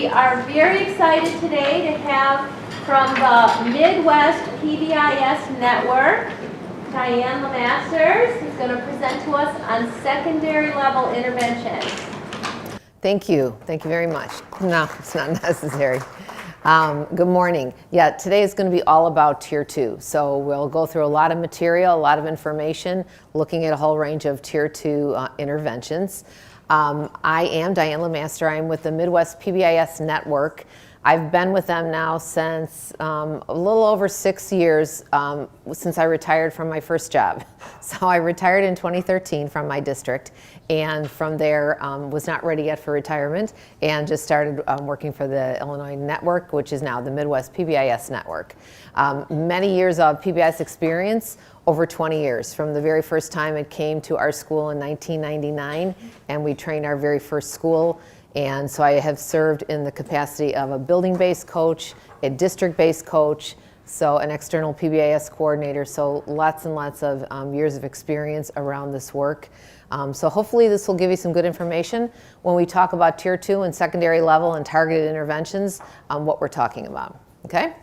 We are very excited today to have from the Midwest PBIS Network, Diane Lemasters, who's going to present to us on secondary level interventions. Thank you. Thank you very much. No, it's not necessary. Good morning. Yeah, today is going to be all about Tier 2. So we'll go through a lot of material, a lot of information, looking at a whole range of Tier 2 interventions. I am Diane Lemaster. I'm with the Midwest PBIS Network. I've been with them now since a little over 6 years, since I retired from my first job. So I retired in 2013 from my district, and from there was not ready yet for retirement, and just started working for the Illinois Network, which is now the Midwest PBIS Network. Many years of PBIS experience, over 20 years, from the very first time it came to our school in 1999, and we trained our very first school. And so I have served in the capacity of a building-based coach, a district-based coach, so an external PBIS coordinator, so lots and lots of years of experience around this work. So hopefully this will give you some good information when we talk about Tier 2 and secondary level and targeted interventions, what we're talking about, okay?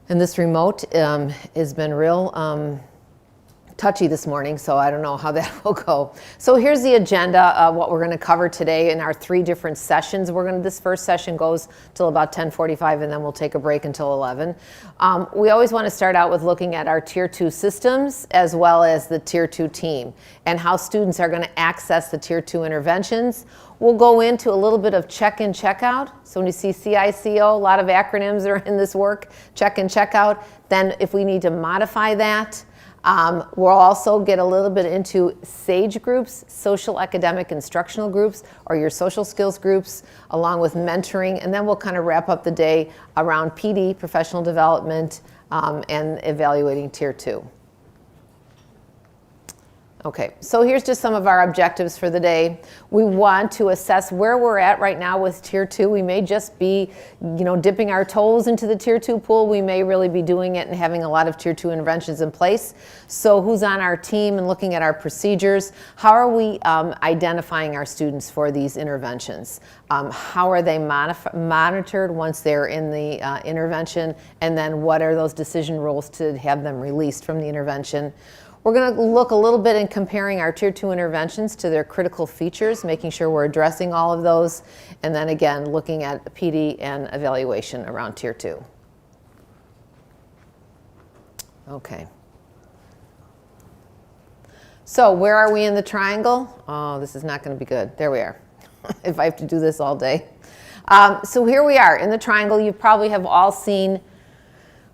And this remote has been real touchy this morning, so I don't know how that will go. So here's the agenda of what we're going to cover today in our 3 different sessions. This first session goes till about 10:45, and then we'll take a break until 11. We always want to start out with looking at our Tier 2 systems as well as the Tier 2 team and how students are going to access the Tier 2 interventions. We'll go into a little bit of check-in, check-out. So when you see CICO, a lot of acronyms are in this work, check-in, check-out. Then if we need to modify that, we'll also get a little bit into SAGE groups, social academic instructional groups, or your social skills groups, along with mentoring, and then we'll kind of wrap up the day around PD, professional development, and evaluating Tier 2. Okay, so here's just some of our objectives for the day. We want to assess where we're at right now with Tier 2. We may just be, dipping our toes into the Tier 2 pool. We may really be doing it and having a lot of Tier 2 interventions in place. So who's on our team and looking at our procedures? How are we identifying our students for these interventions? How are they monitored once they're in the intervention? And then what are those decision rules to have them released from the intervention? We're going to look a little bit in comparing our Tier 2 interventions to their critical features, making sure we're addressing all of those, and then again looking at PD and evaluation around Tier 2. Okay. So where are we in the triangle? Oh, this is not going to be good. There we are. If I have to do this all day. So here we are in the triangle. You probably have all seen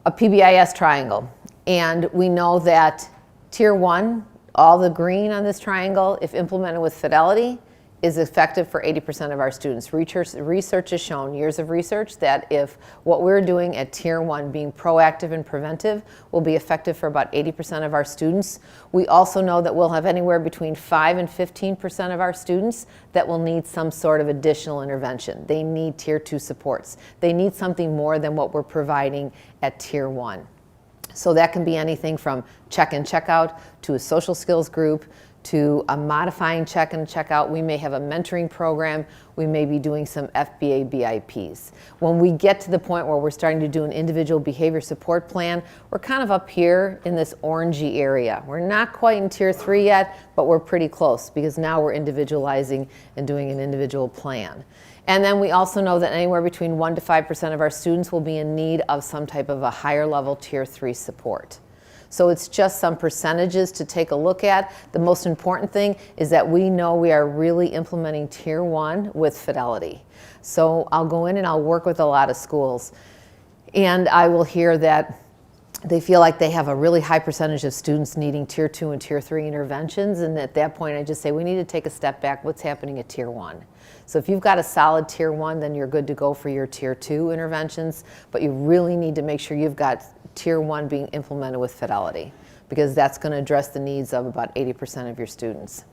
a PBIS triangle, and we know that Tier 1, all the green on this triangle, if implemented with fidelity, is effective for 80% of our students. Research has shown, years of research, that if what we're doing at Tier 1, being proactive and preventive, will be effective for about 80% of our students. We also know that we'll have anywhere between 5 and 15% of our students that will need some sort of additional intervention. They need Tier 2 supports. They need something more than what we're providing at Tier 1. So that can be anything from check-in, check-out to a social skills group to a modifying check-in, check-out. We may have a mentoring program. We may be doing some FBA BIPs. When we get to the point where we're starting to do an individual behavior support plan, we're kind of up here in this orangey area. We're not quite in Tier 3 yet, but we're pretty close because now we're individualizing and doing an individual plan. And then we also know that anywhere between 1 to 5% of our students will be in need of some type of a higher level Tier 3 support. So it's just some percentages to take a look at. The most important thing is that we know we are really implementing Tier 1 with fidelity. So I'll go in and I'll work with a lot of schools, and I will hear that they feel like they have a really high percentage of students needing Tier 2 and Tier 3 interventions, and at that point I just say we need to take a step back. What's happening at Tier 1? So if you've got a solid Tier 1, then you're good to go for your Tier 2 interventions, but you really need to make sure you've got Tier 1 being implemented with fidelity, because that's going to address the needs of about 80% of your students.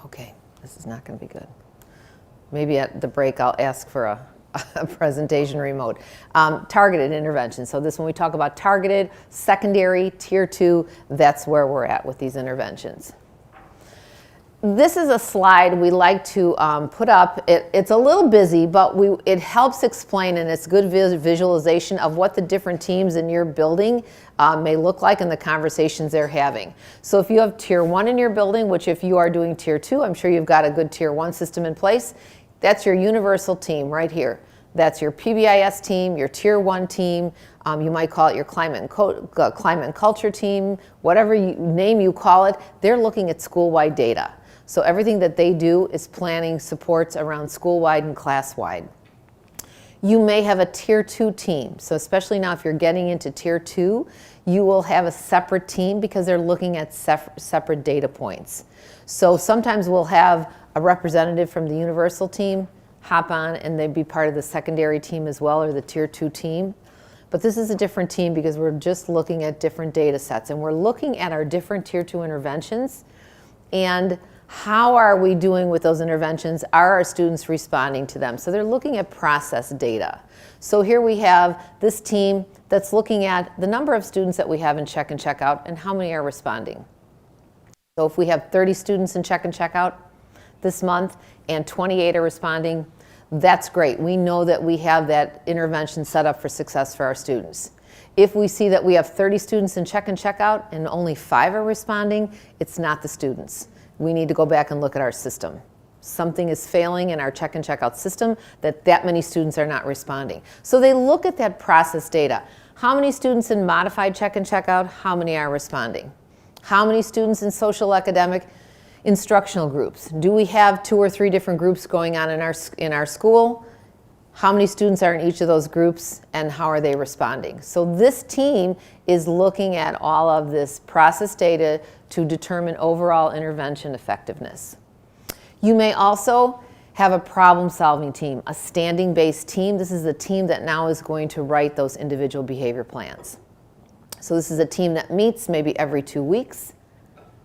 Okay, this is not going to be good. Maybe at the break I'll ask for a presentation remote. Targeted intervention. So this, when we talk about targeted, secondary, Tier 2, that's where we're at with these interventions. This is a slide we like to put up. It's a little busy, but it helps explain, and it's good visualization of what the different teams in your building may look like and the conversations they're having. So if you have Tier 1 in your building, which if you are doing Tier 2, I'm sure you've got a good Tier 1 system in place, that's your universal team right here. That's your PBIS team, your Tier 1 team. You might call it your climate and culture team, whatever name you call it. They're looking at school-wide data. So everything that they do is planning supports around school-wide and class-wide. You may have a Tier 2 team. So especially now if you're getting into Tier 2, you will have a separate team because they're looking at separate data points. So sometimes we'll have a representative from the universal team hop on and they'd be part of the secondary team as well, or the Tier 2 team. But this is a different team because we're just looking at different data sets, and we're looking at our different Tier 2 interventions and how are we doing with those interventions? Are our students responding to them? So they're looking at process data. So here we have this team that's looking at the number of students that we have in check and check out and how many are responding. So if we have 30 students in check and check out this month and 28 are responding, that's great. We know that we have that intervention set up for success for our students. If we see that we have 30 students in check and check out and only 5 are responding, it's not the students. We need to go back and look at our system. Something is failing in our check and check out system that many students are not responding. So they look at that process data. How many students in modified check and check out? How many are responding? How many students in social academic instructional groups? Do we have 2 or 3 different groups going on in our school? How many students are in each of those groups and how are they responding? So this team is looking at all of this process data to determine overall intervention effectiveness. You may also have a problem-solving team, a standing-based team. This is the team that now is going to write those individual behavior plans. So this is a team that meets maybe every 2 weeks,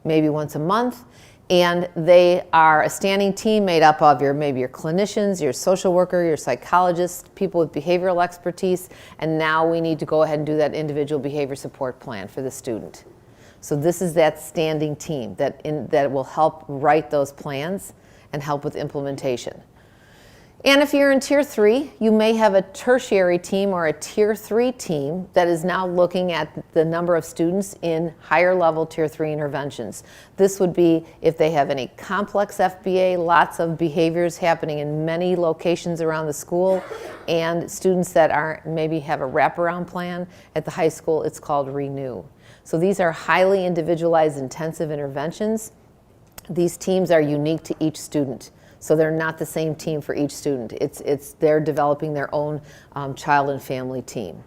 maybe once a month, and they are a standing team made up of maybe your clinicians, your social worker, your psychologist, people with behavioral expertise, and now we need to go ahead and do that individual behavior support plan for the student. So this is that standing team that will help write those plans and help with implementation. And if you're in Tier 3, you may have a tertiary team or a Tier 3 team that is now looking at the number of students in higher level Tier 3 interventions. This would be if they have any complex FBA, lots of behaviors happening in many locations around the school, and students that maybe have a wraparound plan. At the high school, it's called Renew. So these are highly individualized intensive interventions. These teams are unique to each student. So they're not the same team for each student. They're developing their own child and family team.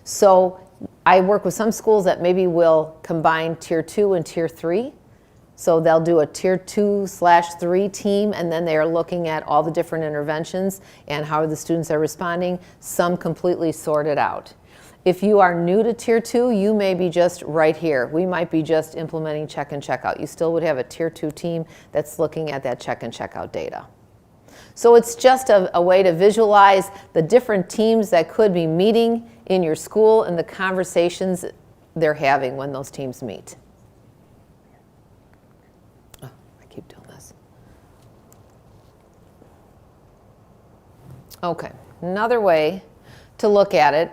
So I work with some schools that maybe will combine Tier 2 and Tier 3. So they'll do a Tier 2/3 team, and then they are looking at all the different interventions and how the students are responding. Some completely sorted out. If you are new to Tier 2, you may be just right here. We might be just implementing check and check out. You still would have a Tier 2 team that's looking at that check and check out data. So it's just a way to visualize the different teams that could be meeting in your school and the conversations they're having when those teams meet. Oh, I keep doing this. Okay, another way to look at it,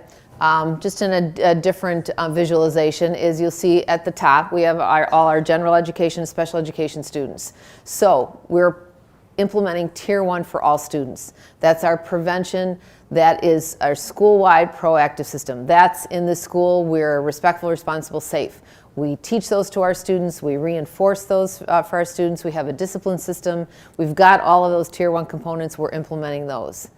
just in a different visualization, is you'll see at the top we have all our general education and special education students. So we're implementing Tier 1 for all students. That's our prevention. That is our school-wide proactive system. That's in the school. We're respectful, responsible, safe. We teach those to our students. We reinforce those for our students. We have a discipline system. We've got all of those Tier 1 components. We're implementing those.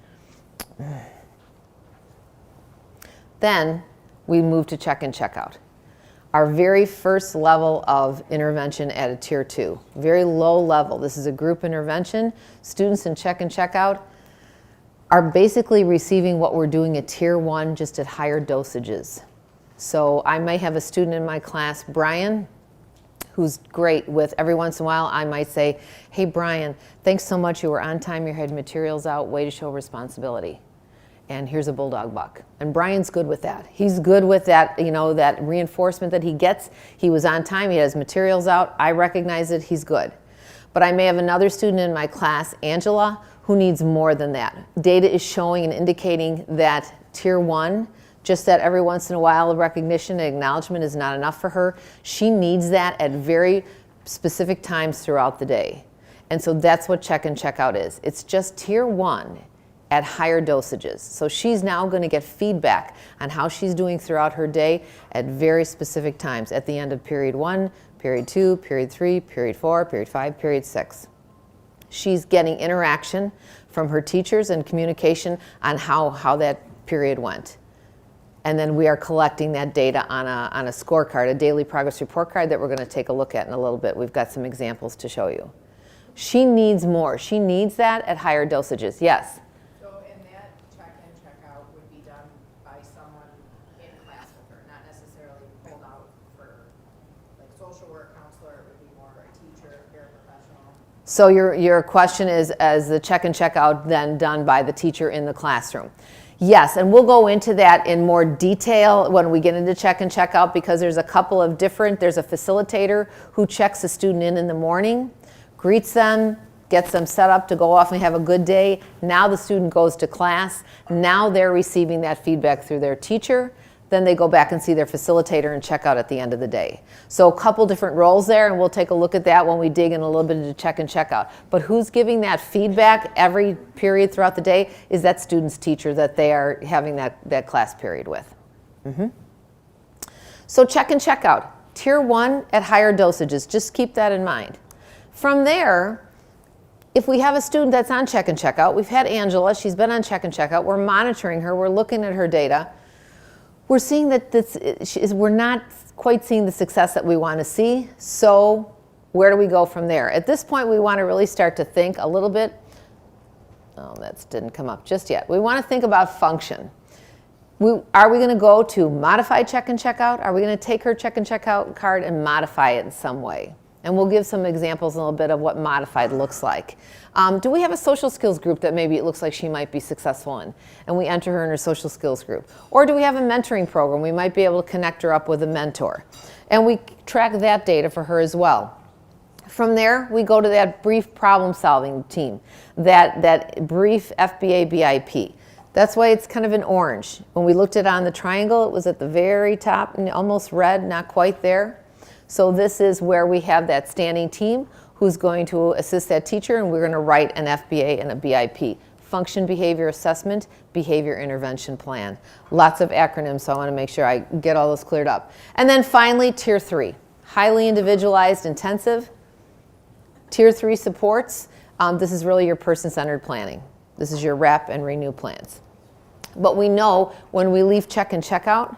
Then we move to check and check out. Our very first level of intervention at a Tier 2, very low level. This is a group intervention. Students in check and check out are basically receiving what we're doing at Tier 1, just at higher dosages. So I may have a student in my class, Brian, who's great with, every once in a while I might say, hey Brian, thanks so much, you were on time, you had materials out, way to show responsibility. And here's a bulldog buck. And Brian's good with that. He's good with that, that reinforcement that he gets. He was on time, he has materials out, I recognize it, he's good. But I may have another student in my class, Angela, who needs more than that. Data is showing and indicating that tier 1, just that every once in a while recognition and acknowledgement is not enough for her. She needs that at very specific times throughout the day. And so that's what check and check out is. It's just tier 1 at higher dosages. So she's now going to get feedback on how she's doing throughout her day at very specific times at the end of period 1, period 2, period 3, period 4, period 5, period 6. She's getting interaction from her teachers and communication on how that period went. And then we are collecting that data on a scorecard, a daily progress report card that we're going to take a look at in a little bit. We've got some examples to show you. She needs more. She needs that at higher dosages. Yes? So, and that check in, check out would be done by someone in class with her, not necessarily pulled out for like social work counselor, it would be more a teacher, paraprofessional. So your question is the check and check out then done by the teacher in the classroom? Yes, and we'll go into that in more detail when we get into check and check out, because there's a couple of different, there's a facilitator who checks a student in the morning, greets them, gets them set up to go off and have a good day. Now the student goes to class. Now they're receiving that feedback through their teacher. Then they go back and see their facilitator and check out at the end of the day. So a couple different roles there, and we'll take a look at that when we dig in a little bit into check and check out. But who's giving that feedback every period throughout the day is that student's teacher that they are having that class period with. So check and check out. Tier 1 at higher dosages. Just keep that in mind. From there, if we have a student that's on check and check out, we've had Angela, she's been on check and check out, we're monitoring her, we're looking at her data, we're seeing that we're not quite seeing the success that we want to see, so where do we go from there? At this point, we want to really start to think a little bit, oh, that didn't come up just yet. We want to think about function. Are we going to go to modify check and check out? Are we going to take her check and check out card and modify it in some way? And we'll give some examples in a little bit of what modified looks like. Do we have a social skills group that maybe it looks like she might be successful in? And we enter her in her social skills group. Or do we have a mentoring program? We might be able to connect her up with a mentor. And we track that data for her as well. From there, we go to that brief problem solving team, that brief FBA BIP. That's why it's kind of an orange. When we looked at it on the triangle, it was at the very top, almost red, not quite there. So this is where we have that standing team who's going to assist that teacher, and we're going to write an FBA and a BIP. Function Behavior Assessment, Behavior Intervention Plan. Lots of acronyms, so I want to make sure I get all those cleared up. And then finally, Tier 3. Highly individualized, intensive. Tier 3 supports. This is really your person-centered planning. This is your rep and renew plans. But we know when we leave check and check out,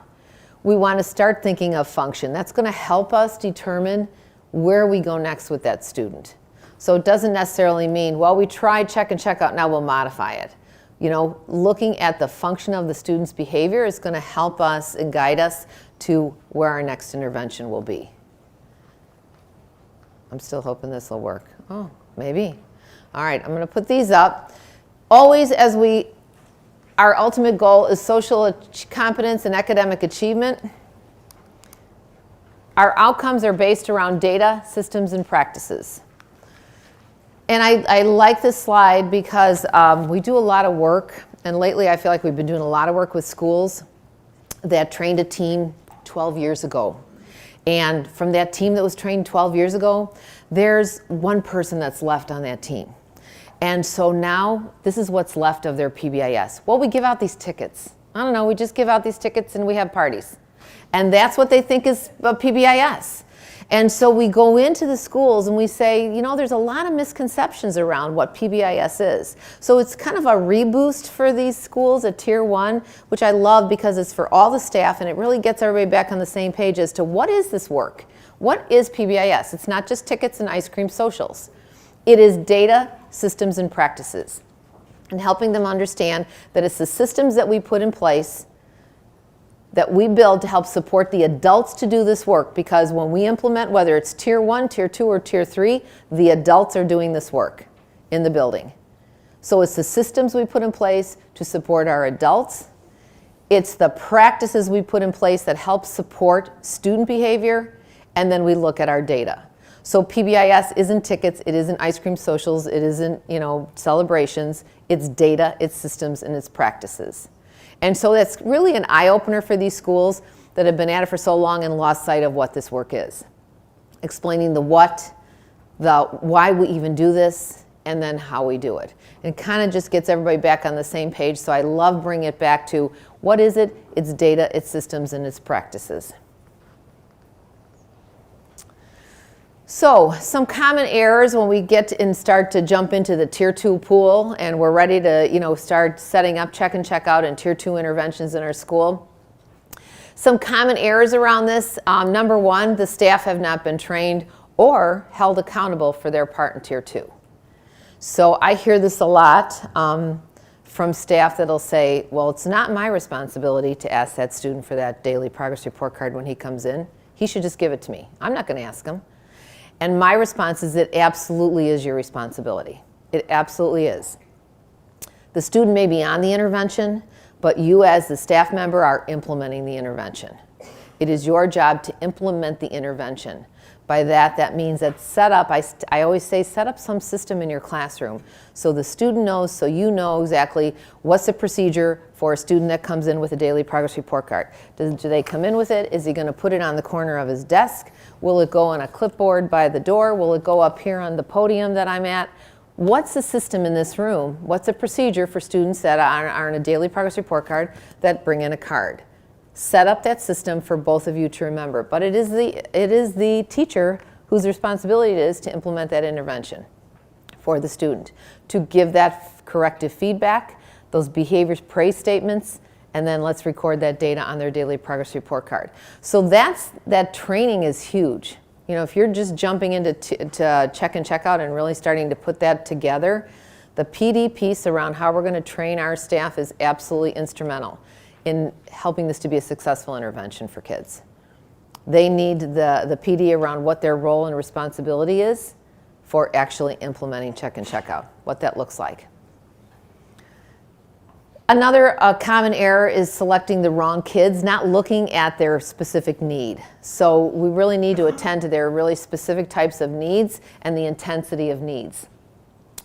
we want to start thinking of function. That's going to help us determine where we go next with that student. So it doesn't necessarily mean, well, we tried check and check out, now we'll modify it. You know, looking at the function of the student's behavior is going to help us and guide us to where our next intervention will be. I'm still hoping this will work. Oh, maybe. All right, I'm going to put these up. Always our ultimate goal is social competence and academic achievement. Our outcomes are based around data, systems, and practices. And I like this slide because we do a lot of work, and lately I feel like we've been doing a lot of work with schools that trained a team 12 years ago. And from that team that was trained 12 years ago, there's one person that's left on that team. And so now, this is what's left of their PBIS. Well, we give out these tickets. I don't know, we just give out these tickets and we have parties. And that's what they think is a PBIS. And so we go into the schools and we say, you know, there's a lot of misconceptions around what PBIS is. So it's kind of a reboost for these schools at Tier 1, which I love because it's for all the staff and it really gets everybody back on the same page as to what is this work? What is PBIS? It's not just tickets and ice cream socials. It is data, systems, and practices, and helping them understand that it's the systems that we put in place that we build to help support the adults to do this work, because when we implement, whether it's Tier 1, Tier 2, or Tier 3, the adults are doing this work in the building. So it's the systems we put in place to support our adults. It's the practices we put in place that help support student behavior, and then we look at our data. So PBIS isn't tickets, it isn't ice cream socials, it isn't, celebrations. It's data, it's systems, and it's practices. And so that's really an eye-opener for these schools that have been at it for so long and lost sight of what this work is. Explaining the what, the why we even do this, and then how we do it. And it kind of just gets everybody back on the same page, so I love bringing it back to what is it? It's data, it's systems, and it's practices. So, some common errors when we get and start to jump into the Tier 2 pool and we're ready to, start setting up check and check out and Tier 2 interventions in our school. Some common errors around this. Number one, the staff have not been trained or held accountable for their part in Tier 2. So I hear this a lot from staff that'll say, well, it's not my responsibility to ask that student for that daily progress report card when he comes in. He should just give it to me. I'm not going to ask him. And my response is it absolutely is your responsibility. It absolutely is. The student may be on the intervention, but you as the staff member are implementing the intervention. It is your job to implement the intervention. By that means that set up, I always say set up some system in your classroom so the student knows, so you know exactly what's the procedure for a student that comes in with a daily progress report card. Do they come in with it? Is he going to put it on the corner of his desk? Will it go on a clipboard by the door? Will it go up here on the podium that I'm at? What's the system in this room? What's the procedure for students that are on a daily progress report card that bring in a card? Set up that system for both of you to remember. But it is the teacher whose responsibility it is to implement that intervention for the student, to give that corrective feedback, those behaviors praise statements, and then let's record that data on their daily progress report card. So that training is huge. If you're just jumping into to check and check out and really starting to put that together, the PD piece around how we're going to train our staff is absolutely instrumental in helping this to be a successful intervention for kids. They need the PD around what their role and responsibility is for actually implementing check and check out, what that looks like. Another common error is selecting the wrong kids, not looking at their specific need. So we really need to attend to their really specific types of needs and the intensity of needs.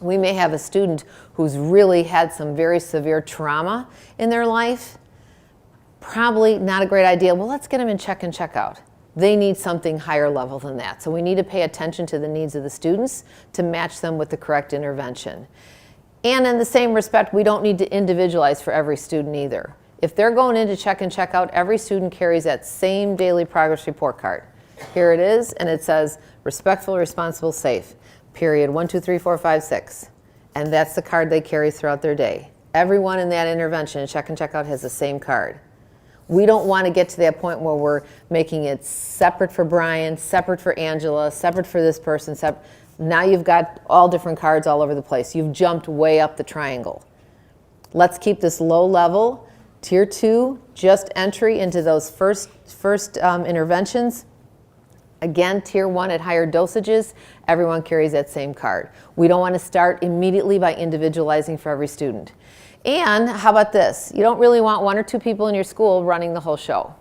We may have a student who's really had some very severe trauma in their life. Probably not a great idea. Well, let's get them in check and check out. They need something higher level than that. So we need to pay attention to the needs of the students to match them with the correct intervention. And in the same respect, we don't need to individualize for every student either. If they're going into check and check out, every student carries that same daily progress report card. Here it is, and it says respectful, responsible, safe, period, 1, 2, 3, 4, 5, 6. And that's the card they carry throughout their day. Everyone in that intervention in check and check out has the same card. We don't want to get to that point where we're making it separate for Brian, separate for Angela, separate for this person. Now you've got all different cards all over the place. You've jumped way up the triangle. Let's keep this low level. Tier 2, just entry into those first interventions. Again, Tier 1 at higher dosages, everyone carries that same card. We don't want to start immediately by individualizing for every student. And how about this? You don't really want 1 or 2 people in your school running the whole show.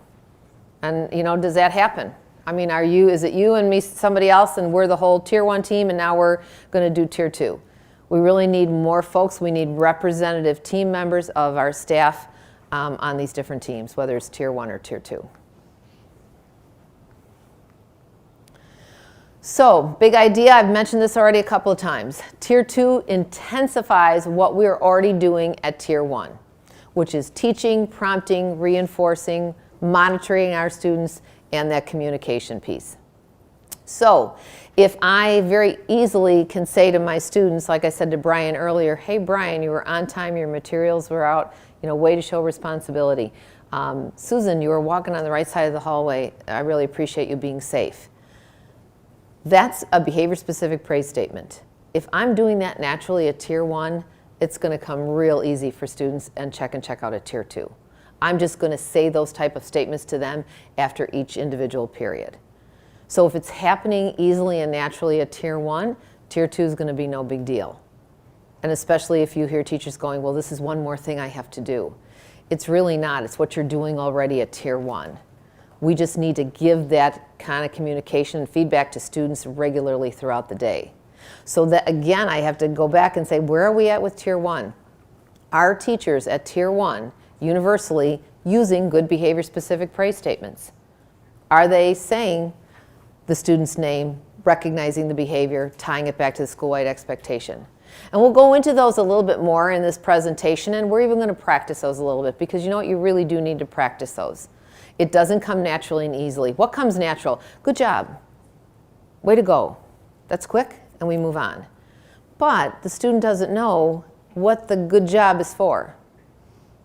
And does that happen? I mean, is it you and me, somebody else, and we're the whole Tier 1 team, and now we're going to do Tier 2? We really need more folks. We need representative team members of our staff on these different teams, whether it's Tier 1 or Tier 2. So, big idea, I've mentioned this already a couple of times. Tier 2 intensifies what we're already doing at Tier 1, which is teaching, prompting, reinforcing, monitoring our students, and that communication piece. So, if I very easily can say to my students, like I said to Brian earlier, hey Brian, you were on time, your materials were out, way to show responsibility. Susan, you were walking on the right side of the hallway, I really appreciate you being safe. That's a behavior-specific praise statement. If I'm doing that naturally at Tier 1, it's going to come real easy for students and check out at Tier 2. I'm just going to say those type of statements to them after each individual period. So if it's happening easily and naturally at Tier 1, Tier 2 is going to be no big deal. And especially if you hear teachers going, well, this is one more thing I have to do. It's really not. It's what you're doing already at Tier 1. We just need to give that kind of communication and feedback to students regularly throughout the day. So that, again, I have to go back and say, where are we at with Tier 1? Are teachers at Tier 1 universally using good behavior specific praise statements? Are they saying the student's name, recognizing the behavior, tying it back to the school-wide expectation? And we'll go into those a little bit more in this presentation, and we're even going to practice those a little bit, because you know what, you really do need to practice those. It doesn't come naturally and easily. What comes natural? Good job. Way to go. That's quick, and we move on. But the student doesn't know what the good job is for.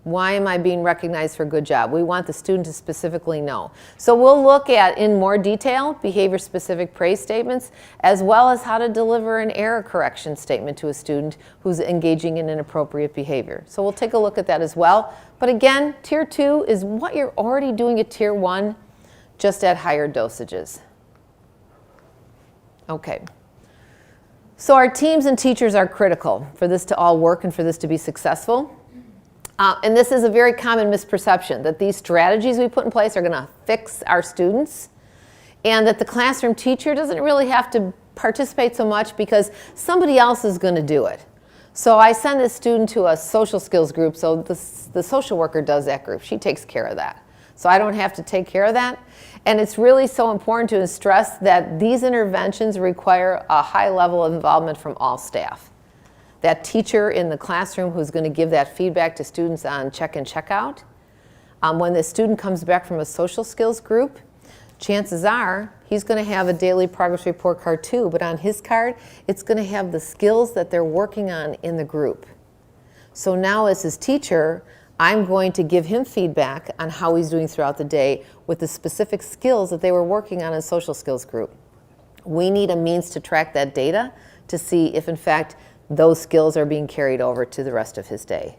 Why am I being recognized for a good job? We want the student to specifically know. So we'll look at, in more detail, behavior-specific praise statements, as well as how to deliver an error correction statement to a student who's engaging in inappropriate behavior. So we'll take a look at that as well. But again, Tier 2 is what you're already doing at Tier 1, just at higher dosages. Okay. So our teams and teachers are critical for this to all work and for this to be successful. And this is a very common misperception, that these strategies we put in place are going to fix our students, and that the classroom teacher doesn't really have to participate so much because somebody else is going to do it. So I send this student to a social skills group, so the social worker does that group. She takes care of that. So I don't have to take care of that. And it's really so important to stress that these interventions require a high level of involvement from all staff. That teacher in the classroom who's going to give that feedback to students on check-in, check-out. When the student comes back from a social skills group, chances are he's going to have a daily progress report card too, but on his card, it's going to have the skills that they're working on in the group. So now as his teacher, I'm going to give him feedback on how he's doing throughout the day with the specific skills that they were working on in social skills group. We need a means to track that data to see if in fact those skills are being carried over to the rest of his day.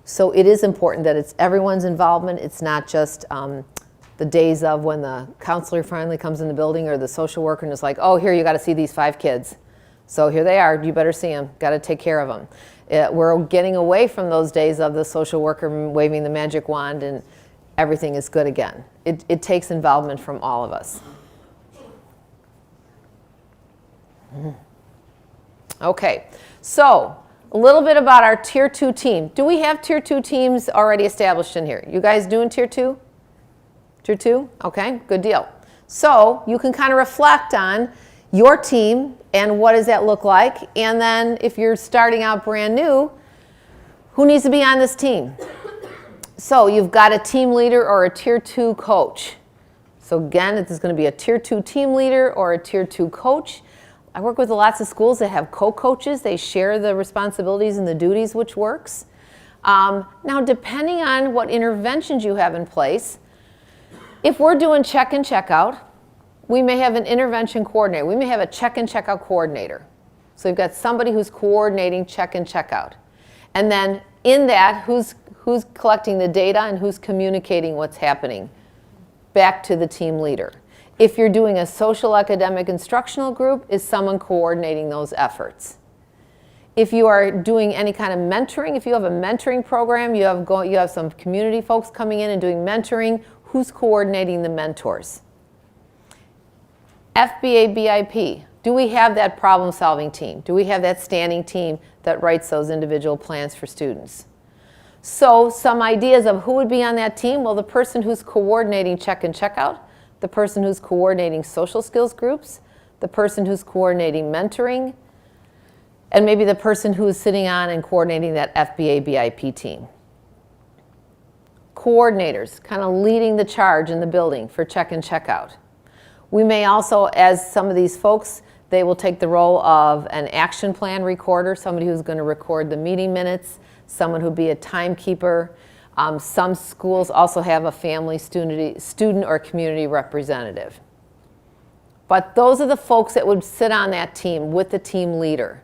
So it is important that it's everyone's involvement. It's not just the days of when the counselor finally comes in the building or the social worker and is like, oh, here, you got to see these 5 kids. So here they are. You better see them. Got to take care of them. We're getting away from those days of the social worker waving the magic wand and everything is good again. It takes involvement from all of us. Okay, so a little bit about our Tier 2 team. Do we have Tier 2 teams already established in here? You guys doing Tier 2? Tier 2? Okay, good deal. So you can kind of reflect on your team and what does that look like. And then if you're starting out brand new, who needs to be on this team? So you've got a team leader or a Tier 2 coach. So again, this is going to be a Tier 2 team leader or a Tier 2 coach. I work with lots of schools that have co-coaches. They share the responsibilities and the duties, which works. Now, depending on what interventions you have in place, if we're doing check-in, check-out, we may have an intervention coordinator. We may have a check-in, check-out coordinator. So you've got somebody who's coordinating check-in, check-out. And then in that, who's collecting the data and who's communicating what's happening back to the team leader. If you're doing a social academic instructional group, is someone coordinating those efforts? If you are doing any kind of mentoring, if you have a mentoring program, you have some community folks coming in and doing mentoring, who's coordinating the mentors? FBA, BIP, do we have that problem-solving team? Do we have that standing team that writes those individual plans for students? So some ideas of who would be on that team. Well, the person who's coordinating check-in, check-out, the person who's coordinating social skills groups, the person who's coordinating mentoring, and maybe the person who is sitting on and coordinating that FBA BIP team. Coordinators, kind of leading the charge in the building for check-in, check-out. We may also, as some of these folks, they will take the role of an action plan recorder, somebody who's going to record the meeting minutes, someone who'd be a timekeeper. Some schools also have a family, student or community representative. But those are the folks that would sit on that team with the team leader.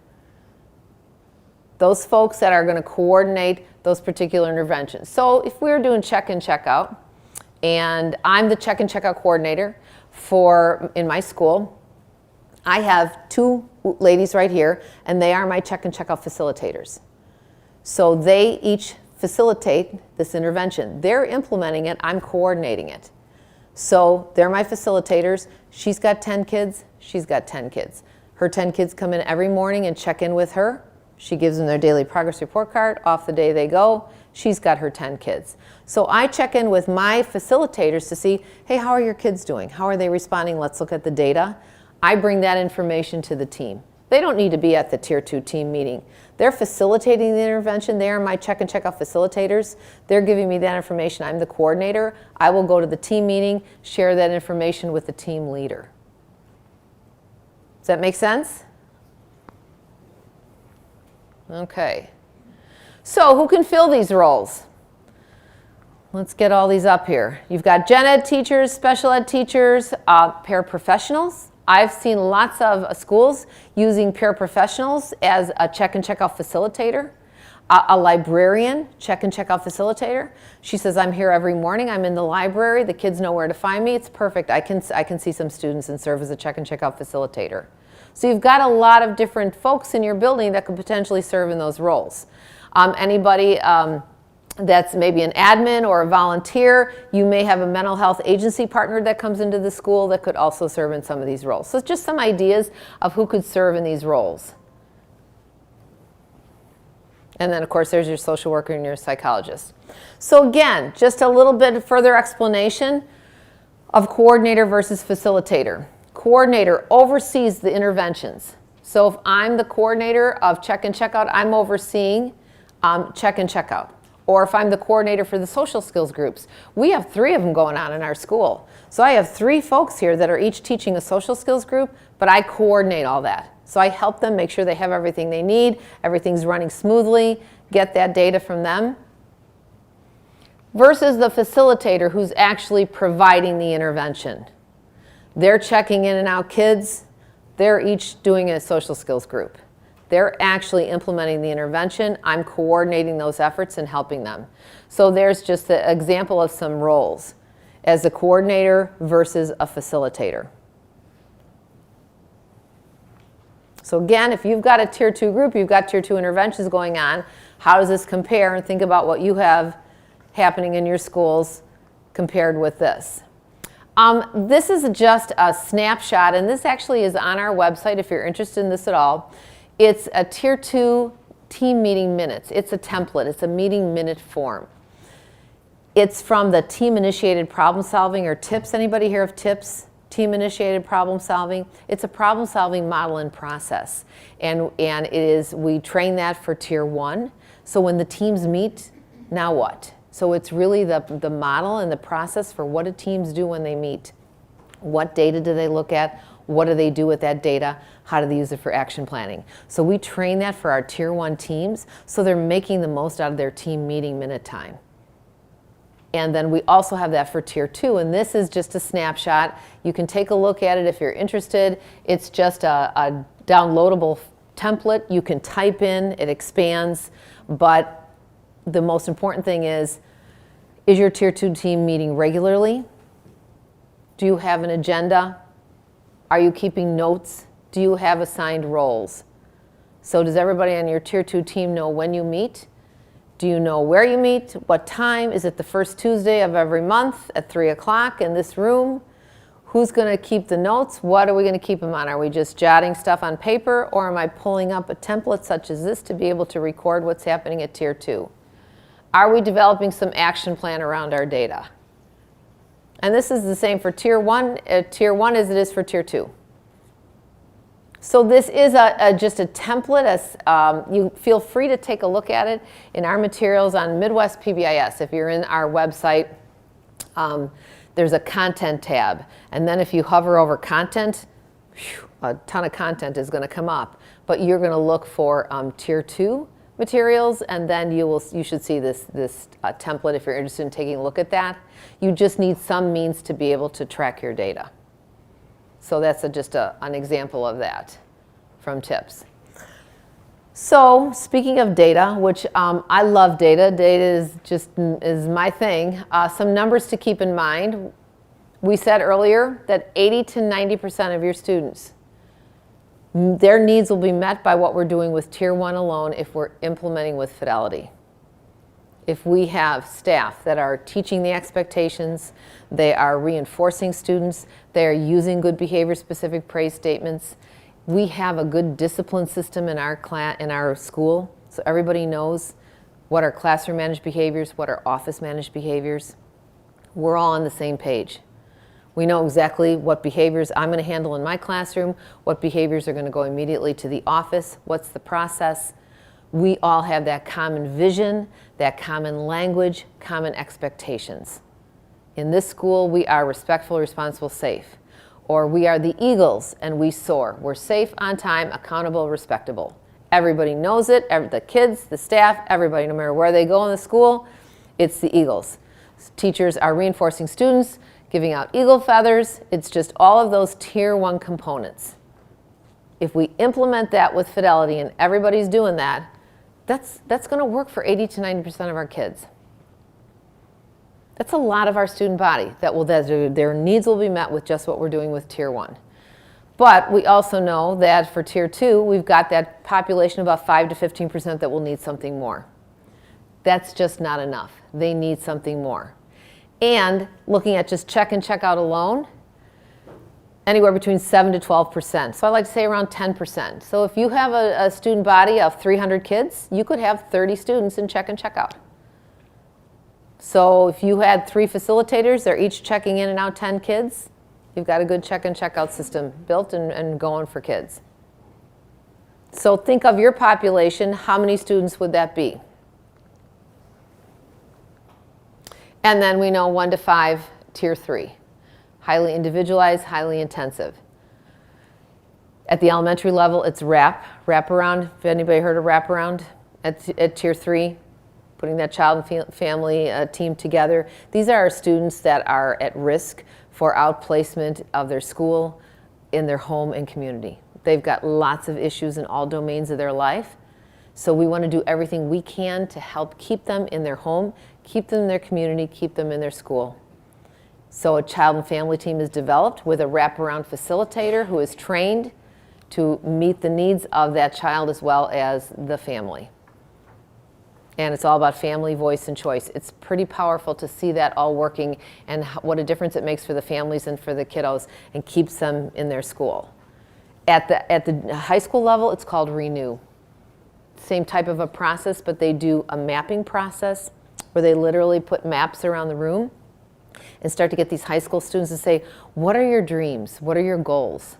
Those folks that are going to coordinate those particular interventions. So if we're doing check-in, check-out, and I'm the check-in, check-out coordinator in my school, I have 2 ladies right here, and they are my check-in, check-out facilitators. So they each facilitate this intervention. They're implementing it, I'm coordinating it. So they're my facilitators. She's got 10 kids, she's got 10 kids. Her 10 kids come in every morning and check in with her. She gives them their daily progress report card. Off the day they go. She's got her 10 kids. So I check in with my facilitators to see, hey, how are your kids doing? How are they responding? Let's look at the data. I bring that information to the team. They don't need to be at the Tier 2 team meeting. They're facilitating the intervention. They are my check and check out facilitators. They're giving me that information. I'm the coordinator. I will go to the team meeting, share that information with the team leader. Does that make sense? Okay. So who can fill these roles? Let's get all these up here. You've got gen ed teachers, special ed teachers, paraprofessionals. I've seen lots of schools using paraprofessionals as a check and check out facilitator. A librarian, check and check out facilitator. She says, I'm here every morning. I'm in the library. The kids know where to find me. It's perfect. I can see some students and serve as a check and check out facilitator. So you've got a lot of different folks in your building that could potentially serve in those roles. Anybody that's maybe an admin or a volunteer, you may have a mental health agency partner that comes into the school that could also serve in some of these roles. So it's just some ideas of who could serve in these roles. And then, of course, there's your social worker and your psychologist. So again, just a little bit further explanation of coordinator versus facilitator. Coordinator oversees the interventions. So if I'm the coordinator of check and check out, I'm overseeing check and check out. Or if I'm the coordinator for the social skills groups, we have 3 of them going on in our school. So I have 3 folks here that are each teaching a social skills group, but I coordinate all that. So I help them make sure they have everything they need, everything's running smoothly, get that data from them. Versus the facilitator who's actually providing the intervention. They're checking in and out kids. They're each doing a social skills group. They're actually implementing the intervention. I'm coordinating those efforts and helping them. So there's just an example of some roles as a coordinator versus a facilitator. So again, if you've got a Tier 2 group, you've got Tier 2 interventions going on, how does this compare? And think about what you have happening in your schools compared with this. This is just a snapshot, and this actually is on our website if you're interested in this at all. It's a Tier 2 team meeting minutes. It's a template. It's a meeting minute form. It's from the team initiated problem solving or TIPS. Anybody hear of TIPS? Team initiated problem solving. It's a problem solving model and process. And it is, we train that for Tier 1. So when the teams meet, now what? So it's really the model and the process for what do teams do when they meet. What data do they look at? What do they do with that data? How do they use it for action planning? So we train that for our Tier 1 teams, so they're making the most out of their team meeting minute time. And then we also have that for Tier 2, and this is just a snapshot. You can take a look at it if you're interested. It's just a downloadable template. You can type in, it expands, but the most important thing is your Tier 2 team meeting regularly? Do you have an agenda? Are you keeping notes? Do you have assigned roles? So does everybody on your Tier 2 team know when you meet? Do you know where you meet? What time? Is it the first Tuesday of every month at 3 o'clock in this room? Who's going to keep the notes? What are we going to keep them on? Are we just jotting stuff on paper, or am I pulling up a template such as this to be able to record what's happening at Tier 2? Are we developing some action plan around our data? And this is the same for Tier 1 as it is for Tier 2. So this is just a template. You feel free to take a look at it in our materials on Midwest PBIS. If you're in our website, there's a content tab. And then if you hover over content, a ton of content is going to come up. But you're going to look for Tier 2 materials, and then you should see this template if you're interested in taking a look at that. You just need some means to be able to track your data. So that's just an example of that from TIPS. So speaking of data, which I love data is my thing. Some numbers to keep in mind. We said earlier that 80 to 90% of your students, their needs will be met by what we're doing with Tier 1 alone if we're implementing with Fidelity. if we have staff that are teaching the expectations, they are reinforcing students, they are using good behavior specific praise statements, we have a good discipline system in our school, so everybody knows what are classroom managed behaviors, what are office managed behaviors. We're all on the same page. We know exactly what behaviors I'm going to handle in my classroom, what behaviors are going to go immediately to the office, what's the process. We all have that common vision, that common language, common expectations. In this school, we are respectful, responsible, safe. Or we are the Eagles and we soar. We're safe, on time, accountable, respectable. Everybody knows it, the kids, the staff, everybody, no matter where they go in the school, it's the Eagles. Teachers are reinforcing students, giving out eagle feathers. It's just all of those tier 1 components. If we implement that with fidelity and everybody's doing that, that's going to work for 80 to 90% of our kids. That's a lot of our student body that their needs will be met with just what we're doing with tier 1. But we also know that for tier 2, we've got that population of about 5 to 15% that will need something more. That's just not enough. They need something more. And looking at just check and check out alone, anywhere between 7 to 12%. So I like to say around 10%. So if you have a student body of 300 kids, you could have 30 students in check and check out. So if you had 3 facilitators, they're each checking in and out 10 kids, you've got a good check and check out system built and going for kids. So think of your population, how many students would that be? And then we know 1 to 5, tier 3. Highly individualized, highly intensive. At the elementary level, it's wraparound. Have anybody heard of wraparound at tier 3? Putting that child and family team together. These are our students that are at risk for outplacement of their school, in their home and community. They've got lots of issues in all domains of their life. So we want to do everything we can to help keep them in their home, keep them in their community, keep them in their school. So a child and family team is developed with a wraparound facilitator who is trained to meet the needs of that child as well as the family. And it's all about family, voice, and choice. It's pretty powerful to see that all working and what a difference it makes for the families and for the kiddos and keeps them in their school. At the high school level, it's called Renew. Same type of a process, but they do a mapping process where they literally put maps around the room and start to get these high school students to say, what are your dreams? What are your goals?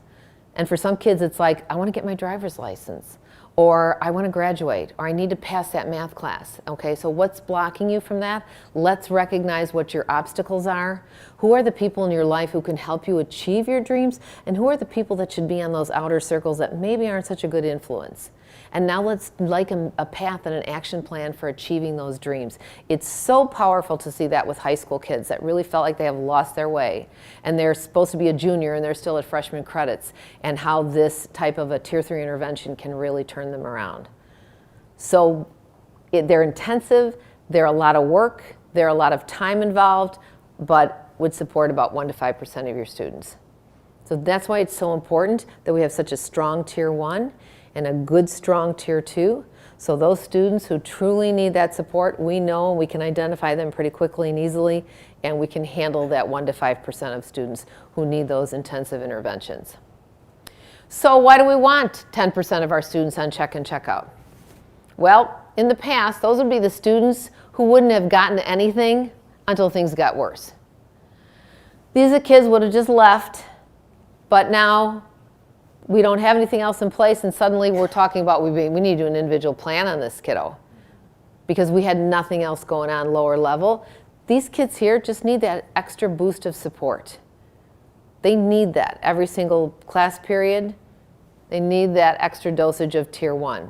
And for some kids, it's like, I want to get my driver's license, or I want to graduate, or I need to pass that math class. Okay, so what's blocking you from that? Let's recognize what your obstacles are. Who are the people in your life who can help you achieve your dreams? And who are the people that should be on those outer circles that maybe aren't such a good influence? And now let's like a path and an action plan for achieving those dreams. It's so powerful to see that with high school kids that really felt like they have lost their way. And they're supposed to be a junior and they're still at freshman credits, and how this type of a tier 3 intervention can really turn them around. So they're intensive, they're a lot of work, they're a lot of time involved, but would support about 1 to 5% of your students. So that's why it's so important that we have such a strong tier 1 and a good, strong tier 2. So those students who truly need that support, we know we can identify them pretty quickly and easily, and we can handle that 1 to 5% of students who need those intensive interventions. So why do we want 10% of our students on check and check out? Well, in the past, those would be the students who wouldn't have gotten anything until things got worse. These are the kids would have just left, but now we don't have anything else in place, and suddenly we're talking about we need to do an individual plan on this kiddo because we had nothing else going on lower level. These kids here just need that extra boost of support. They need that every single class period. They need that extra dosage of tier 1.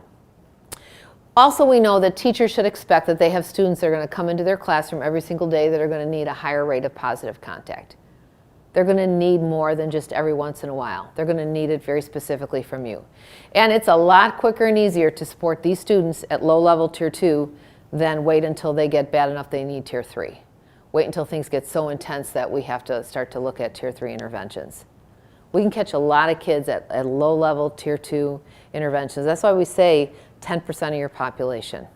Also, we know that teachers should expect that they have students that are going to come into their classroom every single day that are going to need a higher rate of positive contact. They're going to need more than just every once in a while. They're going to need it very specifically from you. And it's a lot quicker and easier to support these students at low level tier 2 than wait until they get bad enough they need tier 3. Wait until things get so intense that we have to start to look at tier 3 interventions. We can catch a lot of kids at low level tier 2 interventions. That's why we say 10% of your population.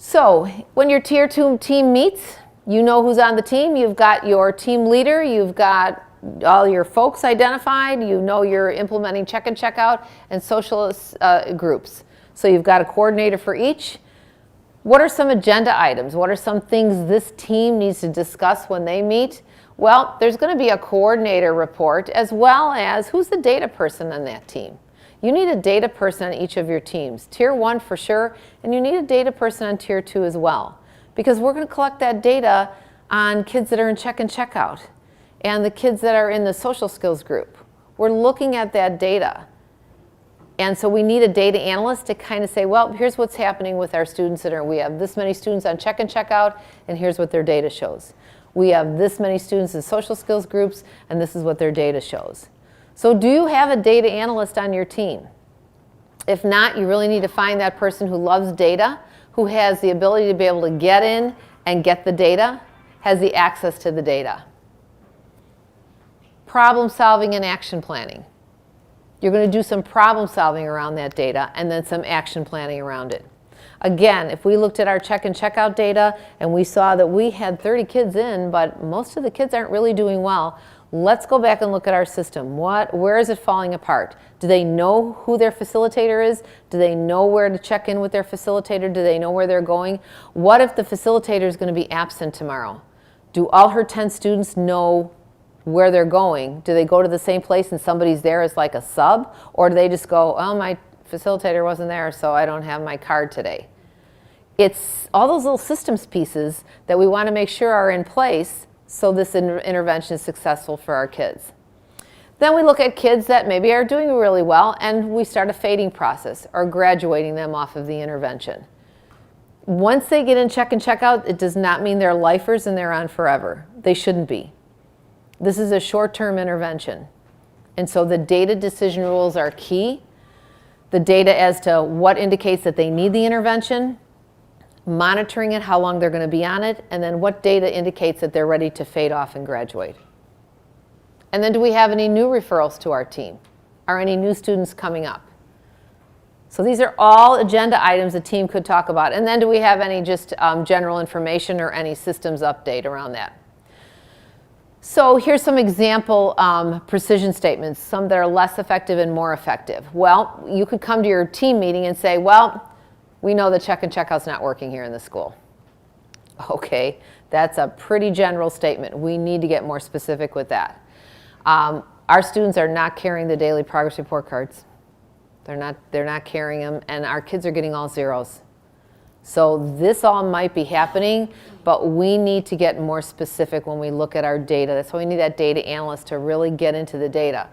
So when your tier 2 team meets, you know who's on the team. You've got your team leader, you've got all your folks identified, you know you're implementing check and check out and social groups. So you've got a coordinator for each. What are some agenda items? What are some things this team needs to discuss when they meet? Well, there's going to be a coordinator report as well as who's the data person on that team. You need a data person on each of your teams. Tier 1 for sure, and you need a data person on Tier 2 as well. Because we're going to collect that data on kids that are in check and check out and the kids that are in the social skills group. We're looking at that data. And so we need a data analyst to kind of say, well, here's what's happening with our students that are, we have this many students on check and check out, and here's what their data shows. We have this many students in social skills groups, and this is what their data shows. So do you have a data analyst on your team? If not, you really need to find that person who loves data, who has the ability to be able to get in and get the data, has the access to the data. Problem solving and action planning. You're going to do some problem solving around that data and then some action planning around it. Again, if we looked at our check and check out data and we saw that we had 30 kids in, but most of the kids aren't really doing well, let's go back and look at our system. Where is it falling apart? Do they know who their facilitator is? Do they know where to check in with their facilitator? Do they know where they're going? What if the facilitator is going to be absent tomorrow? Do all her 10 students know where they're going? Do they go to the same place and somebody's there as like a sub? Or do they just go, oh, my facilitator wasn't there, so I don't have my card today? It's all those little systems pieces that we want to make sure are in place so this intervention is successful for our kids. Then we look at kids that maybe are doing really well and we start a fading process or graduating them off of the intervention. Once they get in check and check out, it does not mean they're lifers and they're on forever. They shouldn't be. This is a short-term intervention. And so the data decision rules are key. The data as to what indicates that they need the intervention, monitoring it, how long they're going to be on it, and then what data indicates that they're ready to fade off and graduate. And then do we have any new referrals to our team? Are any new students coming up? So these are all agenda items a team could talk about. And then do we have any just general information or any systems update around that? So here's some example precision statements, some that are less effective and more effective. Well, you could come to your team meeting and say, well, we know the check and check out's not working here in the school. Okay, that's a pretty general statement. We need to get more specific with that. Our students are not carrying the daily progress report cards. They're not carrying them, and our kids are getting all zeros. So this all might be happening, but we need to get more specific when we look at our data. That's why we need that data analyst to really get into the data.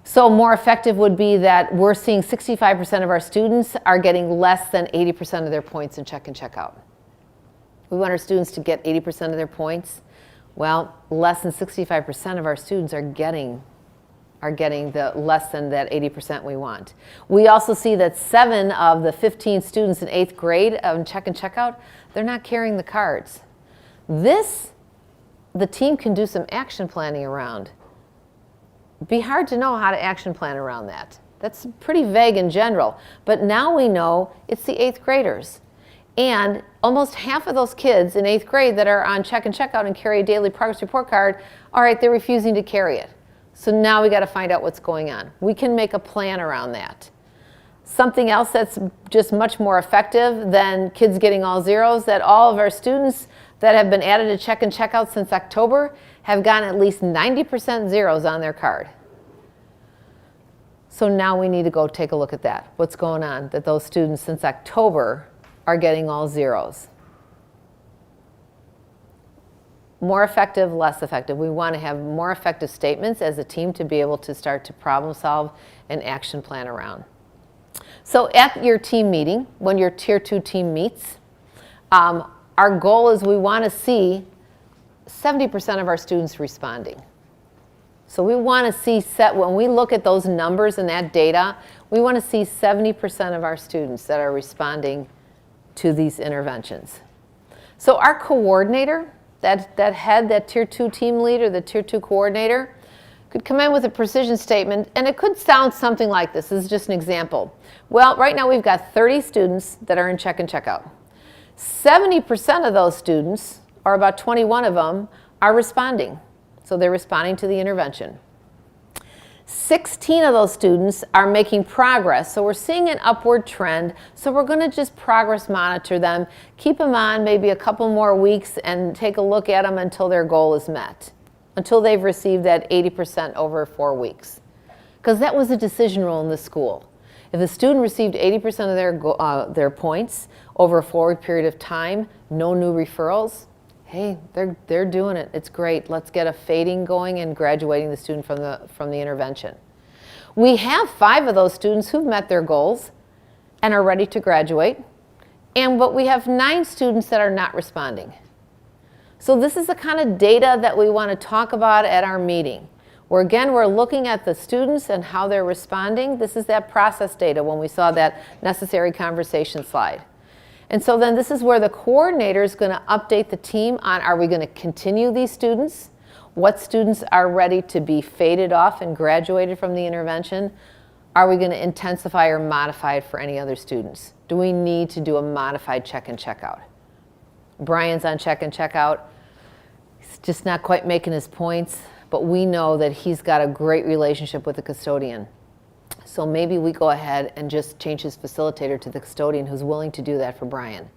So more effective would be that we're seeing 65% of our students are getting less than 80% of their points in check and check out. We want our students to get 80% of their points. Well, less than 65% of our students are getting the less than that 80% we want. We also see that 7 of the 15 students in 8th grade on check and check out, they're not carrying the cards. This, the team can do some action planning around. It'd be hard to know how to action plan around that. That's pretty vague in general, but now we know it's the 8th graders. And almost half of those kids in 8th grade that are on check and check out and carry a daily progress report card, all right, they're refusing to carry it. So now we got to find out what's going on. We can make a plan around that. Something else that's just much more effective than kids getting all zeros, that all of our students that have been added to check and check out since October have gotten at least 90% zeros on their card. So now we need to go take a look at that. What's going on that those students since October are getting all zeros? More effective, less effective. We want to have more effective statements as a team to be able to start to problem solve and action plan around. So at your team meeting, when your Tier 2 team meets, our goal is we want to see 70% of our students responding. So we want to see, when we look at those numbers and that data, we want to see 70% of our students that are responding to these interventions. So our coordinator, that head, that Tier 2 team leader, the Tier 2 coordinator, could come in with a precision statement, and it could sound something like this. This is just an example. Well, right now we've got 30 students that are in check and check out. 70% of those students, or about 21 of them, are responding. So they're responding to the intervention. 16 of those students are making progress. So we're seeing an upward trend. So we're going to just progress monitor them, keep them on maybe a couple more weeks and take a look at them until their goal is met, until they've received that 80% over 4 weeks. Because that was a decision rule in the school. If the student received 80% of their points over a 4-week period of time, no new referrals, hey, they're doing it. It's great. Let's get a fading going and graduating the student from the intervention. We have 5 of those students who've met their goals and are ready to graduate, but we have 9 students that are not responding. So this is the kind of data that we want to talk about at our meeting, where again, we're looking at the students and how they're responding. This is that process data when we saw that necessary conversation slide. And so then this is where the coordinator is going to update the team on, are we going to continue these students? What students are ready to be faded off and graduated from the intervention? Are we going to intensify or modify it for any other students? Do we need to do a modified check and check out? Brian's on check and check out. He's just not quite making his points, but we know that he's got a great relationship with the custodian. So maybe we go ahead and just change his facilitator to the custodian who's willing to do that for Brian.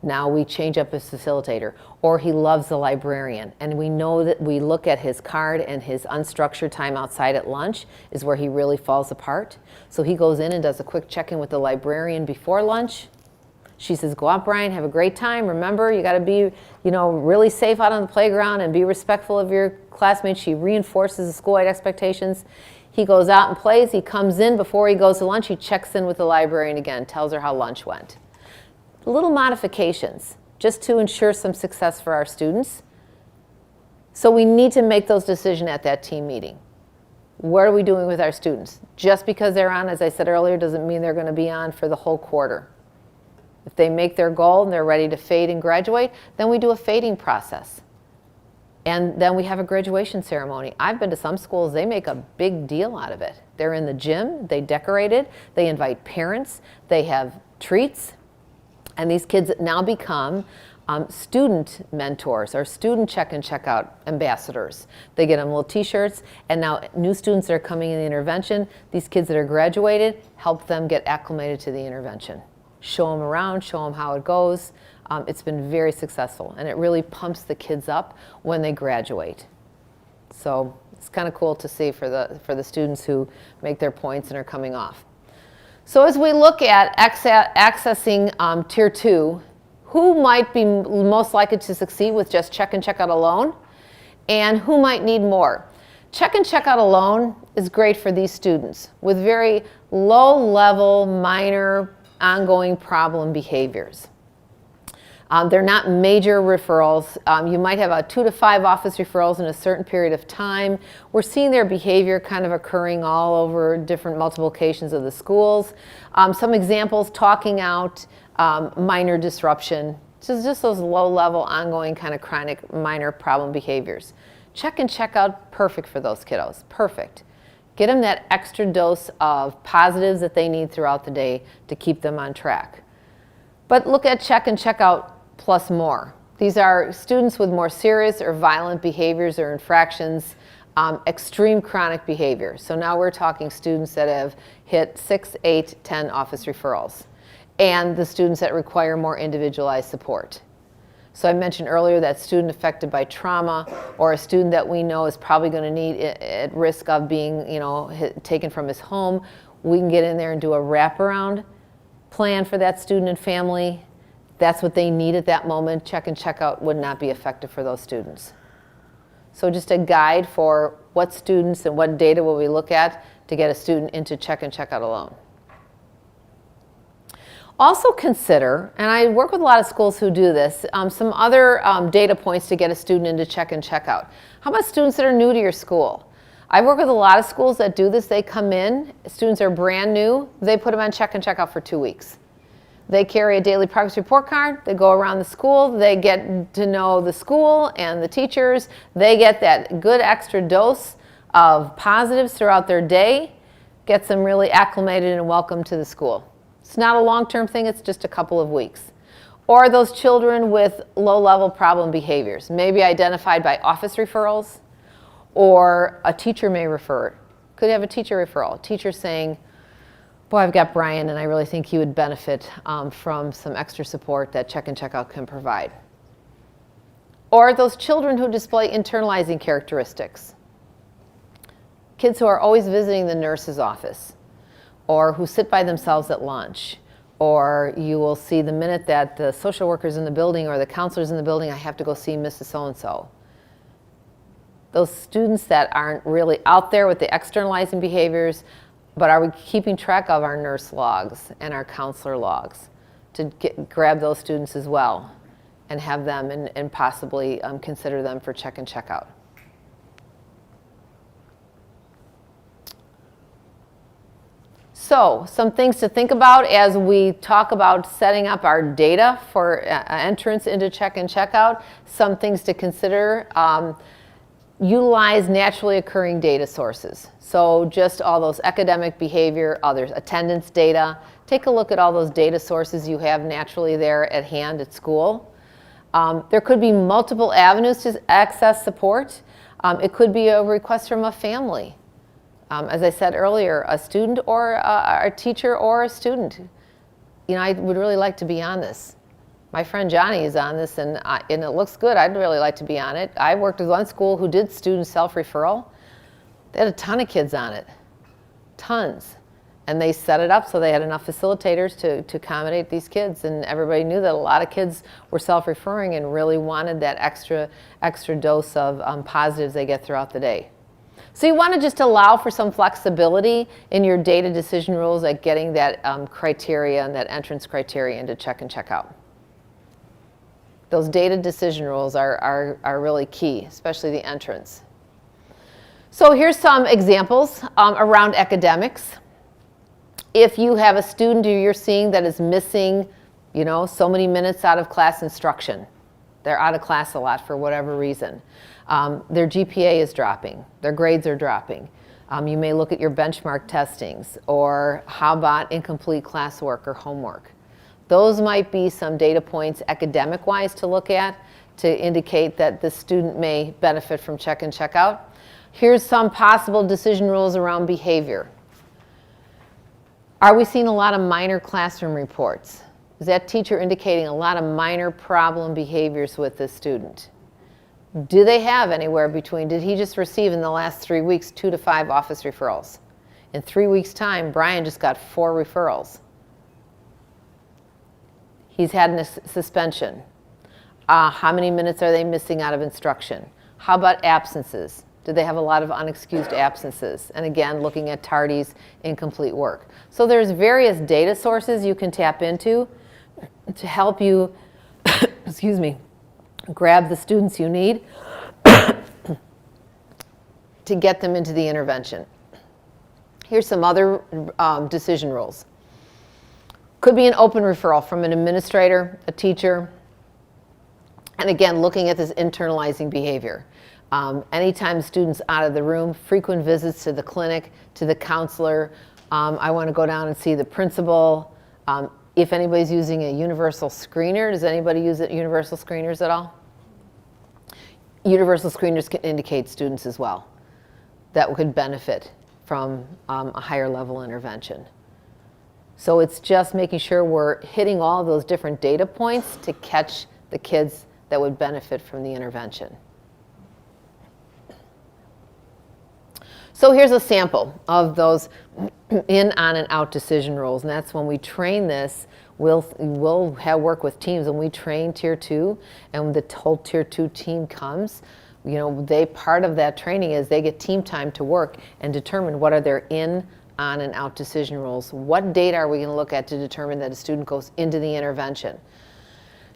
Now we change up his facilitator. Or he loves the librarian. And we know that we look at his card and his unstructured time outside at lunch is where he really falls apart. So he goes in and does a quick check-in with the librarian before lunch. She says, go out, Brian, have a great time. Remember, you got to be, really safe out on the playground and be respectful of your classmates. She reinforces the school-wide expectations. He goes out and plays. He comes in before he goes to lunch. He checks in with the librarian again, tells her how lunch went. Little modifications just to ensure some success for our students. So we need to make those decisions at that team meeting. What are we doing with our students? Just because they're on, as I said earlier, doesn't mean they're going to be on for the whole quarter. If they make their goal and they're ready to fade and graduate, then we do a fading process. And then we have a graduation ceremony. I've been to some schools, they make a big deal out of it. They're in the gym, they decorate it, they invite parents, they have treats, and these kids now become student mentors or student check and check out ambassadors. They get them little t-shirts, and now new students that are coming in the intervention, these kids that are graduated, help them get acclimated to the intervention. Show them around, show them how it goes. It's been very successful, and it really pumps the kids up when they graduate. So it's kind of cool to see for the students who make their points and are coming off. So as we look at accessing Tier 2, who might be most likely to succeed with just check and check out alone, and who might need more? Check and check out alone is great for these students with very low-level, minor, ongoing problem behaviors. They're not major referrals. You might have 2 to 5 office referrals in a certain period of time. We're seeing their behavior kind of occurring all over different multiple locations of the schools. Some examples, talking out, minor disruption. Just those low-level, ongoing kind of chronic minor problem behaviors. Check and check out, perfect for those kiddos, perfect. Get them that extra dose of positives that they need throughout the day to keep them on track. But look at check and check out plus more. These are students with more serious or violent behaviors or infractions, extreme chronic behavior. So now we're talking students that have hit 6, 8, 10 office referrals, and the students that require more individualized support. So I mentioned earlier that student affected by trauma, or a student that we know is probably going to need at risk of being, taken from his home. We can get in there and do a wraparound plan for that student and family. That's what they need at that moment. Check and check out would not be effective for those students. So just a guide for what students and what data will we look at to get a student into check and check out alone. Also consider, and I work with a lot of schools who do this, some other data points to get a student into check and check out. How about students that are new to your school? I work with a lot of schools that do this. They come in, students are brand new, they put them on check and check out for 2 weeks. They carry a daily progress report card, they go around the school, they get to know the school and the teachers, they get that good extra dose of positives throughout their day, gets them really acclimated and welcome to the school. It's not a long-term thing, it's just a couple of weeks. Or those children with low-level problem behaviors, maybe identified by office referrals, or a teacher may refer. Could have a teacher referral. Teacher saying, boy, I've got Brian, and I really think he would benefit from some extra support that Check and Checkout can provide. Or those children who display internalizing characteristics. Kids who are always visiting the nurse's office, or who sit by themselves at lunch, or you will see the minute that the social worker's in the building or the counselor's in the building, I have to go see Mrs. So-and-so. Those students that aren't really out there with the externalizing behaviors, but are we keeping track of our nurse logs and our counselor logs to grab those students as well and have them and possibly consider them for Check and Checkout. So, some things to think about as we talk about setting up our data for entrance into Check and Checkout. Some things to consider. Utilize naturally occurring data sources. So just all those academic behavior, others, attendance data. Take a look at all those data sources you have naturally there at hand at school. There could be multiple avenues to access support. It could be a request from a family. As I said earlier, a student or a teacher or a student. You know, I would really like to be on this. My friend Johnny is on this, and it looks good. I'd really like to be on it. I worked with one school who did student self-referral. They had a ton of kids on it, tons. And they set it up so they had enough facilitators to accommodate these kids. And everybody knew that a lot of kids were self-referring and really wanted that extra dose of positives they get throughout the day. So you want to just allow for some flexibility in your data decision rules at getting that criteria and that entrance criteria into Check and Checkout. Those data decision rules are really key, especially the entrance. So here's some examples around academics. If you have a student who you're seeing that is missing, you know, so many minutes out of class instruction, they're out of class a lot for whatever reason. Their GPA is dropping, their grades are dropping. You may look at your benchmark testings, or how about incomplete classwork or homework. Those might be some data points academic-wise to look at to indicate that the student may benefit from Check and Checkout. Here's some possible decision rules around behavior. Are we seeing a lot of minor classroom reports? Is that teacher indicating a lot of minor problem behaviors with this student? Do they have anywhere between, did he just receive in the last 3 weeks 2 to 5 office referrals? In 3 weeks' time, Brian just got 4 referrals. He's had a suspension. How many minutes are they missing out of instruction? How about absences? Do they have a lot of unexcused absences? And again, looking at tardies, incomplete work. So there's various data sources you can tap into to help you, excuse me, grab the students you need to get them into the intervention. Here's some other decision rules. Could be an open referral from an administrator, a teacher, and again, looking at this internalizing behavior. Anytime students out of the room, frequent visits to the clinic, to the counselor, I want to go down and see the principal. If anybody's using a universal screener, does anybody use universal screeners at all? Universal screeners can indicate students as well that could benefit from a higher level intervention. So it's just making sure we're hitting all of those different data points to catch the kids that would benefit from the intervention. So here's a sample of those in, on, and out decision rules. And that's when we train this, we'll have work with teams. When we train Tier 2 and when the whole Tier 2 team comes, you know, part of that training is they get team time to work and determine what are their in, on, and out decision rules. What data are we going to look at to determine that a student goes into the intervention?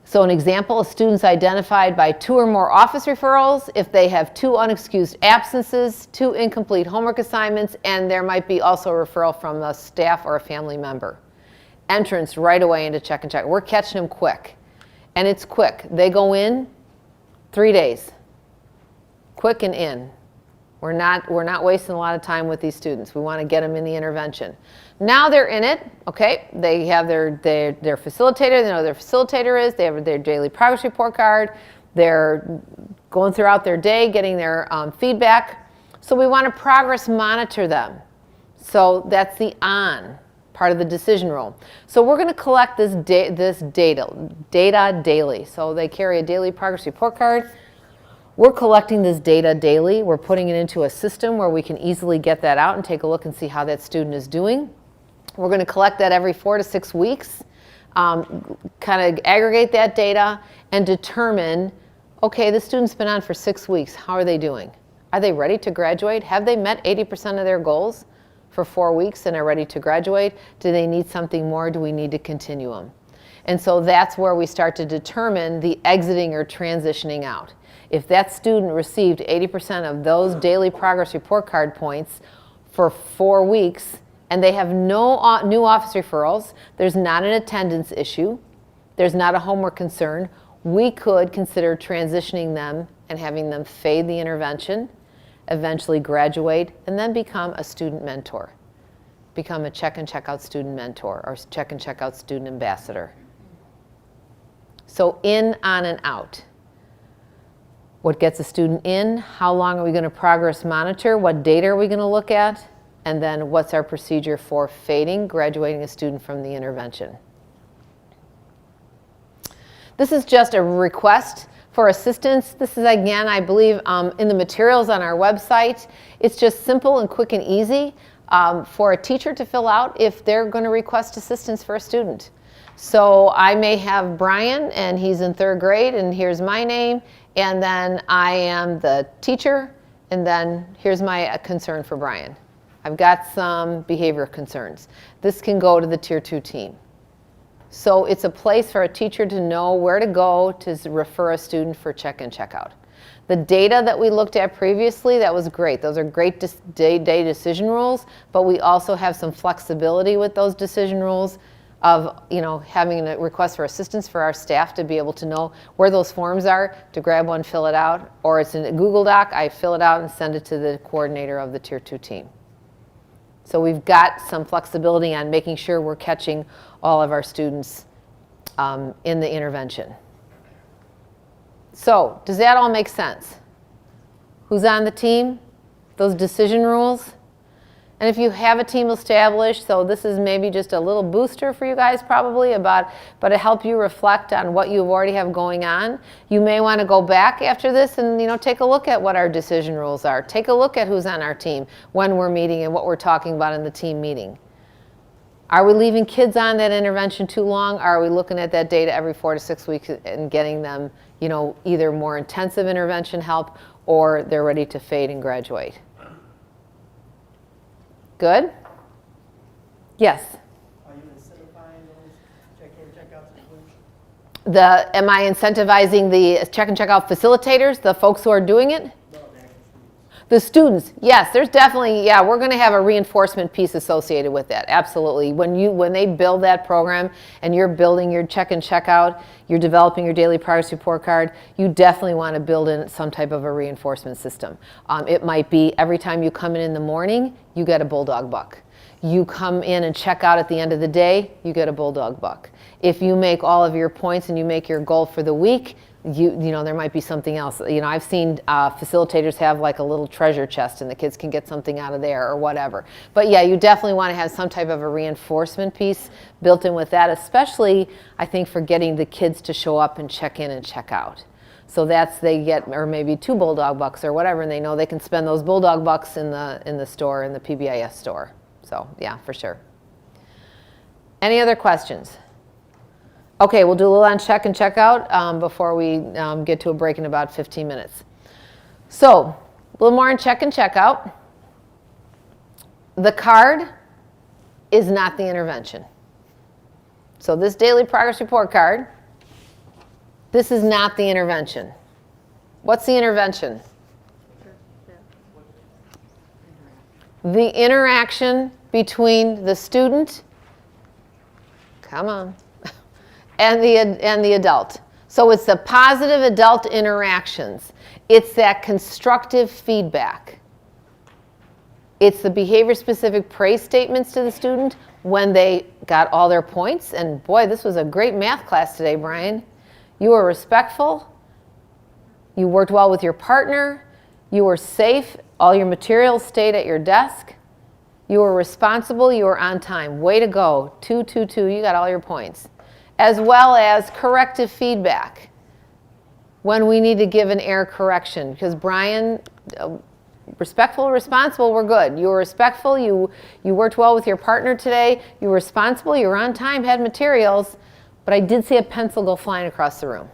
So an example, of students identified by 2 or more office referrals, if they have 2 unexcused absences, 2 incomplete homework assignments, and there might be also a referral from a staff or a family member. Entrance right away into Check and Check. We're catching them quick. And it's quick. They go in 3 days. Quick and in. We're not wasting a lot of time with these students. We want to get them in the intervention. Now they're in it, okay? They have their facilitator. They know who their facilitator is. They have their daily progress report card. They're going throughout their day, getting their feedback. So we want to progress monitor them. So that's the on part of the decision rule. So we're going to collect this data daily. So they carry a daily progress report card. We're collecting this data daily. We're putting it into a system where we can easily get that out and take a look and see how that student is doing. We're going to collect that every 4 to 6 weeks, kind of aggregate that data and determine, okay, the student's been on for 6 weeks. How are they doing? Are they ready to graduate? Have they met 80% of their goals for 4 weeks and are ready to graduate? Do they need something more? Do we need to continue them? And so that's where we start to determine the exiting or transitioning out. If that student received 80% of those daily progress report card points for 4 weeks and they have no new office referrals, there's not an attendance issue, there's not a homework concern, we could consider transitioning them and having them fade the intervention, eventually graduate, and then become a student mentor. Become a check and check out student mentor or check and check out student ambassador. So in, on, and out. What gets a student in? How long are we going to progress monitor? What data are we going to look at? And then what's our procedure for fading, graduating a student from the intervention? This is just a request for assistance. This is, again, I believe, in the materials on our website. It's just simple and quick and easy for a teacher to fill out if they're going to request assistance for a student. So I may have Brian, and he's in 3rd grade, and here's my name, and then I am the teacher, and then here's my concern for Brian. I've got some behavior concerns. This can go to the Tier 2 team. So it's a place for a teacher to know where to go to refer a student for check and check out. The data that we looked at previously, that was great. Those are great day-to-day decision rules, but we also have some flexibility with those decision rules of, you know, having a request for assistance for our staff to be able to know where those forms are, to grab one, fill it out, or it's in a Google Doc, I fill it out and send it to the coordinator of the Tier 2 team. So we've got some flexibility on making sure we're catching all of our students in the intervention. So does that all make sense? Who's on the team? Those decision rules? And if you have a team established, so this is maybe just a little booster for you guys probably but to help you reflect on what you already have going on. You may want to go back after this and, you know, take a look at what our decision rules are. Take a look at who's on our team when we're meeting and what we're talking about in the team meeting. Are we leaving kids on that intervention too long? Are we looking at that data every 4 to 6 weeks and getting them, you know, either more intensive intervention help or they're ready to fade and graduate? Good? Yes? Are you incentivizing those check-in, check-out situations? Am I incentivizing the check and check out facilitators, the folks who are doing it? No, the actual students. The students, yes, there's definitely, yeah, we're going to have a reinforcement piece associated with that, absolutely. When they build that program and you're building your check and check out, you're developing your daily progress report card, you definitely want to build in some type of a reinforcement system. It might be every time you come in the morning, you get a bulldog buck. You come in and check out at the end of the day, you get a bulldog buck. If you make all of your points and you make your goal for the week, you know, there might be something else. You know, I've seen facilitators have like a little treasure chest and the kids can get something out of there or whatever. But yeah, you definitely want to have some type of a reinforcement piece built in with that, especially I think for getting the kids to show up and check in and check out. So that's, they get, or maybe 2 bulldog bucks or whatever, and they know they can spend those bulldog bucks in the store, in the PBIS store. So yeah, for sure. Any other questions? Okay, we'll do a little on check and check out before we get to a break in about 15 minutes. So, a little more on check and check out. The card is not the intervention. So this daily progress report card, this is not the intervention. What's the intervention? The interaction between the student, come on, and the adult. So it's the positive adult interactions. It's that constructive feedback. It's the behavior-specific praise statements to the student when they got all their points. And boy, this was a great math class today, Brian. You were respectful. You worked well with your partner. You were safe. All your materials stayed at your desk. You were responsible. You were on time. Way to go. 2, 2, 2. You got all your points. As well as corrective feedback when we need to give an error correction. Because Brian, respectful, responsible, we're good. You were respectful. You worked well with your partner today. You were responsible. You were on time, had materials. But I did see a pencil go flying across the room.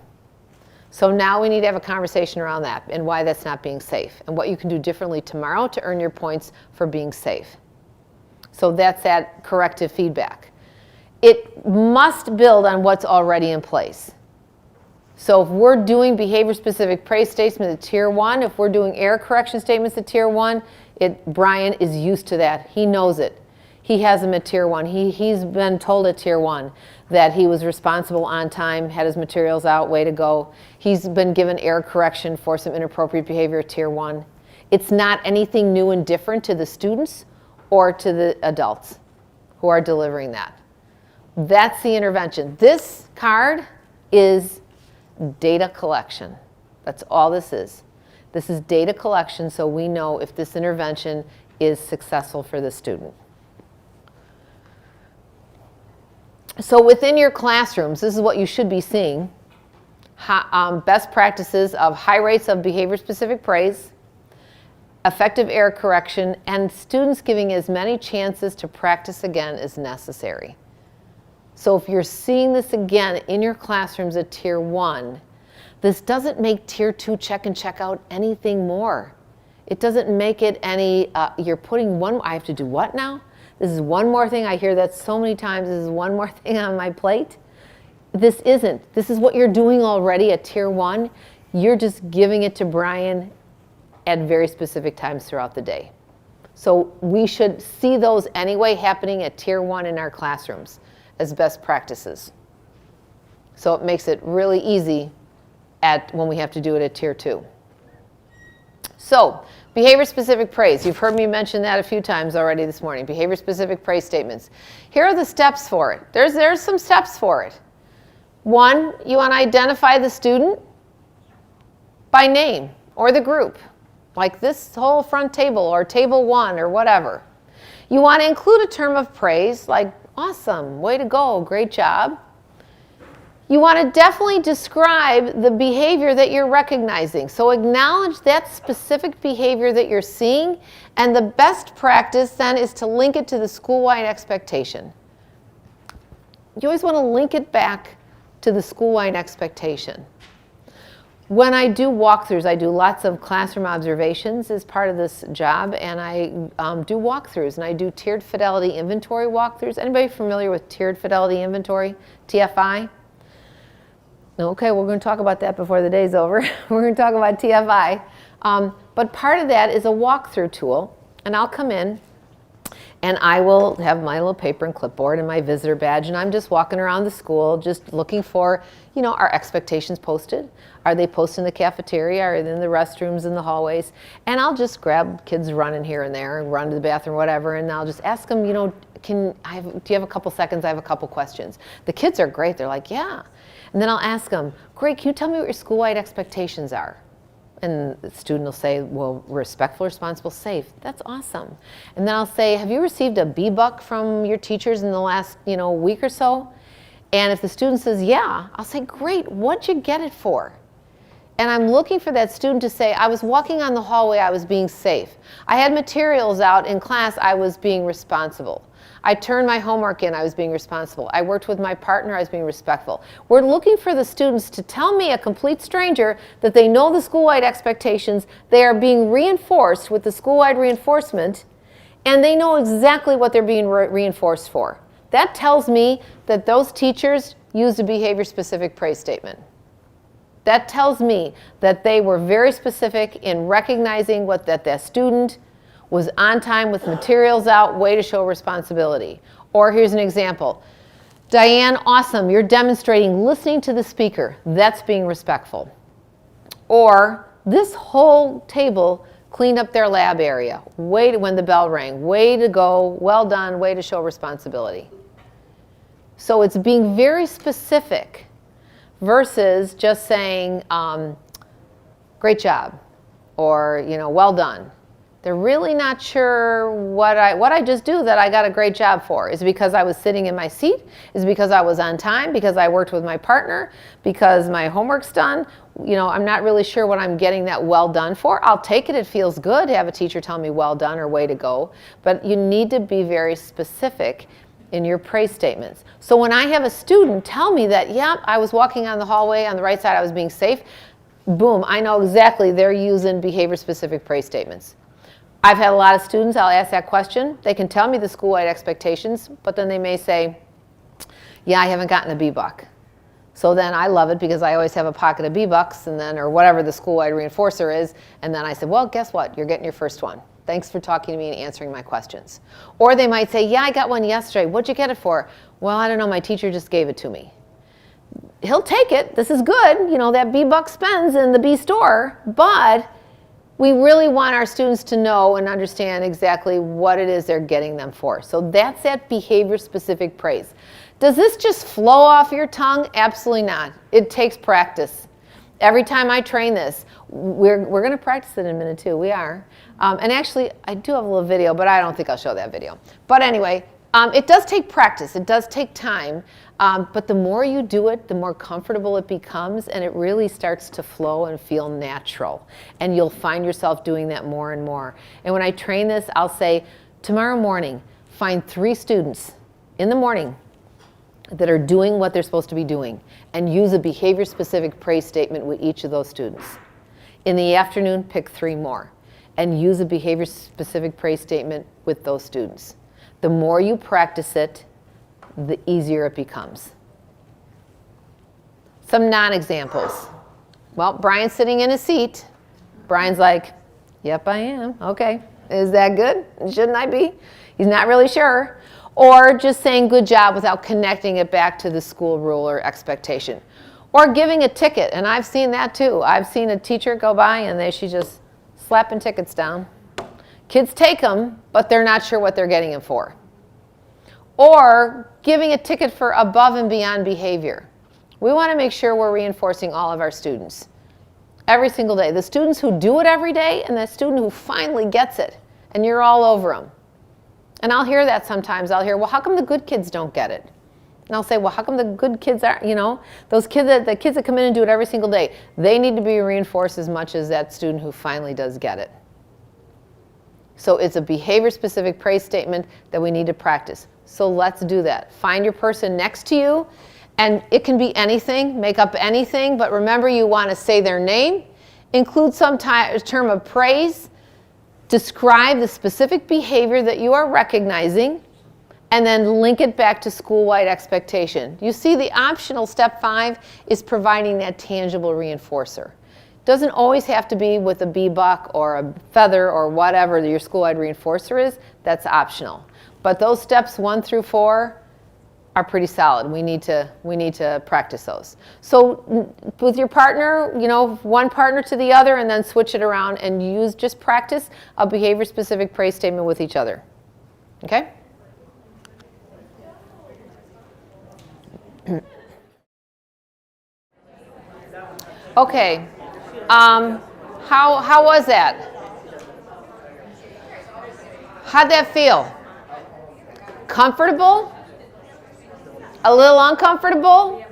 So now we need to have a conversation around that and why that's not being safe and what you can do differently tomorrow to earn your points for being safe. So that's that corrective feedback. It must build on what's already in place. So if we're doing behavior-specific praise statements at Tier 1, if we're doing error correction statements at Tier 1, Brian is used to that. He knows it. He has them at Tier 1. He's been told at Tier 1 that he was responsible, on time, had his materials out, way to go. He's been given error correction for some inappropriate behavior at Tier 1. It's not anything new and different to the students or to the adults who are delivering that. That's the intervention. This card is data collection. That's all this is. This is data collection so we know if this intervention is successful for the student. So within your classrooms, this is what you should be seeing. Best practices of high rates of behavior-specific praise, effective error correction, and students giving as many chances to practice again as necessary. So if you're seeing this again in your classrooms at Tier 1, this doesn't make Tier 2 check and check out anything more. It doesn't make it any, you're putting one, I have to do what now? This is one more thing. I hear that so many times. This is one more thing on my plate. This isn't. This is what you're doing already at Tier 1. You're just giving it to Brian at very specific times throughout the day. So we should see those anyway happening at Tier 1 in our classrooms as best practices. So it makes it really easy when we have to do it at Tier 2. So, behavior-specific praise. You've heard me mention that a few times already this morning. Behavior-specific praise statements. Here are the steps for it. There's some steps for it. 1, you want to identify the student by name or the group, like this whole front table or table 1 or whatever. You want to include a term of praise like awesome, way to go, great job. You want to definitely describe the behavior that you're recognizing. So acknowledge that specific behavior that you're seeing, and the best practice then is to link it to the school-wide expectation. You always want to link it back to the school-wide expectation. When I do walkthroughs, I do lots of classroom observations as part of this job, and I do walkthroughs, and I do tiered fidelity inventory walkthroughs. Anybody familiar with tiered fidelity inventory, TFI? Okay, we're going to talk about that before the day's over. We're going to talk about TFI. But part of that is a walkthrough tool, and I'll come in and I will have my little paper and clipboard and my visitor badge, and I'm just walking around the school just looking for, are expectations posted? Are they posted in the cafeteria? Are they in the restrooms, in the hallways? And I'll just grab kids running here and there and run to the bathroom or whatever, and I'll just ask them, do you have a couple seconds? I have a couple questions. The kids are great. They're like, yeah. And then I'll ask them, great, can you tell me what your school-wide expectations are? And the student will say, well, respectful, responsible, safe. That's awesome. And then I'll say, have you received a B-buck from your teachers in the last, week or so? And if the student says, yeah, I'll say, great, what'd you get it for? And I'm looking for that student to say, I was walking on the hallway, I was being safe. I had materials out in class, I was being responsible. I turned my homework in, I was being responsible. I worked with my partner, I was being respectful. We're looking for the students to tell me, a complete stranger, that they know the school-wide expectations, they are being reinforced with the school-wide reinforcement, and they know exactly what they're being reinforced for. That tells me that those teachers used a behavior-specific praise statement. That tells me that they were very specific in recognizing that student was on time with materials out, way to show responsibility. Or here's an example. Diane, awesome, you're demonstrating listening to the speaker. That's being respectful. Or this whole table cleaned up their lab area, when the bell rang, way to go, well done, way to show responsibility. So it's being very specific versus just saying, great job, or well done. They're really not sure what I just do that I got a great job for. Is it because I was sitting in my seat? Is it because I was on time? Because I worked with my partner? Because my homework's done? I'm not really sure what I'm getting that well done for. I'll take it. It feels good to have a teacher tell me well done or way to go. But you need to be very specific in your praise statements. So when I have a student tell me that, yeah, I was walking on the hallway on the right side, I was being safe, boom, I know exactly they're using behavior-specific praise statements. I've had a lot of students, I'll ask that question. They can tell me the school-wide expectations, but then they may say, yeah, I haven't gotten a B-Buck. So then I love it because I always have a pocket of B-Bucks, and then, or whatever the school-wide reinforcer is, and then I said, well, guess what? You're getting your first one. Thanks for talking to me and answering my questions. Or they might say, yeah, I got one yesterday. What'd you get it for? Well, I don't know, my teacher just gave it to me. He'll take it. This is good. That B-Buck spends in the B store, but we really want our students to know and understand exactly what it is they're getting them for. So that's that behavior-specific praise. Does this just flow off your tongue? Absolutely not. It takes practice. Every time I train this, we're going to practice it in a minute too. We are. And actually, I do have a little video, but I don't think I'll show that video. But anyway, it does take practice. It does take time. But the more you do it, the more comfortable it becomes, and it really starts to flow and feel natural. And you'll find yourself doing that more and more. And when I train this, I'll say, tomorrow morning, find 3 students in the morning that are doing what they're supposed to be doing, and use a behavior-specific praise statement with each of those students. In the afternoon, pick 3 more, and use a behavior-specific praise statement with those students. The more you practice it, the easier it becomes. Some non-examples. Well, Brian's sitting in his seat. Brian's like, yep, I am. Okay. Is that good? Shouldn't I be? He's not really sure. Or just saying good job without connecting it back to the school rule or expectation. Or giving a ticket, and I've seen that too. I've seen a teacher go by and she's just slapping tickets down. Kids take them, but they're not sure what they're getting them for. Or giving a ticket for above and beyond behavior. We want to make sure we're reinforcing all of our students every single day. The students who do it every day and the student who finally gets it, and you're all over them. And I'll hear that sometimes. I'll hear, well, how come the good kids don't get it? And I'll say, well, how come the good kids aren't, those kids, the kids that come in and do it every single day, they need to be reinforced as much as that student who finally does get it. So it's a behavior-specific praise statement that we need to practice. So let's do that. Find your person next to you, and it can be anything, make up anything, but remember you want to say their name, include some term of praise, describe the specific behavior that you are recognizing, and then link it back to school-wide expectation. You see, the optional step 5 is providing that tangible reinforcer. Doesn't always have to be with a B-Buck or a feather or whatever your school-wide reinforcer is. That's optional. But those steps 1 through 4 are pretty solid. We need to practice those. So with your partner, one partner to the other, and then switch it around and just practice a behavior-specific praise statement with each other. Okay? Okay. How was that? How'd that feel? Comfortable? A little uncomfortable?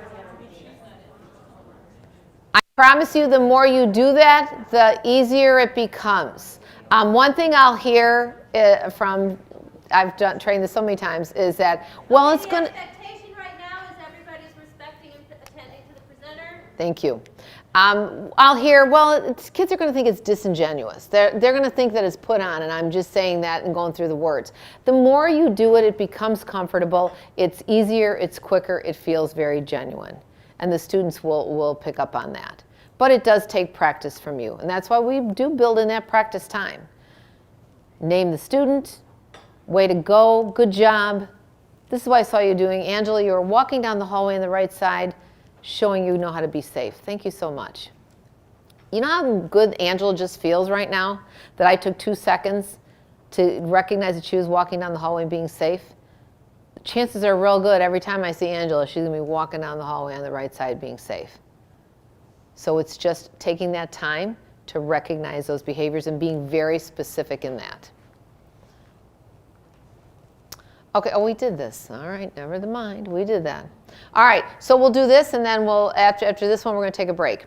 I promise you, the more you do that, the easier it becomes. One thing I'll hear I've trained this so many times, is that, well, it's going to... The expectation right now is everybody's respecting and attending to the presenter. Thank you. I'll hear, well, kids are going to think it's disingenuous. They're going to think that it's put on, and I'm just saying that and going through the words. The more you do it, it becomes comfortable. It's easier, it's quicker, it feels very genuine. And the students will pick up on that. But it does take practice from you, and that's why we do build in that practice time. Name the student, way to go, good job. This is what I saw you doing. Angela, you were walking down the hallway on the right side, showing you know how to be safe. Thank you so much. You know how good Angela just feels right now? That I took 2 seconds to recognize that she was walking down the hallway and being safe? Chances are real good every time I see Angela, she's going to be walking down the hallway on the right side being safe. So it's just taking that time to recognize those behaviors and being very specific in that. Okay, oh, we did this. All right, never mind, we did that. All right, so we'll do this, and then we'll, after this one, we're going to take a break.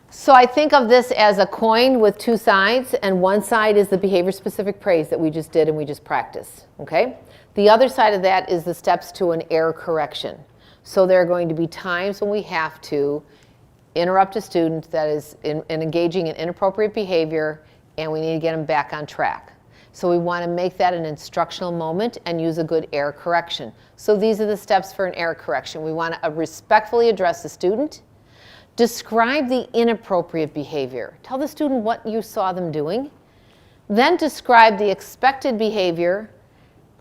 So I think of this as a coin with 2 sides, and one side is the behavior-specific praise that we just did and we just practiced, okay? The other side of that is the steps to an error correction. So there are going to be times when we have to interrupt a student that is engaging in inappropriate behavior, and we need to get them back on track. So we want to make that an instructional moment and use a good error correction. So these are the steps for an error correction. We want to respectfully address the student. Describe the inappropriate behavior. Tell the student what you saw them doing. Then describe the expected behavior.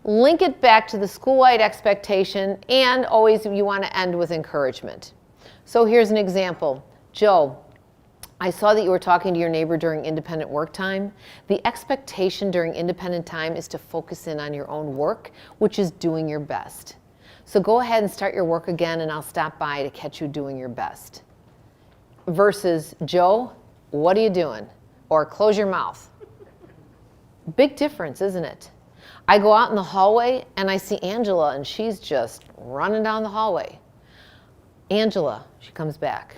Link it back to the school-wide expectation, and always you want to end with encouragement. So here's an example. Joe, I saw that you were talking to your neighbor during independent work time. The expectation during independent time is to focus in on your own work, which is doing your best. So go ahead and start your work again, and I'll stop by to catch you doing your best. Versus, Joe, what are you doing? Or close your mouth. Big difference, isn't it? I go out in the hallway and I see Angela, and she's just running down the hallway. Angela, she comes back.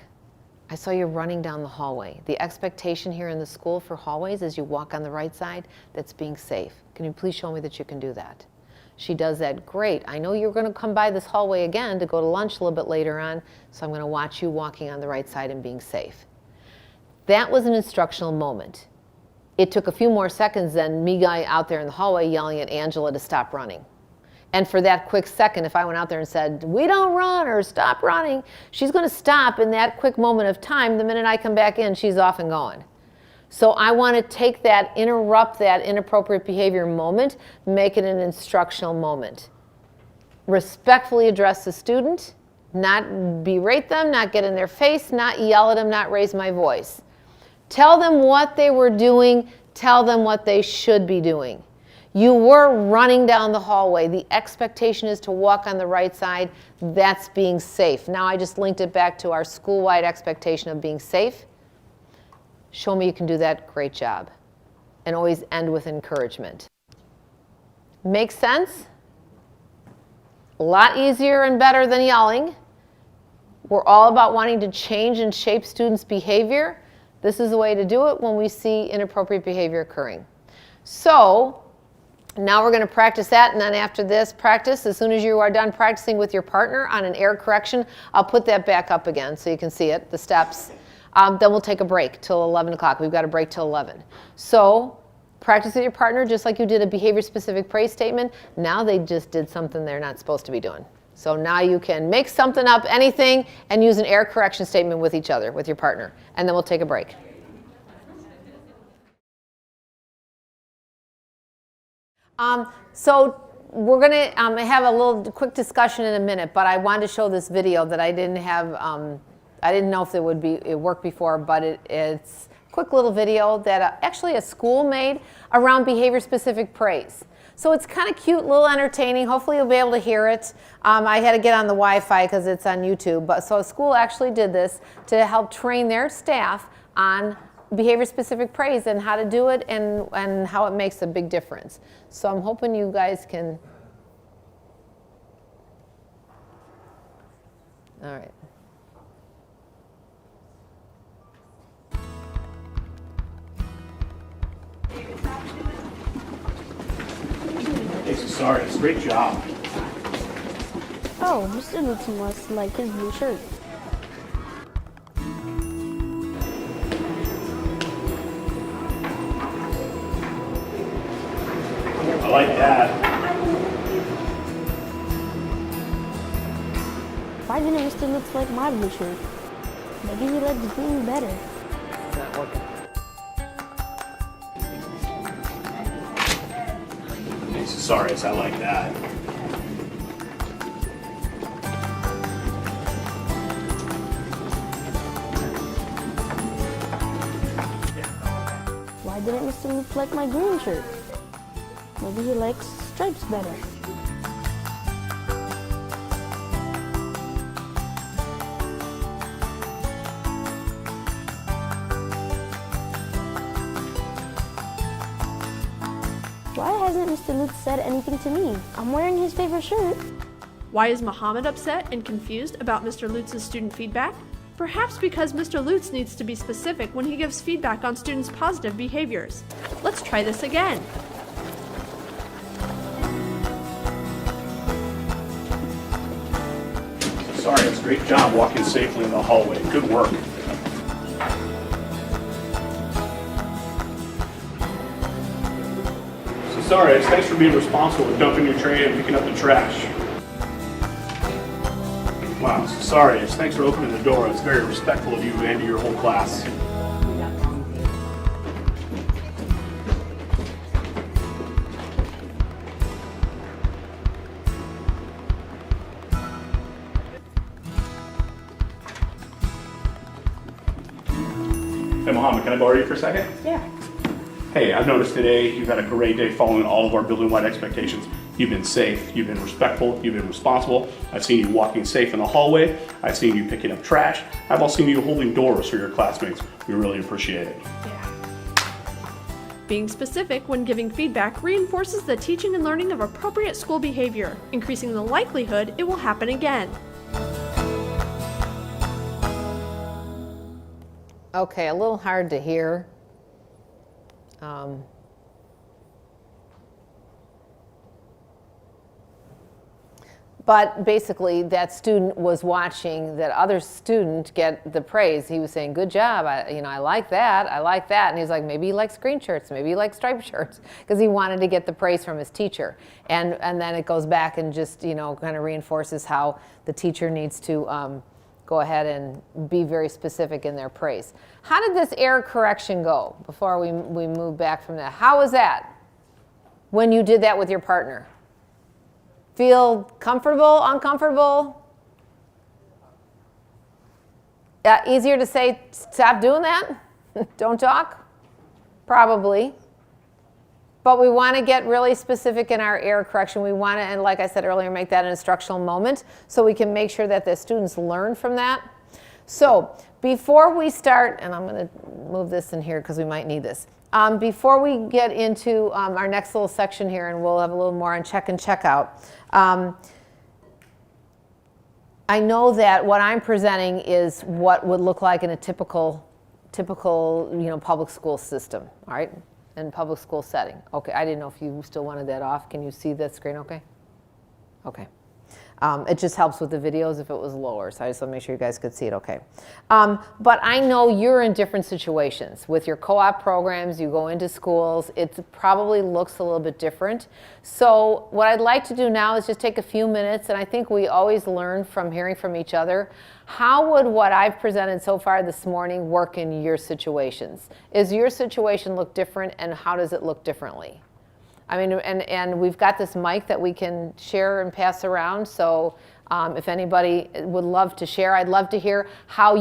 I saw you running down the hallway. The expectation here in the school for hallways is you walk on the right side. That's being safe. Can you please show me that you can do that? She does that. Great. I know you're going to come by this hallway again to go to lunch a little bit later on, so I'm going to watch you walking on the right side and being safe. That was an instructional moment. It took a few more seconds than me out there in the hallway yelling at Angela to stop running. And for that quick second, if I went out there and said, we don't run, or stop running, she's going to stop in that quick moment of time. The minute I come back in, she's off and gone. So I want to take that, interrupt that inappropriate behavior moment, make it an instructional moment. Respectfully address the student, not berate them, not get in their face, not yell at them, not raise my voice. Tell them what they were doing, tell them what they should be doing. You were running down the hallway. The expectation is to walk on the right side. That's being safe. Now I just linked it back to our school-wide expectation of being safe. Show me you can do that. Great job. And always end with encouragement. Make sense? A lot easier and better than yelling. We're all about wanting to change and shape students' behavior. This is the way to do it when we see inappropriate behavior occurring. So now we're going to practice that, and then after this practice, as soon as you are done practicing with your partner on an error correction, I'll put that back up again so you can see it, the steps. Then we'll take a break till 11 o'clock. We've got a break till 11. So practice with your partner just like you did a behavior-specific praise statement. Now they just did something they're not supposed to be doing. So now you can make something up, anything, and use an error correction statement with each other, with your partner. And then we'll take a break. So we're going to have a little quick discussion in a minute, but I wanted to show this video that I didn't have, I didn't know if it worked before, but it's a quick little video that actually a school made around behavior-specific praise. So it's kind of cute, a little entertaining. Hopefully you'll be able to hear it. I had to get on the Wi-Fi because it's on YouTube. But so a school actually did this to help train their staff on behavior-specific praise and how to do it and how it makes a big difference. So I'm hoping you guys can. All right. Sorry, great job. Oh, Mr. Newton must like his blue shirt. I like that. Why didn't Mr. Newton like my blue shirt? Maybe he likes green better. It's not working. Sorry, I like that. didn't Mr. Lutz like my green shirt? Maybe he likes stripes better. Why hasn't Mr. Lutz said anything to me? I'm wearing his favorite shirt. Why is Mohammed upset and confused about Mr. Lutz's student feedback? Perhaps because Mr. Lutz needs to be specific when he gives feedback on students' positive behaviors. Let's try this again. Sorry, it's a great job walking safely in the hallway. Good work. So sorry, thanks for being responsible with dumping your tray and picking up the trash. Wow, so sorry, thanks for opening the door. It's very respectful of you and your whole class. Hey, Mohammed, can I borrow you for a second? Yeah. Hey, I've noticed today you've had a great day following all of our building-wide expectations. You've been safe, you've been respectful, you've been responsible. I've seen you walking safe in the hallway. I've seen you picking up trash. I've also seen you holding doors for your classmates. We really appreciate it. Being specific when giving feedback reinforces the teaching and learning of appropriate school behavior, increasing the likelihood it will happen again. Okay, a little hard to hear. But basically, that student was watching that other student get the praise. He was saying, "Good job! I like that. I like that." And he's like, "Maybe he likes green shirts. Maybe he likes striped shirts," because he wanted to get the praise from his teacher. And then it goes back and just kind of reinforces how the teacher needs to go ahead and be very specific in their praise. How did this error correction go before we move back from that? How was that when you did that with your partner? Feel comfortable, uncomfortable? Easier to say, stop doing that? Don't talk? Probably. But we want to get really specific in our error correction. We want to, and like I said earlier, make that an instructional moment so we can make sure that the students learn from that. So before we start, and I'm going to move this in here because we might need this. Before we get into our next little section here, and we'll have a little more on check and check out, I know that what I'm presenting is what would look like in a typical public school system, all right, in public school setting. Okay, I didn't know if you still wanted that off. Can you see that screen okay? Okay. It just helps with the videos if it was lower, so I just want to make sure you guys could see it okay. But I know you're in different situations. With your co-op programs, you go into schools, it probably looks a little bit different. So what I'd like to do now is just take a few minutes, and I think we always learn from hearing from each other. How would what I've presented so far this morning work in your situations? Is your situation look different, and how does it look differently? I mean, and we've got this mic that we can share and pass around. So if anybody would love to share, I'd love to hear how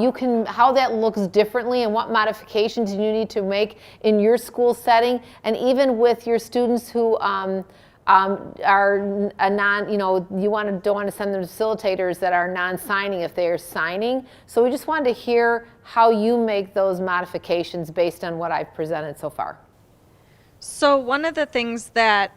that looks differently and what modifications you need to make in your school setting, and even with your students who are a non, you don't want to send them to facilitators that are non-signing if they are signing. So we just wanted to hear how you make those modifications based on what I've presented so far. So one of the things that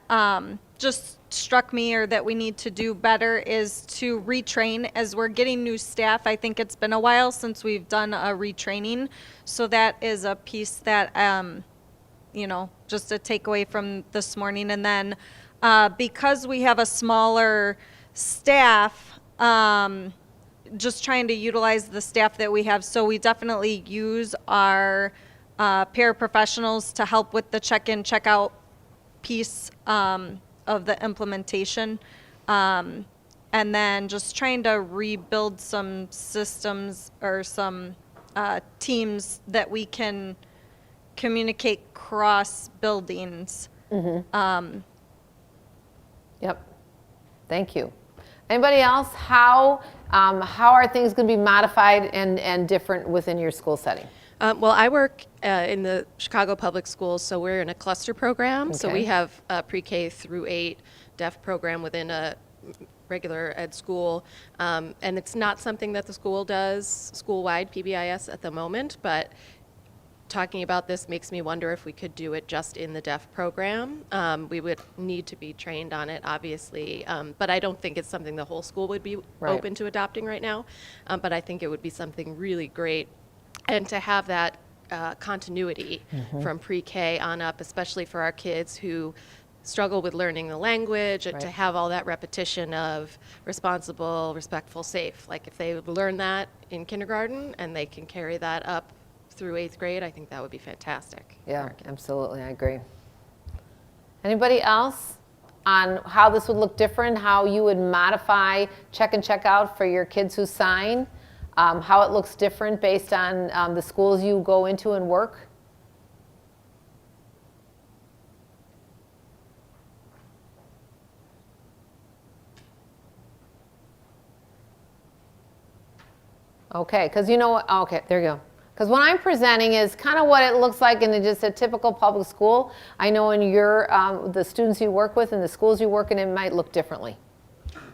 just struck me, or that we need to do better, is to retrain as we're getting new staff. I think it's been a while since we've done a retraining. So that is a piece that, just a takeaway from this morning. And then because we have a smaller staff, just trying to utilize the staff that we have. So we definitely use our paraprofessionals to help with the check-in, check-out piece of the implementation. And then just trying to rebuild some systems or some teams that we can communicate cross buildings. Mm-hmm. Yep. Thank you. Anybody else? How are things going to be modified and different within your school setting? Well, I work in the Chicago Public Schools, so we're in a cluster program. So Okay. we have a pre-K through 8 deaf program within a regular ed school. And it's not something that the school does school-wide PBIS at the moment, but talking about this makes me wonder if we could do it just in the deaf program. We would need to be trained on it, obviously, but I don't think it's something the whole school would be Right. open to adopting right now. But I think it would be something really great, and to have that continuity from pre-K on up, especially for our kids who struggle with learning the language, and to Right. have all that repetition of responsible, respectful, safe. Like if they learn that in kindergarten and they can carry that up through 8th grade, I think that would be fantastic. for Yeah, our kids. absolutely, I agree. Anybody else on how this would look different, how you would modify check and check out for your kids who sign, how it looks different based on the schools you go into and work? Okay, because you know what, okay, there you go. Because what I'm presenting is kind of what it looks like in just a typical public school. I know in your, the students you work with and the schools you work in, it might look differently.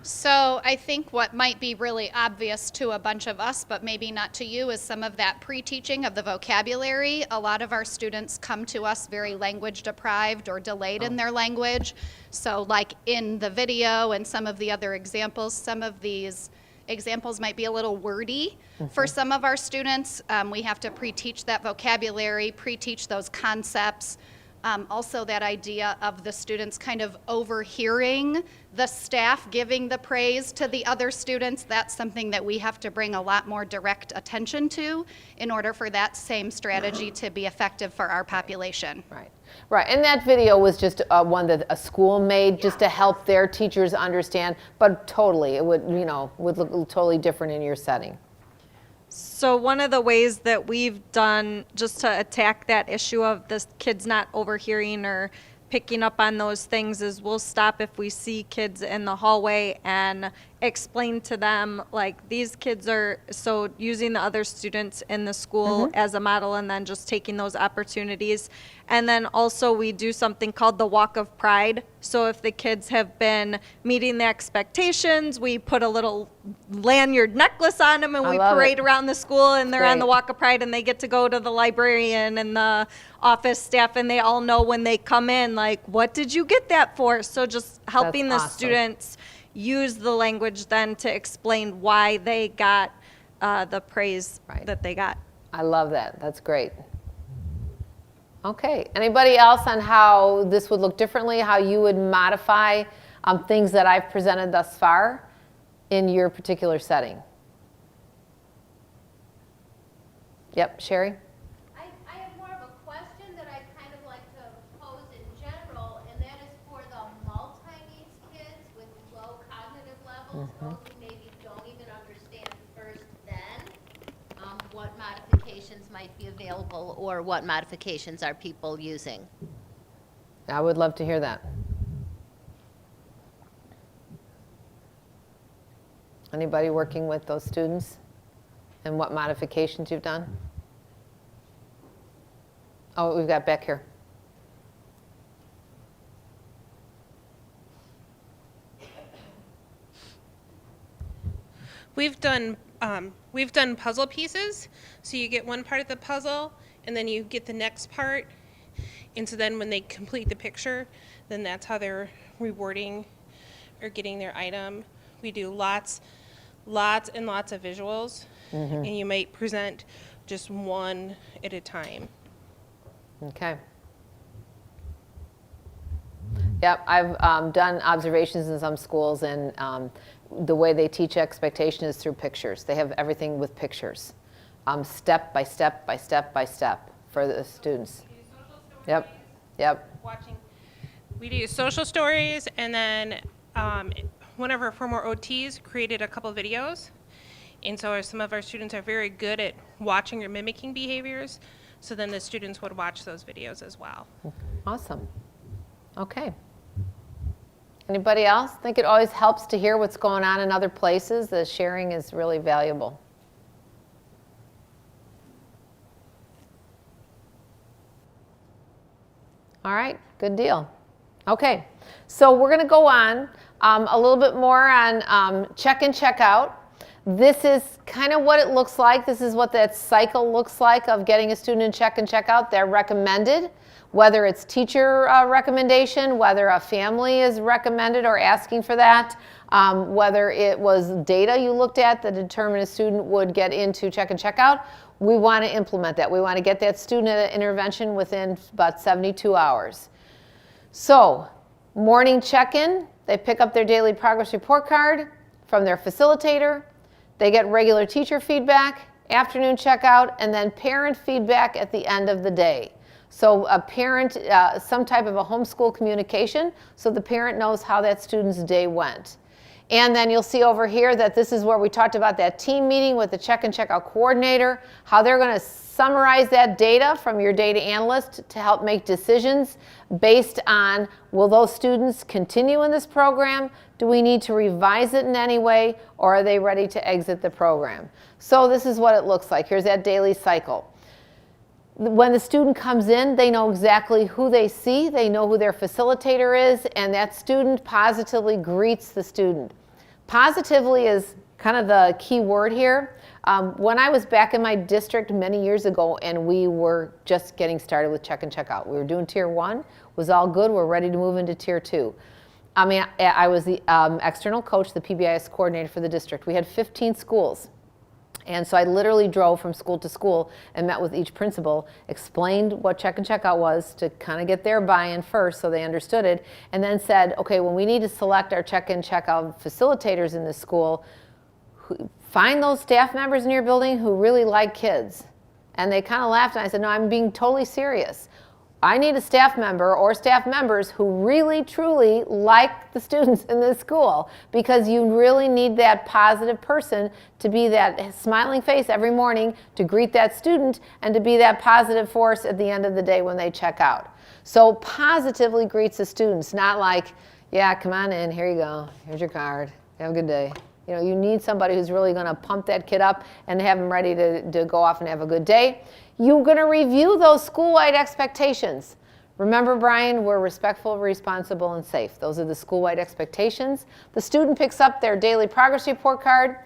So I think what might be really obvious to a bunch of us, but maybe not to you, is some of that pre-teaching of the vocabulary. A lot of our students come to us very language deprived or delayed in their language. So like in the video and some of the other examples, some of these examples might be a little wordy for some of our students. We have to pre-teach that vocabulary, pre-teach those concepts. Also that idea of the students kind of overhearing the staff giving the praise to the other students, that's something that we have to bring a lot more direct attention to in order for that same strategy to be effective for our population. Right, right. And that video was just one that a school made just to help their teachers understand, but totally, it would, you know, would look totally different in your setting. So one of the ways that we've done just to attack that issue of the kids not overhearing or picking up on those things is we'll stop if we see kids in the hallway and explain to them, like, these kids are, so using the other students in the school as a model and then just taking those opportunities. And then also we do something called the Walk of Pride. So if the kids have been meeting the expectations, we put a little lanyard necklace on them and I we love parade it. around the school and they're on the Great. Walk of Pride and they get to go to the librarian and the office staff and they all know when they come in, like, what did you get that for? So just helping the awesome. students use the language then to explain why they got the praise Right. that they got. I love that. That's great. Okay. Anybody else on how this would look differently, how you would modify things that I've presented thus far in your particular setting? Yep, Sherry? I have more of a question that I'd kind of like to pose in general, and that is for the multi-needs kids with low cognitive levels, those who maybe don't even understand first then, what modifications might be available or what modifications are people using? I would love to hear that. Anybody working with those students and what modifications you've done? Oh, we've got Beck here. We've done puzzle pieces. So you get one part of the puzzle, and then you get the next part. And so then when they complete the picture, then that's how they're rewarding or getting their item. We do lots and lots of visuals, and you might present just one at a time. Okay. Yep, I've done observations in some schools, and the way they teach expectation is through pictures. They have everything with pictures, step by step by step by step for the students. Yep, yep. We do social stories, and then one of our former OTs created a couple videos. And so some of our students are very good at watching or mimicking behaviors. So then the students would watch those videos as well. Awesome. Okay. Anybody else? I think it always helps to hear what's going on in other places. The sharing is really valuable. All right, good deal. Okay, so we're going to go on a little bit more on check in, check out. This is kind of what it looks like. This is what that cycle looks like of getting a student in check and check out. They're recommended, whether it's teacher recommendation, whether a family is recommended or asking for that, whether it was data you looked at that determined a student would get into check and check out. We want to implement that. We want to get that student at intervention within about 72 hours. So, morning check-in, they pick up their daily progress report card from their facilitator. They get regular teacher feedback, afternoon checkout, and then parent feedback at the end of the day. So a parent, some type of a homeschool communication, so the parent knows how that student's day went. And then you'll see over here that this is where we talked about that team meeting with the check and checkout coordinator, how they're going to summarize that data from your data analyst to help make decisions based on, will those students continue in this program? Do we need to revise it in any way, or are they ready to exit the program? So this is what it looks like. Here's that daily cycle. When the student comes in, they know exactly who they see, they know who their facilitator is, and that student positively greets the student. Positively is kind of the key word here. When I was back in my district many years ago and we were just getting started with check and check out, we were doing tier 1, was all good, we're ready to move into tier 2. I mean, I was the external coach, the PBIS coordinator for the district. We had 15 schools. And so I literally drove from school to school and met with each principal, explained what check and check out was to kind of get their buy-in first so they understood it, and then said, okay, when we need to select our check and check out facilitators in this school, find those staff members in your building who really like kids. And they kind of laughed, and I said, no, I'm being totally serious. I need a staff member or staff members who really, truly like the students in this school, because you really need that positive person to be that smiling face every morning to greet that student and to be that positive force at the end of the day when they check out. So positively greets the students, not like, yeah, come on in, here you go, here's your card, have a good day. You know, you need somebody who's really going to pump that kid up and have them ready to go off and have a good day. You're going to review those school-wide expectations. Remember, Brian, we're respectful, responsible, and safe. Those are the school-wide expectations. The student picks up their daily progress report card.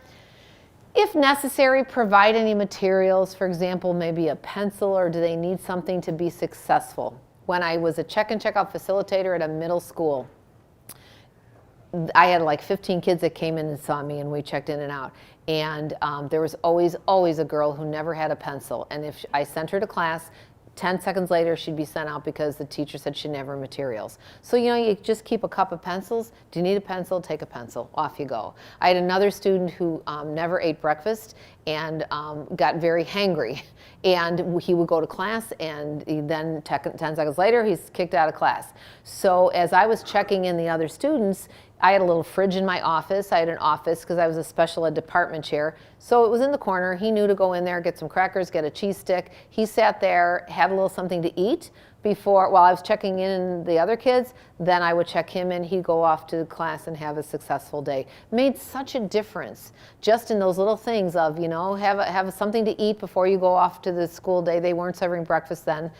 If necessary, provide any materials, for example, maybe a pencil, or do they need something to be successful? When I was a check and check out facilitator at a middle school, I had like 15 kids that came in and saw me, and we checked in and out. And there was always a girl who never had a pencil. And if I sent her to class, 10 seconds later, she'd be sent out because the teacher said she never had materials. So, you know, you just keep a cup of pencils. Do you need a pencil? Take a pencil. Off you go. I had another student who never ate breakfast and got very hangry. And he would go to class, and then 10 seconds later, he's kicked out of class. So as I was checking in the other students, I had a little fridge in my office. I had an office because I was a special ed department chair. So it was in the corner. He knew to go in there, get some crackers, get a cheese stick. He sat there, had a little something to eat while I was checking in the other kids. Then I would check him in. He'd go off to class and have a successful day. Made such a difference just in those little things of, you know, have something to eat before you go off to the school day. They weren't serving breakfast then.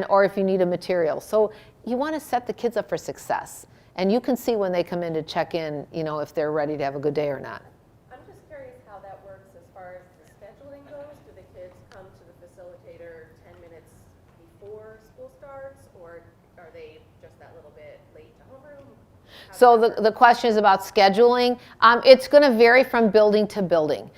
Or if you need a material. So you want to set the kids up for success. And you can see when they come in to check in, you know, if they're ready to have a good day or not. I'm just curious how that works as far as the scheduling goes. Do the kids come to the facilitator 10 minutes before school starts, or are they just that little bit late to homeroom? So the question is about scheduling. It's going to vary from building to building.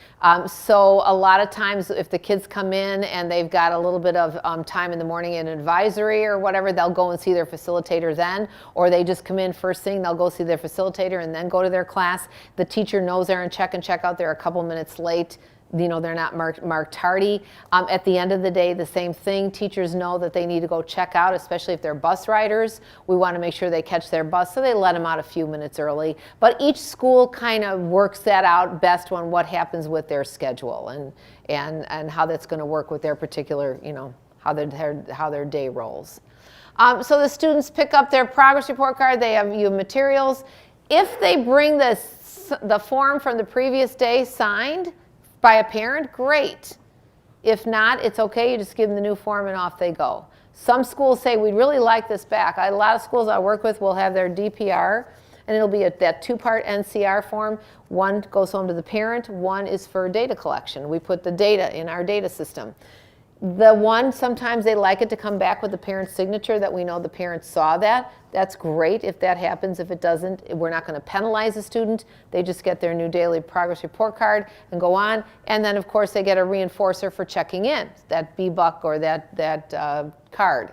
So a lot of times if the kids come in and they've got a little bit of time in the morning in advisory or whatever, they'll go and see their facilitator then, or they just come in first thing, they'll go see their facilitator and then go to their class. The teacher knows they're in check and check out, they're a couple minutes late. You know, they're not marked tardy. At the end of the day, the same thing. Teachers know that they need to go check out, especially if they're bus riders. We want to make sure they catch their bus, so they let them out a few minutes early. But each school kind of works that out best on what happens with their schedule and how that's going to work with their particular, you know, how their day rolls. So the students pick up their progress report card. They have materials. If they bring the form from the previous day signed by a parent, great. If not, it's okay, you just give them the new form and off they go. Some schools say, we'd really like this back. A lot of schools I work with will have their DPR, and it'll be that 2-part NCR form. One goes home to the parent, one is for data collection. We put the data in our data system. The one, sometimes they like it to come back with the parent's signature that we know the parent saw that. That's great if that happens. If it doesn't, we're not going to penalize the student. They just get their new daily progress report card and go on. And then, of course, they get a reinforcer for checking in, that B-buck or that card.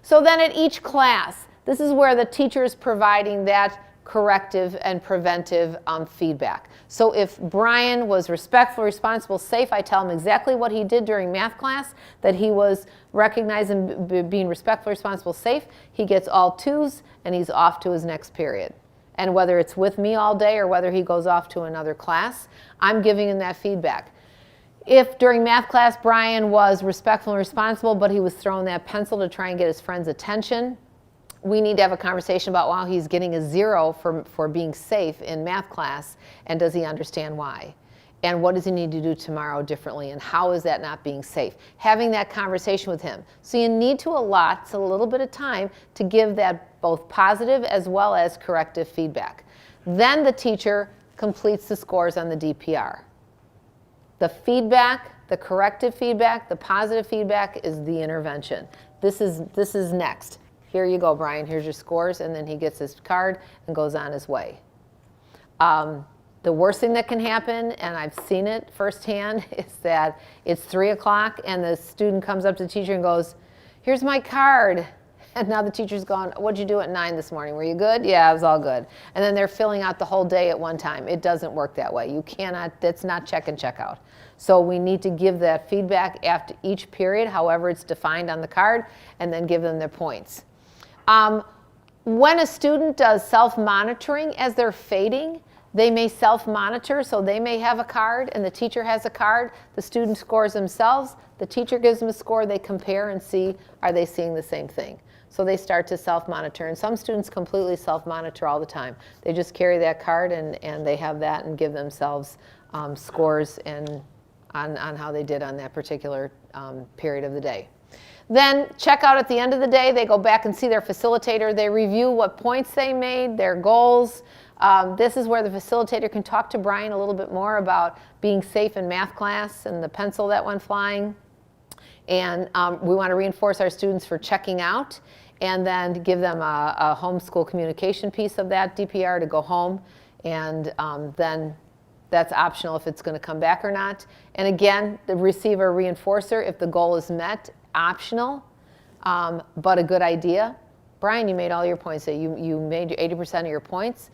So then at each class, this is where the teacher is providing that corrective and preventive feedback. So if Brian was respectful, responsible, safe, I tell him exactly what he did during math class, that he was recognizing being respectful, responsible, safe. He gets all 2s, and he's off to his next period. And whether it's with me all day or whether he goes off to another class, I'm giving him that feedback. If during math class Brian was respectful and responsible, but he was throwing that pencil to try and get his friend's attention, we need to have a conversation about, wow, he's getting a 0 for being safe in math class, and does he understand why? And what does he need to do tomorrow differently, and how is that not being safe? Having that conversation with him. So you need to allot a little bit of time to give that both positive as well as corrective feedback. Then the teacher completes the scores on the DPR. The feedback, the corrective feedback, the positive feedback is the intervention. This is next. Here you go, Brian, here's your scores, and then he gets his card and goes on his way. The worst thing that can happen, and I've seen it firsthand, is that it's 3 o'clock and the student comes up to the teacher and goes, here's my card. And now the teacher's gone, what'd you do at 9 this morning? Were you good? Yeah, it was all good. And then they're filling out the whole day at one time. It doesn't work that way. You cannot, that's not check and check out. So we need to give that feedback after each period, however it's defined on the card, and then give them their points. When a student does self-monitoring as they're fading, they may self-monitor, so they may have a card and the teacher has a card. The student scores themselves, the teacher gives them a score, they compare and see, are they seeing the same thing? So they start to self-monitor, and some students completely self-monitor all the time. They just carry that card and they have that and give themselves scores and on how they did on that particular period of the day. Then check out at the end of the day, they go back and see their facilitator. They review what points they made, their goals. This is where the facilitator can talk to Brian a little bit more about being safe in math class and the pencil that went flying. And we want to reinforce our students for checking out, and then give them a homeschool communication piece of that DPR to go home. And then that's optional if it's going to come back or not. And again, the receive a reinforcer if the goal is met. Optional, but a good idea. Brian, you made all your points. You made 80% of your points.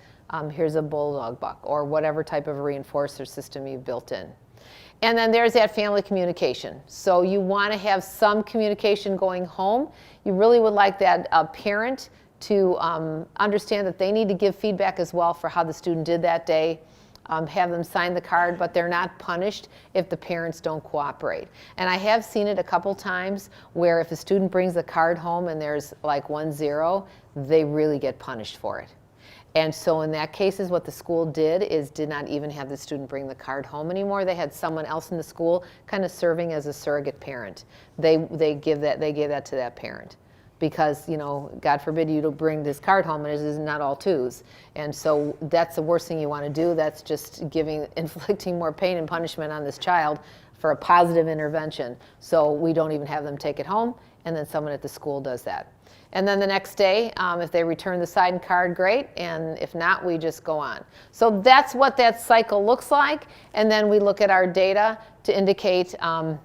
Here's a bulldog buck or whatever type of reinforcer system you've built in. And then there's that family communication. So you want to have some communication going home. You really would like that parent to understand that they need to give feedback as well for how the student did that day. Have them sign the card, but they're not punished if the parents don't cooperate. And I have seen it a couple times where if a student brings the card home and there's like 1-0, they really get punished for it. And so in that cases, what the school did is did not even have the student bring the card home anymore. They had someone else in the school kind of serving as a surrogate parent. They gave that to that parent. Because, you know, God forbid you to bring this card home and it is not all 2s. And so that's the worst thing you want to do. That's just inflicting more pain and punishment on this child for a positive intervention. So we don't even have them take it home, and then someone at the school does that. And then the next day, if they return the signed card, great. And if not, we just go on. So that's what that cycle looks like. And then we look at our data to indicate how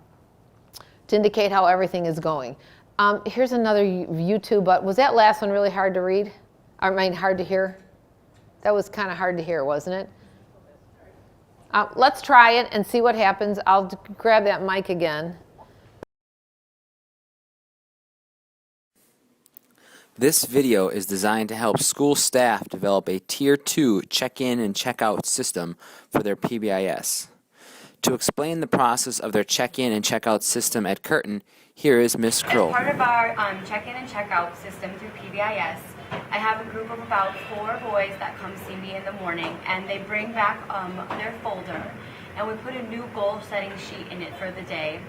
everything is going. Here's another YouTube, but was that last one really hard to read? I mean, hard to hear? That was kind of hard to hear, wasn't it? Let's try it and see what happens. I'll grab that mic again. This video is designed to help school staff develop a Tier 2 check-in and check-out system for their PBIS. To explain the process of their check-in and check-out system at Curtin, here is Ms. Kroll. As part of our check-in and check-out system through PBIS, I have a group of about 4 boys that come see me in the morning, and they bring back their folder, and we put a new goal-setting sheet in it for the day.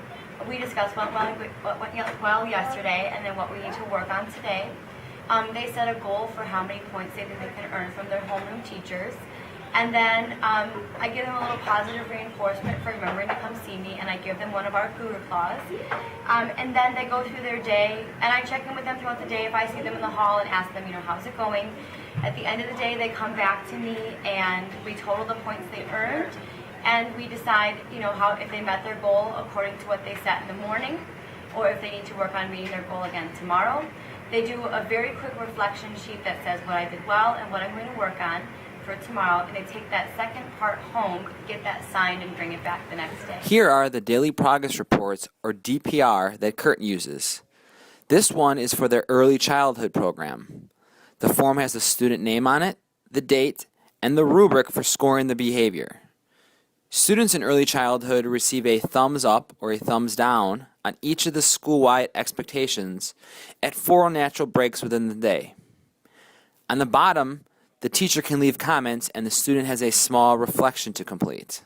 we discussed what went well yesterday and then what we need to work on today. They set a goal for how many points they think they can earn from their homeroom teachers. And then I give them a little positive reinforcement for remembering to come see me, and I give them one of our Cougar Claws. And then they go through their day, and I check in with them throughout the day if I see them in the hall and ask them, how's it going? At the end of the day, they come back to me, and we total the points they earned, and we decide, how if they met their goal according to what they set in the morning, or if they need to work on meeting their goal again tomorrow. They do a very quick reflection sheet that says what I did well and what I'm going to work on for tomorrow, and they take that second part home, get that signed, and bring it back the next day. Here are the daily progress reports, or DPR, that Curtin uses. This one is for their early childhood program. The form has the student name on it, the date, and the rubric for scoring the behavior. Students in early childhood receive a thumbs up or a thumbs down on each of the school-wide expectations at 4 natural breaks within the day. On the bottom, the teacher can leave comments and the student has a small reflection to complete.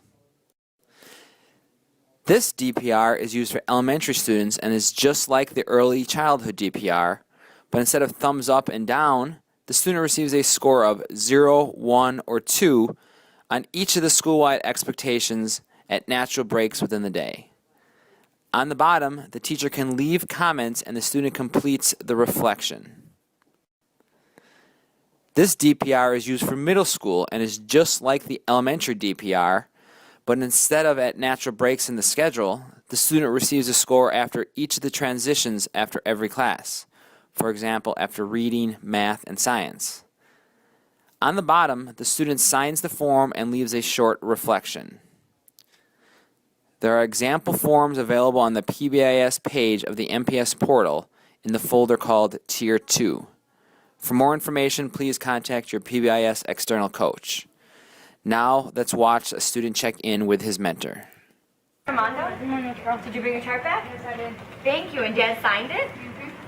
This DPR is used for elementary students and is just like the early childhood DPR, but instead of thumbs up and down, the student receives a score of 0, 1, or 2 on each of the school-wide expectations at natural breaks within the day. On the bottom, the teacher can leave comments and the student completes the reflection. This DPR is used for middle school and is just like the elementary DPR, but instead of at natural breaks in the schedule, the student receives a score after each of the transitions after every class. For example, after reading, math, and science. On the bottom, the student signs the form and leaves a short reflection. There are example forms available on the PBIS page of the MPS portal in the folder called Tier 2. For more information, please contact your PBIS external coach. Now, let's watch a student check in with his mentor. Armando, did you bring your chart back? Yes, I did. Thank you. And Dad signed it?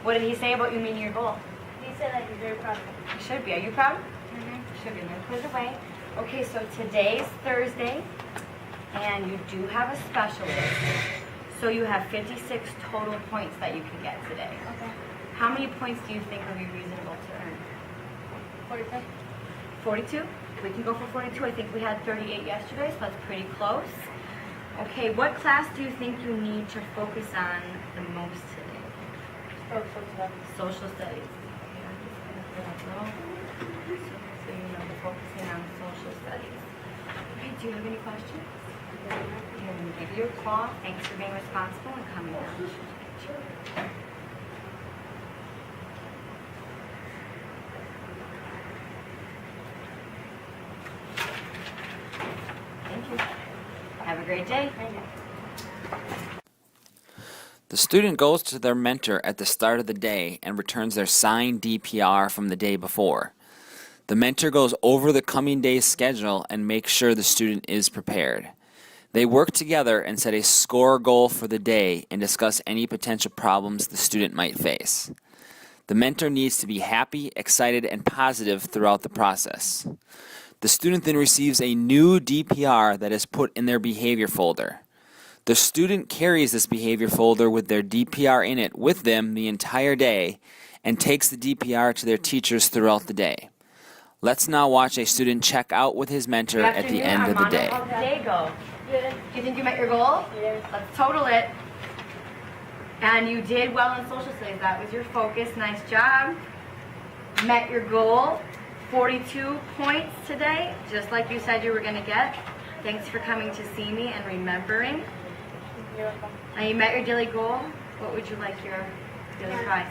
What did he say about you meeting your goal? He said that he's very proud of me. You should be. Are you proud? Should be. I'm going to put it away. Okay, so today's Thursday, and you do have a specialist. So you have 56 total points that you can get today. Okay. How many points do you think would be reasonable to earn? 45. 42? We can go for 42. I think we had 38 yesterday, so that's pretty close. Okay, what class do you think you need to focus on the most today? Social studies. Social studies. Okay, I'm just going to put a little, so you know we're focusing on social studies. Okay, do you have any questions? Here, let me give you a call. Thanks for being responsible and coming down. Thank you. Have a great day. The student goes to their mentor at the start of the day and returns their signed DPR from the day before. The mentor goes over the coming day's schedule and makes sure the student is prepared. They work together and set a score goal for the day and discuss any potential problems the student might face. The mentor needs to be happy, excited, and positive throughout the process. The student then receives a new DPR that is put in their behavior folder. The student carries this behavior folder with their DPR in it with them the entire day and takes the DPR to their teachers throughout the day. Let's now watch a student check out with his mentor at the end of the day. How did the day go? Good. Do you think you met your goal? Yes. Let's total it. And you did well in social studies. That was your focus. Nice job. Met your goal. 42 points today, just like you said you were going to get. Thanks for coming to see me and remembering. You're welcome. And you met your daily goal. What would you like your daily prize?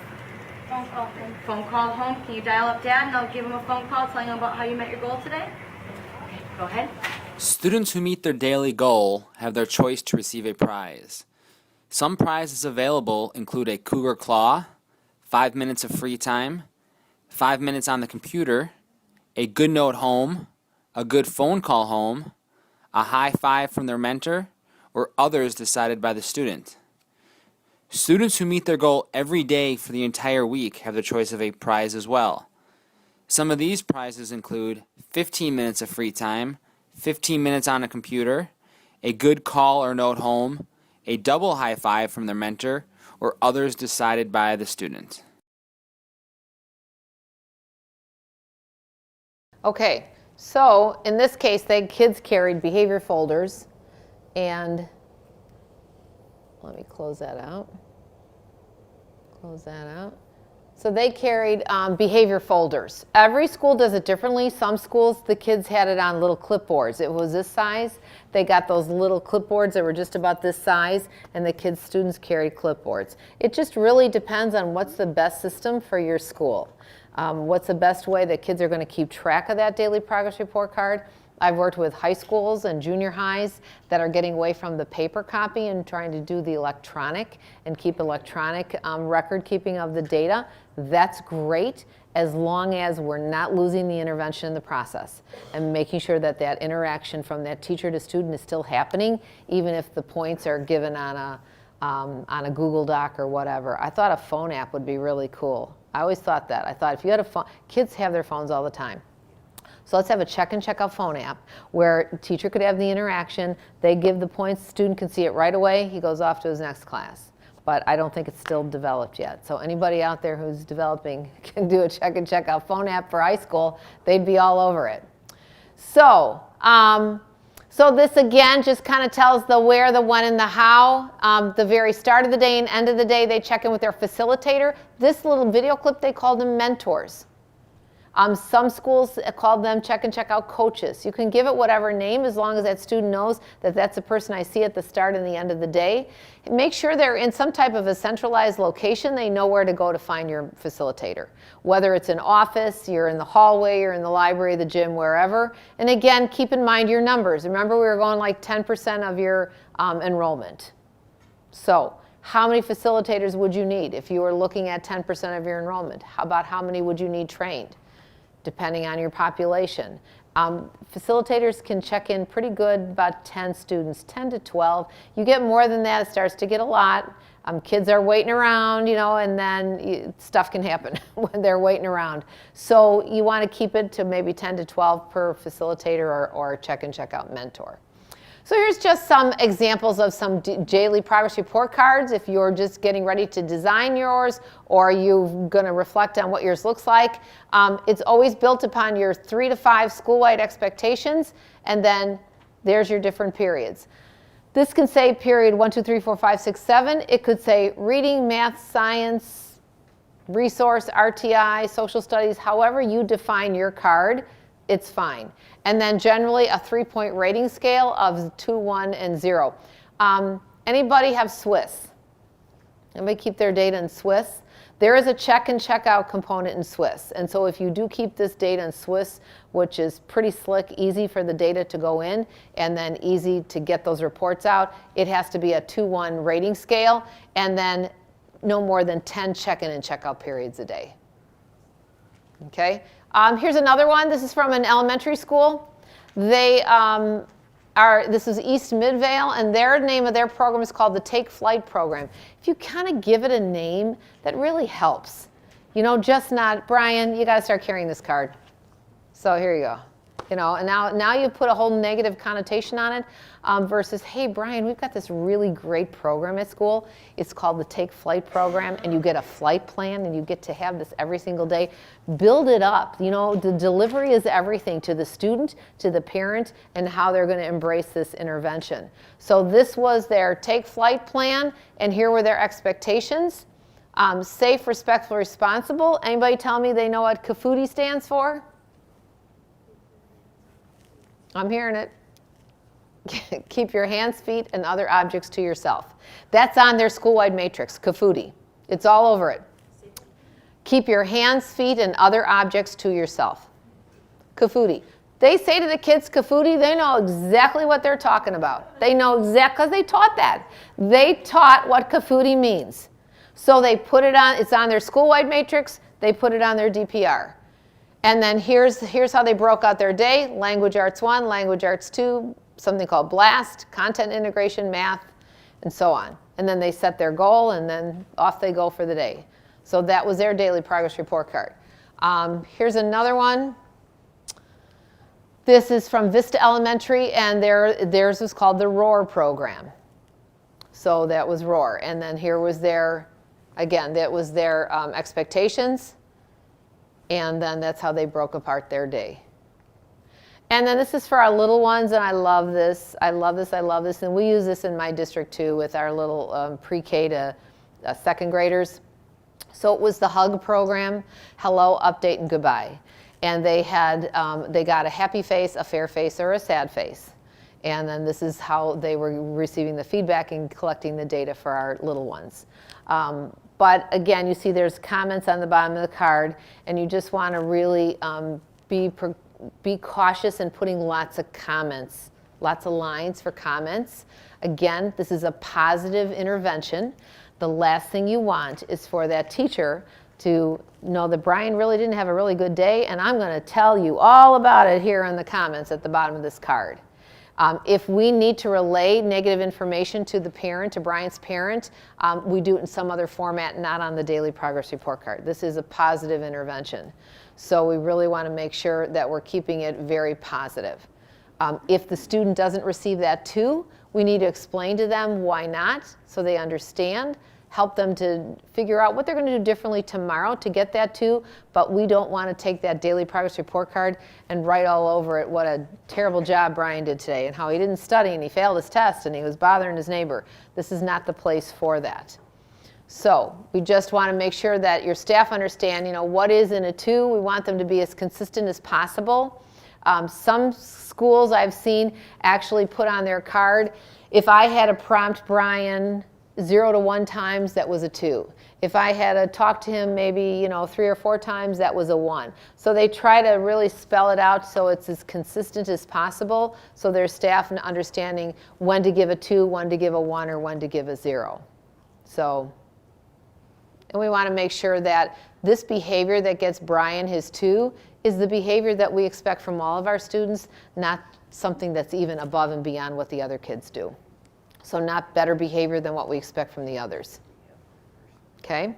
Phone call home. Phone call home. Can you dial up Dad and I'll give him a phone call telling him about how you met your goal today? Okay, go ahead. Students who meet their daily goal have their choice to receive a prize. Some prizes available include a Cougar Claw, 5 minutes of free time, 5 minutes on the computer, a good note home, a good phone call home, a high five from their mentor, or others decided by the student. Students who meet their goal every day for the entire week have the choice of a prize as well. Some of these prizes include 15 minutes of free time, 15 minutes on a computer, a good call or note home, a double high five from their mentor, or others decided by the student. Okay, so in this case, the kids carried behavior folders, and let me close that out. Close that out. So they carried behavior folders. Every school does it differently. Some schools, the kids had it on little clipboards. It was this size. They got those little clipboards that were just about this size, and the kids, students carried clipboards. It just really depends on what's the best system for your school. What's the best way that kids are going to keep track of that daily progress report card? I've worked with high schools and junior highs that are getting away from the paper copy and trying to do the electronic and keep electronic record keeping of the data. That's great as long as we're not losing the intervention in the process and making sure that that interaction from that teacher to student is still happening, even if the points are given on a Google Doc or whatever. I thought a phone app would be really cool. I always thought that. I thought if you had a phone, kids have their phones all the time. So let's have a check and check out phone app where teacher could have the interaction, they give the points, student can see it right away, he goes off to his next class. But I don't think it's still developed yet. So anybody out there who's developing can do a check and check out phone app for high school, they'd be all over it. So, so this again just kind of tells the where, the when, and the how. The very start of the day and end of the day, they check in with their facilitator. This little video clip, they call them mentors. Some schools call them check and check out coaches. You can give it whatever name as long as that student knows that that's the person I see at the start and the end of the day. Make sure they're in some type of a centralized location. They know where to go to find your facilitator. Whether it's an office, you're in the hallway, you're in the library, the gym, wherever. And again, keep in mind your numbers. Remember we were going like 10% of your enrollment. So how many facilitators would you need if you were looking at 10% of your enrollment? How about how many would you need trained? Depending on your population. Facilitators can check in pretty good, about 10 students, 10 to 12. You get more than that, it starts to get a lot. Kids are waiting around, you know, and then stuff can happen when they're waiting around. So you want to keep it to maybe 10 to 12 per facilitator or check and check out mentor. So here's just some examples of some daily progress report cards if you're just getting ready to design yours or you're going to reflect on what yours looks like. It's always built upon your 3 to 5 school-wide expectations, and then there's your different periods. This can say period 1, 2, 3, 4, 5, 6, 7. It could say reading, math, science, resource, RTI, social studies, however you define your card, it's fine. And then generally a 3-point rating scale of 2, 1, and 0. Anybody have Swiss? Anybody keep their data in Swiss? There is a check and check out component in Swiss. And so if you do keep this data in Swiss, which is pretty slick, easy for the data to go in, and then easy to get those reports out, it has to be a 2-1 rating scale, and then no more than 10 check-in and check-out periods a day. Okay? Here's another one. This is from an elementary school. They this is East Midvale, and their name of their program is called the Take Flight Program. If you kind of give it a name, that really helps. You know, just not, Brian, you got to start carrying this card. So here you go. You know, and now you put a whole negative connotation on it versus, hey, Brian, we've got this really great program at school. It's called the Take Flight Program, and you get a flight plan, and you get to have this every single day. Build it up. You know, the delivery is everything to the student, to the parent, and how they're going to embrace this intervention. So this was their Take Flight plan, and here were their expectations. Safe, respectful, responsible. Anybody tell me they know what CAFUTI stands for? I'm hearing it. Keep your hands, feet, and other objects to yourself. That's on their school-wide matrix, CAFUTI. It's all over it. Keep your hands, feet, and other objects to yourself. CAFUTI. They say to the kids CAFUTI, they know exactly what they're talking about. They know exactly, because they taught that. They taught what CAFUTI means. So they put it on, it's on their school-wide matrix, they put it on their DPR. And then here's how they broke out their day. Language Arts 1, Language Arts 2, something called BLAST, content integration, math, and so on. And then they set their goal, and then off they go for the day. So that was their daily progress report card. Here's another one. This is from Vista Elementary, and theirs was called the ROAR program. So that was roar. And then here was their, again, that was their expectations. And then that's how they broke apart their day. And then this is for our little ones, and I love this. I love this, I love this. And we use this in my district too with our little pre-K to second graders. So it was the HUG program, hello, update, and goodbye. And they had, they got a happy face, a fair face, or a sad face. And then this is how they were receiving the feedback and collecting the data for our little ones. But again, you see there's comments on the bottom of the card, and you just want to really be cautious in putting lots of comments, lots of lines for comments. Again, this is a positive intervention. The last thing you want is for that teacher to know that Brian really didn't have a really good day, and I'm going to tell you all about it here in the comments at the bottom of this card. If we need to relay negative information to the parent, to Brian's parent, we do it in some other format, not on the daily progress report card. This is a positive intervention. So we really want to make sure that we're keeping it very positive. If the student doesn't receive that too, we need to explain to them why not, so they understand, help them to figure out what they're going to do differently tomorrow to get that too, but we don't want to take that daily progress report card and write all over it what a terrible job Brian did today and how he didn't study and he failed his test and he was bothering his neighbor. This is not the place for that. So we just want to make sure that your staff understand, you know, what is in a 2. We want them to be as consistent as possible. Some schools I've seen actually put on their card, if I had to prompt Brian 0 to 1 times, that was a 2. If I had to talk to him maybe, you know, 3 or 4 times, that was a 1. So they try to really spell it out so it's as consistent as possible, so their staff understanding when to give a 2, when to give a 1, or when to give a 0. So, and we want to make sure that this behavior that gets Brian his 2 is the behavior that we expect from all of our students, not something that's even above and beyond what the other kids do. So not better behavior than what we expect from the others. Okay?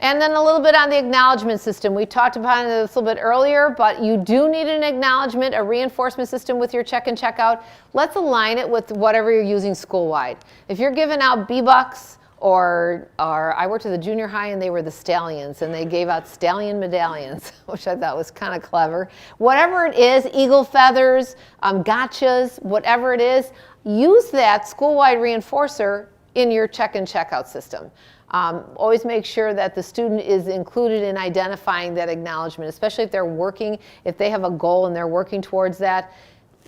And then a little bit on the acknowledgement system. We talked about it a little bit earlier, but you do need an acknowledgement, a reinforcement system with your check and check out. Let's align it with whatever you're using school-wide. If you're giving out B-Bucks, or I worked at the junior high and they were the Stallions and they gave out stallion medallions, which I thought was kind of clever. Whatever it is, eagle feathers, gotchas, whatever it is, use that school-wide reinforcer in your check and check out system. Always make sure that the student is included in identifying that acknowledgement, especially if they're working, if they have a goal and they're working towards that,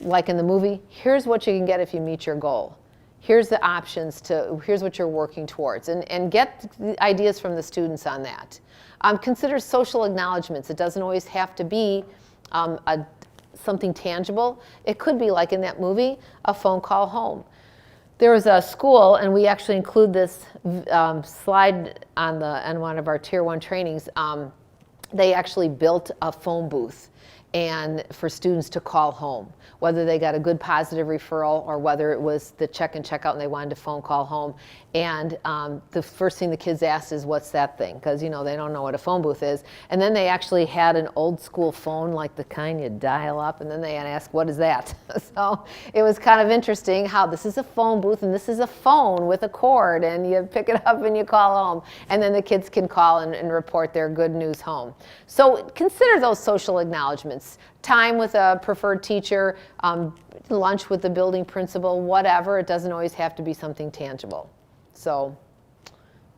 like in the movie, here's what you can get if you meet your goal. Here's the options to, here's what you're working towards, and get the ideas from the students on that. Consider social acknowledgements. It doesn't always have to be something tangible. It could be, like in that movie, a phone call home. There was a school, and we actually include this slide on one of our Tier 1 trainings. They actually built a phone booth and for students to call home, whether they got a good positive referral or whether it was the check and check out and they wanted to phone call home. And the first thing the kids asked is, what's that thing? Because, you know, they don't know what a phone booth is. And then they actually had an old school phone, like the kind you dial up, and then they had asked, what is that? So it was kind of interesting how this is a phone booth and this is a phone with a cord, and you pick it up and you call home. And then the kids can call and report their good news home. So consider those social acknowledgements. Time with a preferred teacher, lunch with the building principal, whatever. It doesn't always have to be something tangible. So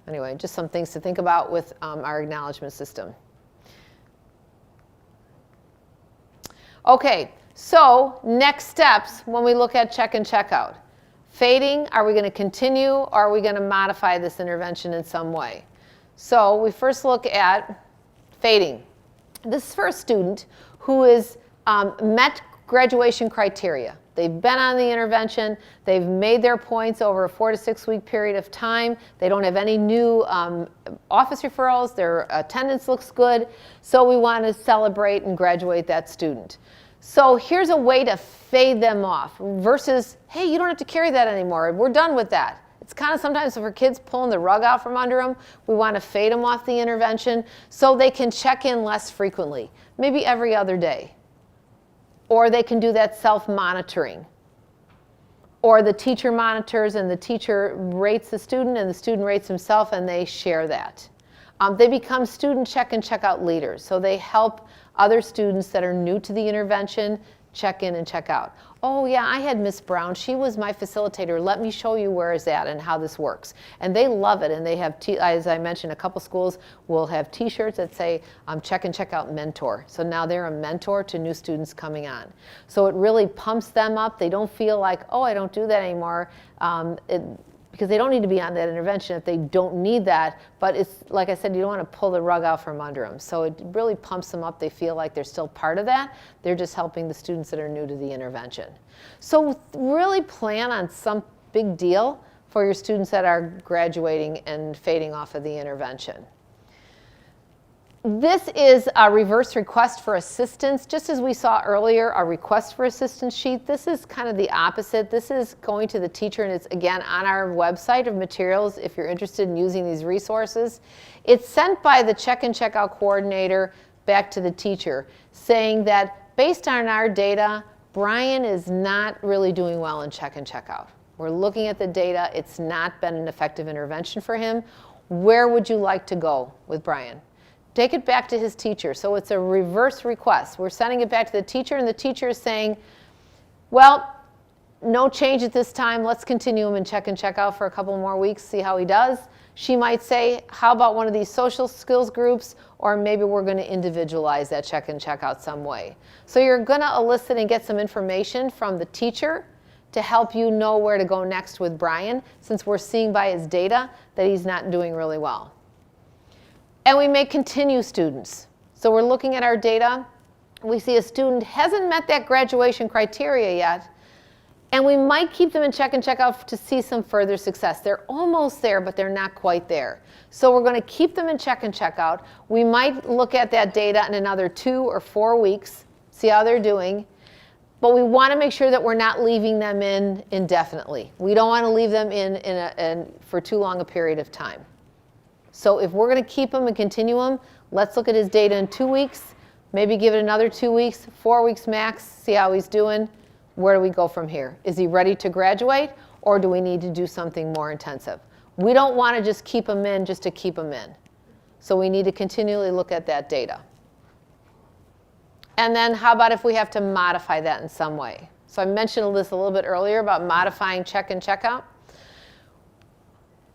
anyway, just some things to think about with our acknowledgement system. Okay, so next steps when we look at check and check out. Fading, are we going to continue, or are we going to modify this intervention in some way? So we first look at fading. This is for a student who has met graduation criteria. They've been on the intervention. They've made their points over a 4 to 6 week period of time. They don't have any new office referrals. Their attendance looks good. So we want to celebrate and graduate that student. So here's a way to fade them off versus, hey, you don't have to carry that anymore. We're done with that. It's kind of sometimes for kids pulling the rug out from under them. We want to fade them off the intervention so they can check in less frequently, maybe every other day. Or they can do that self-monitoring. or the teacher monitors and the teacher rates the student and the student rates himself, and they share that. They become student check and check out leaders. So they help other students that are new to the intervention check in and check out. Oh yeah, I had Miss Brown. She was my facilitator. Let me show you where is that and how this works. And they love it. And they have, as I mentioned, a couple schools will have t-shirts that say check and check out mentor. So now they're a mentor to new students coming on. So it really pumps them up. They don't feel like, oh, I don't do that anymore. Because they don't need to be on that intervention if they don't need that. But it's, like I said, you don't want to pull the rug out from under them. So it really pumps them up. They feel like they're still part of that. They're just helping the students that are new to the intervention. So really plan on some big deal for your students that are graduating and fading off of the intervention. This is a reverse request for assistance. Just as we saw earlier, a request for assistance sheet, this is kind of the opposite. This is going to the teacher, and it's, again, on our website of materials if you're interested in using these resources. It's sent by the check and check out coordinator back to the teacher, saying that based on our data, Brian is not really doing well in check and check out. We're looking at the data. It's not been an effective intervention for him. Where would you like to go with Brian? Take it back to his teacher. So it's a reverse request. We're sending it back to the teacher, and the teacher is saying, well, no change at this time. Let's continue him in check and check out for a couple more weeks, see how he does. She might say, how about one of these social skills groups, or maybe we're going to individualize that check and check out some way. So you're going to elicit and get some information from the teacher to help you know where to go next with Brian, since we're seeing by his data that he's not doing really well. And we may continue students. So we're looking at our data. We see a student hasn't met that graduation criteria yet, and we might keep them in check and check out to see some further success. They're almost there, but they're not quite there. So we're going to keep them in check and check out. We might look at that data in another 2 or 4 weeks, see how they're doing. But we want to make sure that we're not leaving them in indefinitely. We don't want to leave them in for too long a period of time. So if we're going to keep him and continue him, let's look at his data in 2 weeks, maybe give it another 2 weeks, 4 weeks max, see how he's doing. Where do we go from here? Is he ready to graduate, or do we need to do something more intensive? We don't want to just keep him in just to keep him in. So we need to continually look at that data. And then how about if we have to modify that in some way? So I mentioned this a little bit earlier about modifying check and check out.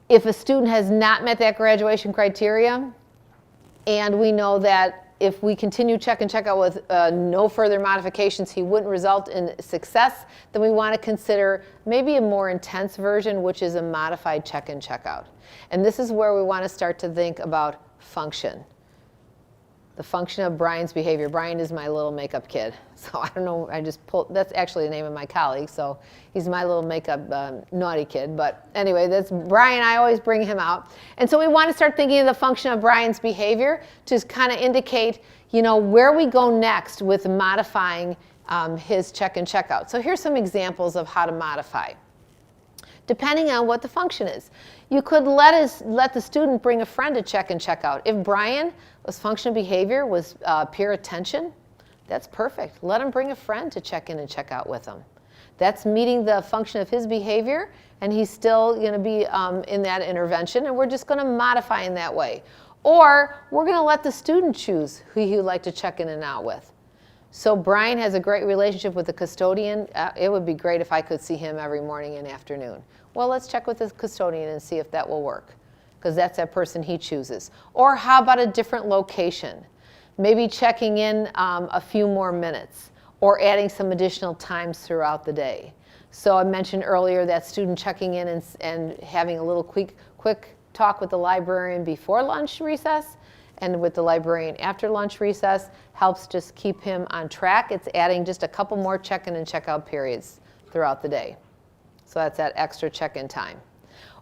If a student has not met that graduation criteria, and we know that if we continue check and check out with no further modifications, he wouldn't result in success, then we want to consider maybe a more intense version, which is a modified check and check out. And this is where we want to start to think about function. The function of Brian's behavior. Brian is my little makeup kid. So I don't know, I just pulled, that's actually the name of my colleague. So he's my little makeup naughty kid. But anyway, that's Brian, I always bring him out. And so we want to start thinking of the function of Brian's behavior to kind of indicate, you know, where we go next with modifying his check and check out. So here's some examples of how to modify, depending on what the function is. You could let the student bring a friend to check and check out. If Brian's function of behavior was peer attention, that's perfect. Let him bring a friend to check in and check out with him. That's meeting the function of his behavior, and he's still going to be in that intervention, and we're just going to modify in that way. Or we're going to let the student choose who he'd like to check in and out with. So Brian has a great relationship with the custodian. It would be great if I could see him every morning and afternoon. Well, let's check with the custodian and see if that will work, because that's that person he chooses. Or how about a different location? Maybe checking in a few more minutes, or adding some additional times throughout the day. So I mentioned earlier that student checking in and having a little quick talk with the librarian before lunch recess and with the librarian after lunch recess helps just keep him on track. It's adding just a couple more check-in and check-out periods throughout the day. So that's that extra check-in time.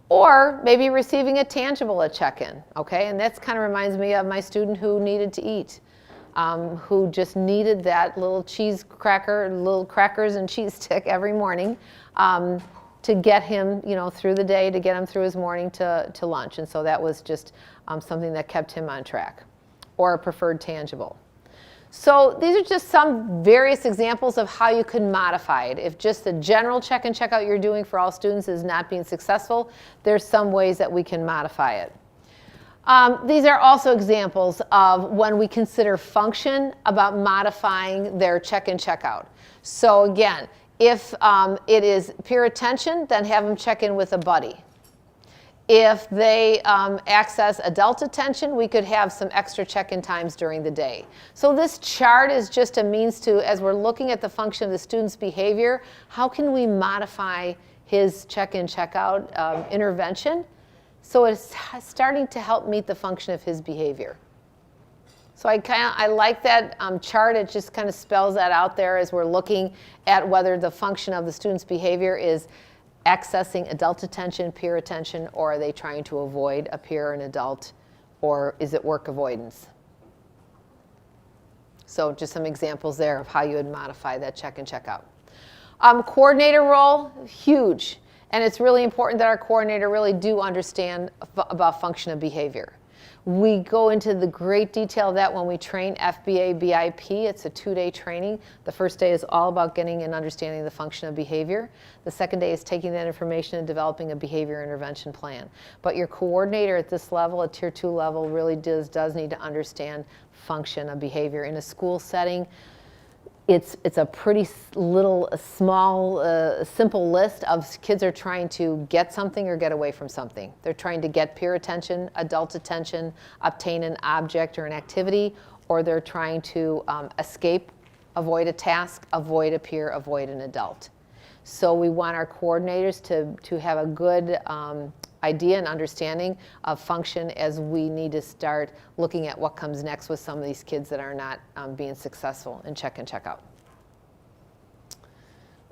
Or maybe receiving a tangible at check-in, okay? And that kind of reminds me of my student who needed to eat, who just needed that little cheese cracker, little crackers and cheese stick every morning to get him, you know, through the day, to get him through his morning to lunch. And so that was just something that kept him on track, or a preferred tangible. So these are just some various examples of how you can modify it. If just the general check and check out you're doing for all students is not being successful, there's some ways that we can modify it. These are also examples of when we consider function about modifying their check and check out. So again, if it is peer attention, then have them check in with a buddy. If they access adult attention, we could have some extra check-in times during the day. So this chart is just a means to, as we're looking at the function of the student's behavior, how can we modify his check-in, check-out intervention so it's starting to help meet the function of his behavior. So I like that chart. It just kind of spells that out there as we're looking at whether the function of the student's behavior is accessing adult attention, peer attention, or are they trying to avoid a peer or an adult, or is it work avoidance? So just some examples there of how you would modify that check and check out. Coordinator role, huge. And it's really important that our coordinator really do understand about function of behavior. We go into the great detail of that when we train FBA BIP. It's a 2-day training. The first day is all about getting and understanding the function of behavior. The second day is taking that information and developing a behavior intervention plan. But your coordinator at this level, at Tier 2 level, really does need to understand function of behavior. In a school setting, it's a pretty small, simple list of kids are trying to get something or get away from something. They're trying to get peer attention, adult attention, obtain an object or an activity, or they're trying to escape, avoid a task, avoid a peer, avoid an adult. So we want our coordinators to have a good idea and understanding of function as we need to start looking at what comes next with some of these kids that are not being successful in check and check out.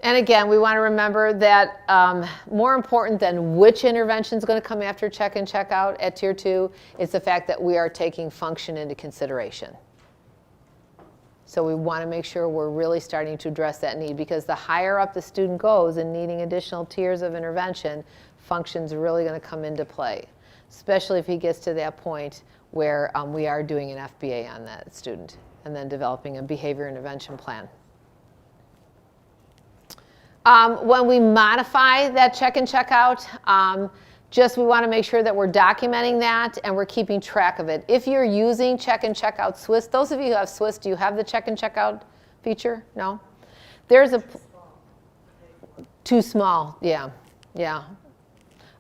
And again, we want to remember that more important than which intervention is going to come after check and check out at Tier 2 is the fact that we are taking function into consideration. So we want to make sure we're really starting to address that need, because the higher up the student goes in needing additional tiers of intervention, function's really going to come into play, especially if he gets to that point where we are doing an FBA on that student and then developing a behavior intervention plan. When we modify that check and check out, we want to make sure that we're documenting that and we're keeping track of it. If you're using check and check out Swiss, those of you who have Swiss, do you have the check and check out feature? No? There's a too small, yeah.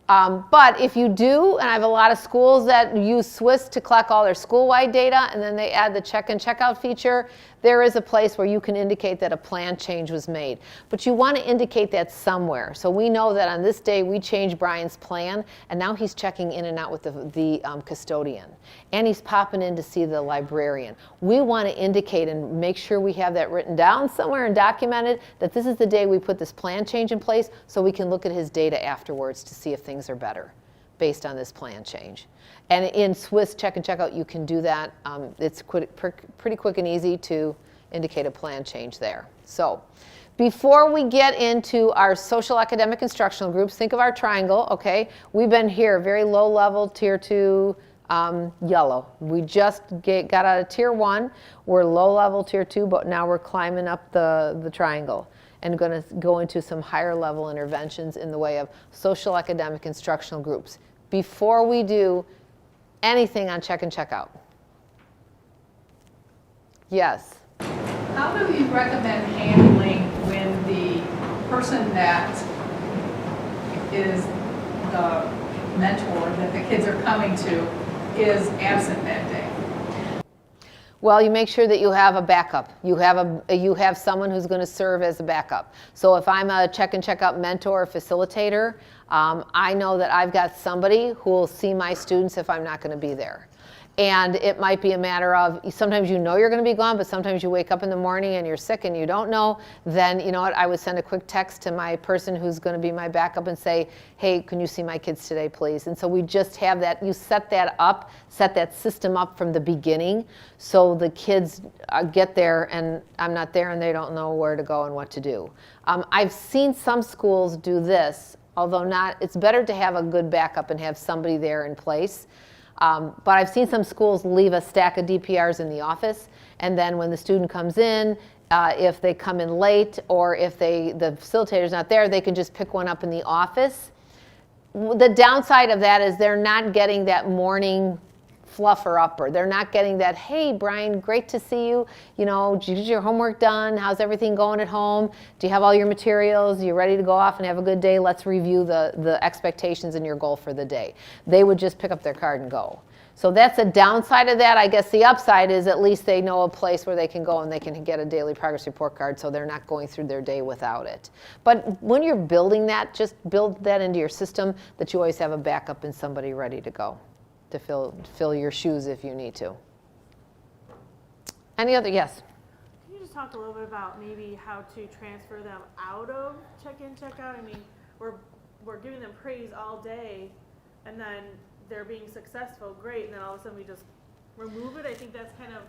But if you do, and I have a lot of schools that use Swiss to collect all their school-wide data, and then they add the check and check out feature, there is a place where you can indicate that a plan change was made. But you want to indicate that somewhere. So we know that on this day we changed Brian's plan, and now he's checking in and out with the custodian. And he's popping in to see the librarian. We want to indicate and make sure we have that written down somewhere and documented that this is the day we put this plan change in place, so we can look at his data afterwards to see if things are better based on this plan change. And in Swiss check and check out, you can do that. It's pretty quick and easy to indicate a plan change there. So before we get into our social academic instructional groups, think of our triangle, okay? We've been here, very low level, Tier 2, yellow. We just got out of Tier 1. We're low level Tier 2, but now we're climbing up the triangle and going to go into some higher level interventions in the way of social academic instructional groups. Before we do anything on check and check out. Yes? How do you recommend handling when the person that is the mentor that the kids are coming to is absent that day? Well, you make sure that you have a backup. You have someone who's going to serve as a backup. So if I'm a check and check out mentor or facilitator, I know that I've got somebody who will see my students if I'm not going to be there. And it might be a matter of, sometimes you know you're going to be gone, but sometimes you wake up in the morning and you're sick and you don't know, then you know what, I would send a quick text to my person who's going to be my backup and say, hey, can you see my kids today, please? And so we just have that, you set that up, set that system up from the beginning, so the kids get there and I'm not there and they don't know where to go and what to do. I've seen some schools do this, although not, it's better to have a good backup and have somebody there in place. But I've seen some schools leave a stack of DPRs in the office, and then when the student comes in, if they come in late or if the facilitator's not there, they can just pick one up in the office. The downside of that is they're not getting that morning fluffer upper. They're not getting that, hey, Brian, great to see you. You know, did you get your homework done? How's everything going at home? Do you have all your materials? Are you ready to go off and have a good day? Let's review the expectations and your goal for the day. They would just pick up their card and go. So that's a downside of that. I guess the upside is at least they know a place where they can go and they can get a daily progress report card, so they're not going through their day without it. But when you're building that, just build that into your system that you always have a backup and somebody ready to go to fill your shoes if you need to. Any other? Yes? Can you just talk a little bit about maybe how to transfer them out of check-in, check-out? I mean, we're giving them praise all day, and then they're being successful, great, and then all of a sudden we just remove it. I think that's kind of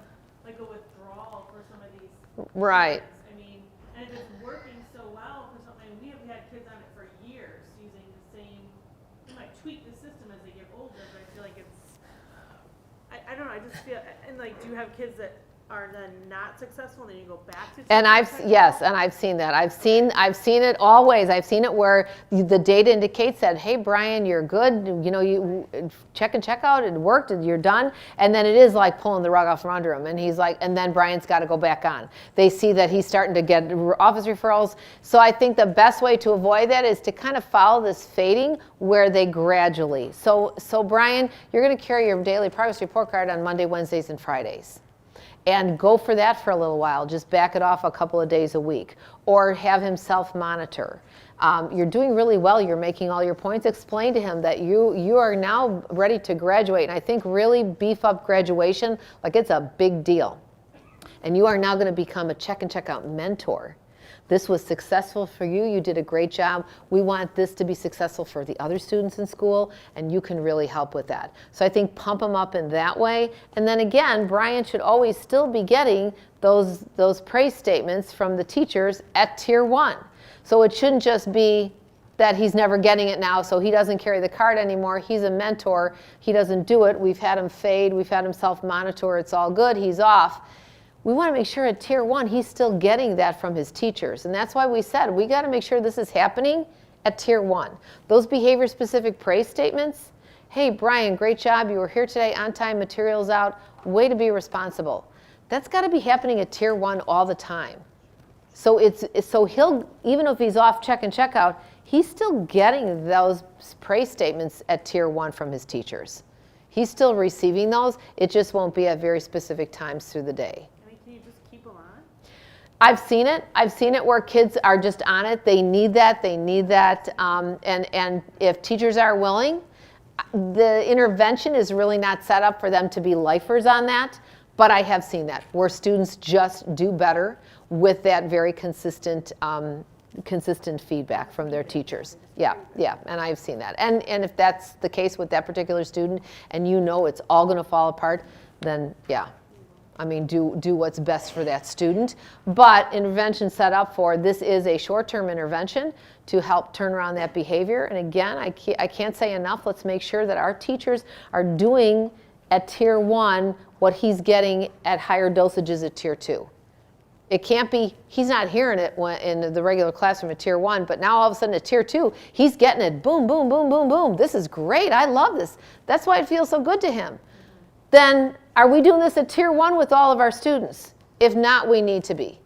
like a withdrawal for some of these Right. kids. I mean, and if it's working so well for something, we have had kids on it for years using the same, they might tweak the system as they get older, but I feel like it's, I don't know, I just feel, and like, do you have kids that are then not successful and then you go back to And I've seen that. I've seen it always. I've seen it where the data indicates that, hey, Brian, you're good. You know, you check and check out. It worked. You're done. And then it is like pulling the rug out from under him. And he's like, and then Brian's got to go back on. They see that he's starting to get office referrals. So I think the best way to avoid that is to kind of follow this fading where they gradually. So Brian, you're going to carry your daily progress report card on Monday, Wednesdays, and Fridays. And go for that for a little while. Just back it off a couple of days a week. Or have him self-monitor. You're doing really well. You're making all your points. Explain to him that you are now ready to graduate. And I think really beef up graduation like it's a big deal. And you are now going to become a check and check out mentor. This was successful for you. You did a great job. We want this to be successful for the other students in school, and you can really help with that. So I think pump them up in that way. And then again, Brian should always still be getting those praise statements from the teachers at Tier 1. So it shouldn't just be that he's never getting it now, so he doesn't carry the card anymore. He's a mentor. He doesn't do it. We've had him fade. We've had him self-monitor. It's all good. He's off. We want to make sure at Tier 1 he's still getting that from his teachers. And that's why we said we got to make sure this is happening at Tier 1. Those behavior-specific praise statements, hey, Brian, great job. You were here today, on time, materials out, way to be responsible. That's got to be happening at Tier 1 all the time. So he'll, even if he's off check and check out, he's still getting those praise statements at Tier 1 from his teachers. He's still receiving those. It just won't be at very specific times through the day. I've seen it. I've seen it where kids are just on it. They need that. And if teachers are willing, the intervention is really not set up for them to be lifers on that. But I have seen that where students just do better with that very consistent feedback from their teachers. Yeah, and I've seen that. And if that's the case with that particular student, and you know it's all going to fall apart, then yeah. I mean, do what's best for that student. But intervention set up for, this is a short-term intervention to help turn around that behavior. And again, I can't say enough, let's make sure that our teachers are doing at Tier 1 what he's getting at higher dosages at Tier 2. It can't be, he's not hearing it in the regular classroom at Tier 1, but now all of a sudden at Tier 2, he's getting it, boom, boom, boom, boom, boom. This is great, I love this. That's why it feels so good to him. Then are we doing this at Tier 1 with all of our students? If not, we need to be.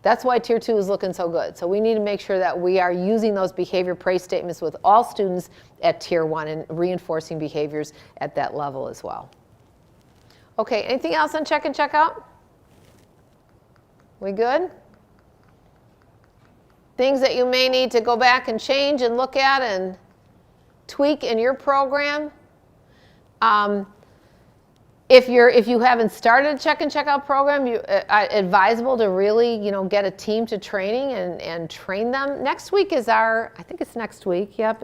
That's why Tier 2 is looking so good. So we need to make sure that we are using those behavior praise statements with all students at Tier 1 and reinforcing behaviors at that level as well. Okay, anything else on check and check out? We good? Things that you may need to go back and change and look at and tweak in your program. If you haven't started a check and check out program, advisable to really get a team to training and train them. Next week is I think it's next week, yep,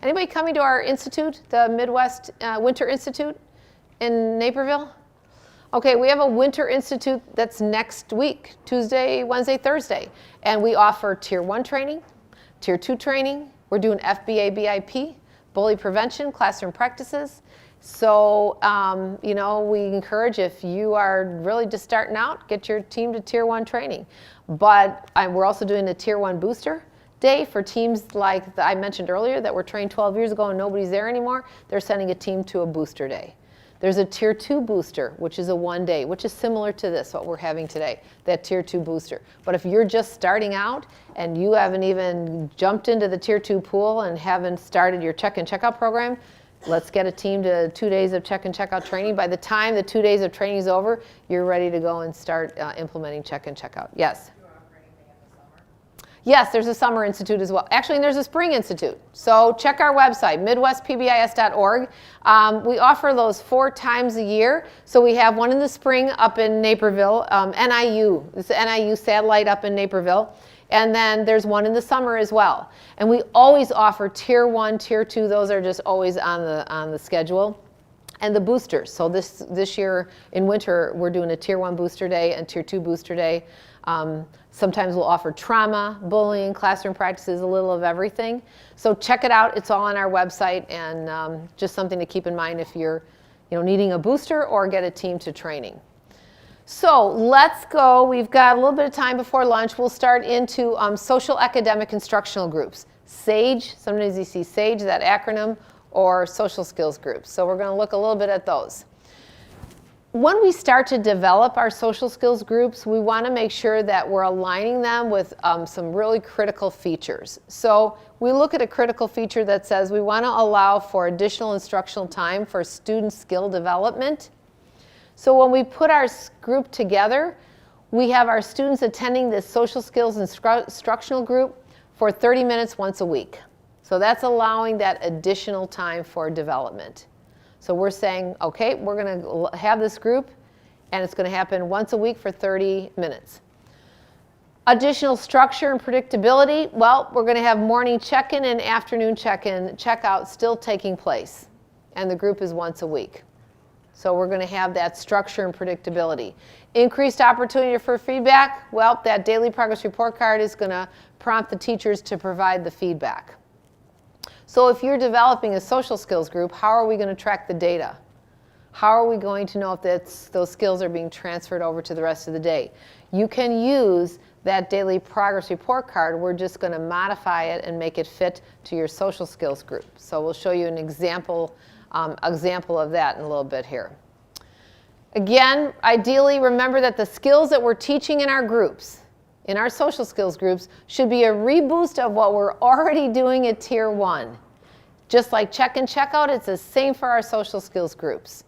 anybody coming to our institute, the Midwest Winter Institute in Naperville? Okay, we have a Winter Institute that's next week, Tuesday, Wednesday, Thursday. And we offer Tier 1 training, Tier 2 training. We're doing FBA, BIP, bully prevention, classroom practices. So, you know, we encourage, if you are really just starting out, get your team to Tier 1 training. But we're also doing a Tier 1 booster day for teams like I mentioned earlier that were trained 12 years ago and nobody's there anymore. They're sending a team to a booster day. There's a Tier 2 booster, which is a 1 day, which is similar to this, what we're having today, that Tier 2 booster. But if you're just starting out and you haven't even jumped into the Tier 2 pool and haven't started your check-in, check-out program, let's get a team to 2 days of check-in, check-out training. By the time the 2 days of training is over, you're ready to go and start implementing check-in, check-out. Yes? Yes, there's a summer institute as well. Actually, there's a spring institute. So check our website, midwestpbis.org. We offer those 4 times a year. So we have one in the spring up in Naperville, NIU. It's the NIU satellite up in Naperville. And then there's one in the summer as well. And we always offer Tier 1, Tier 2. Those are just always on the schedule. And the boosters. So this year in winter, we're doing a Tier 1 booster day and Tier 2 booster day. Sometimes we'll offer trauma, bullying, classroom practices, a little of everything. So check it out. It's all on our website, and just something to keep in mind if you're needing a booster or get a team to training. So let's go. We've got a little bit of time before lunch. We'll start into social academic instructional groups. SAGE, sometimes you see SAGE, that acronym, or social skills groups. So we're going to look a little bit at those. When we start to develop our social skills groups, we want to make sure that we're aligning them with some really critical features. So we look at a critical feature that says we want to allow for additional instructional time for student skill development. So when we put our group together, we have our students attending this social skills instructional group for 30 minutes once a week. So that's allowing that additional time for development. So we're saying, okay, we're going to have this group, and it's going to happen once a week for 30 minutes. Additional structure and predictability, well, we're going to have morning check-in and afternoon check-in, check-out still taking place. And the group is once a week. So we're going to have that structure and predictability. Increased opportunity for feedback, well, that daily progress report card is going to prompt the teachers to provide the feedback. So if you're developing a social skills group, how are we going to track the data? How are we going to know if those skills are being transferred over to the rest of the day? You can use that daily progress report card. We're just going to modify it and make it fit to your social skills group. So we'll show you an example of that in a little bit here. Again, ideally, remember that the skills that we're teaching in our groups, in our social skills groups, should be a reboost of what we're already doing at Tier 1. Just like check-in, check-out, it's the same for our social skills groups.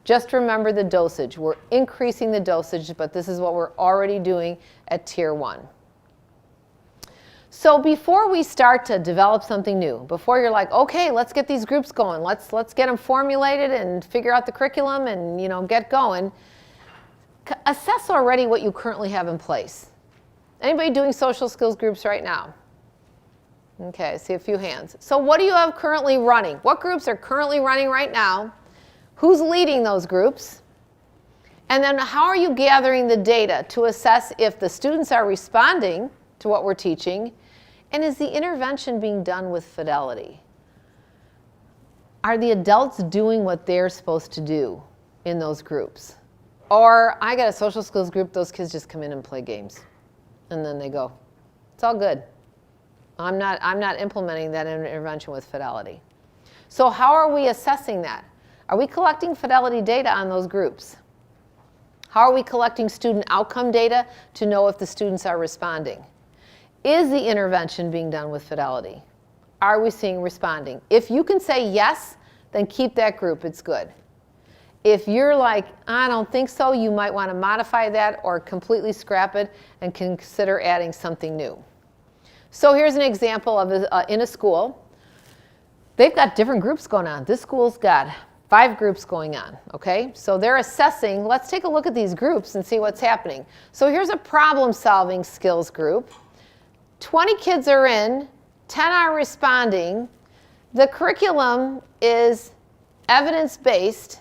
Just remember the dosage. We're increasing the dosage, but this is what we're already doing at Tier 1. So before we start to develop something new, before you're like, okay, let's get these groups going, let's get them formulated and figure out the curriculum and get going, assess already what you currently have in place. Anybody doing social skills groups right now? Okay, I see a few hands. So what do you have currently running? What groups are currently running right now? Who's leading those groups? And then how are you gathering the data to assess if the students are responding to what we're teaching? And is the intervention being done with fidelity? Are the adults doing what they're supposed to do in those groups? Or I got a social skills group, those kids just come in and play games. And then they go. It's all good. I'm not implementing that intervention with fidelity. So how are we assessing that? Are we collecting fidelity data on those groups? How are we collecting student outcome data to know if the students are responding? Is the intervention being done with fidelity? Are we seeing responding? If you can say yes, then keep that group. It's good. If you're like, I don't think so, you might want to modify that or completely scrap it and consider adding something new. So here's an example of in a school. They've got different groups going on. This school's got 5 groups going on, okay? So they're assessing. Let's take a look at these groups and see what's happening. So here's a problem-solving skills group. 20 kids are in, 10 are responding. The curriculum is evidence-based.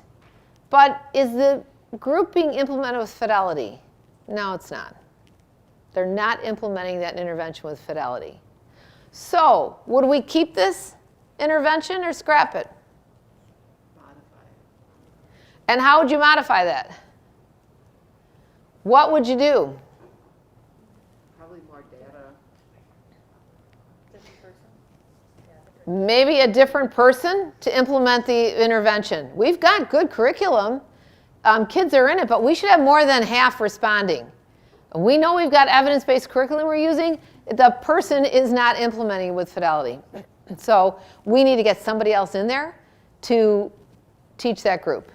But is the group being implemented with fidelity? No, it's not. They're not implementing that intervention with fidelity. So would we keep this intervention or scrap it? And how would you modify that? What would you do? Probably more data. Maybe a different person to implement the intervention. We've got good curriculum. Kids are in it, but we should have more than half responding. We know we've got evidence-based curriculum we're using. The person is not implementing it with fidelity. So we need to get somebody else in there to teach that group.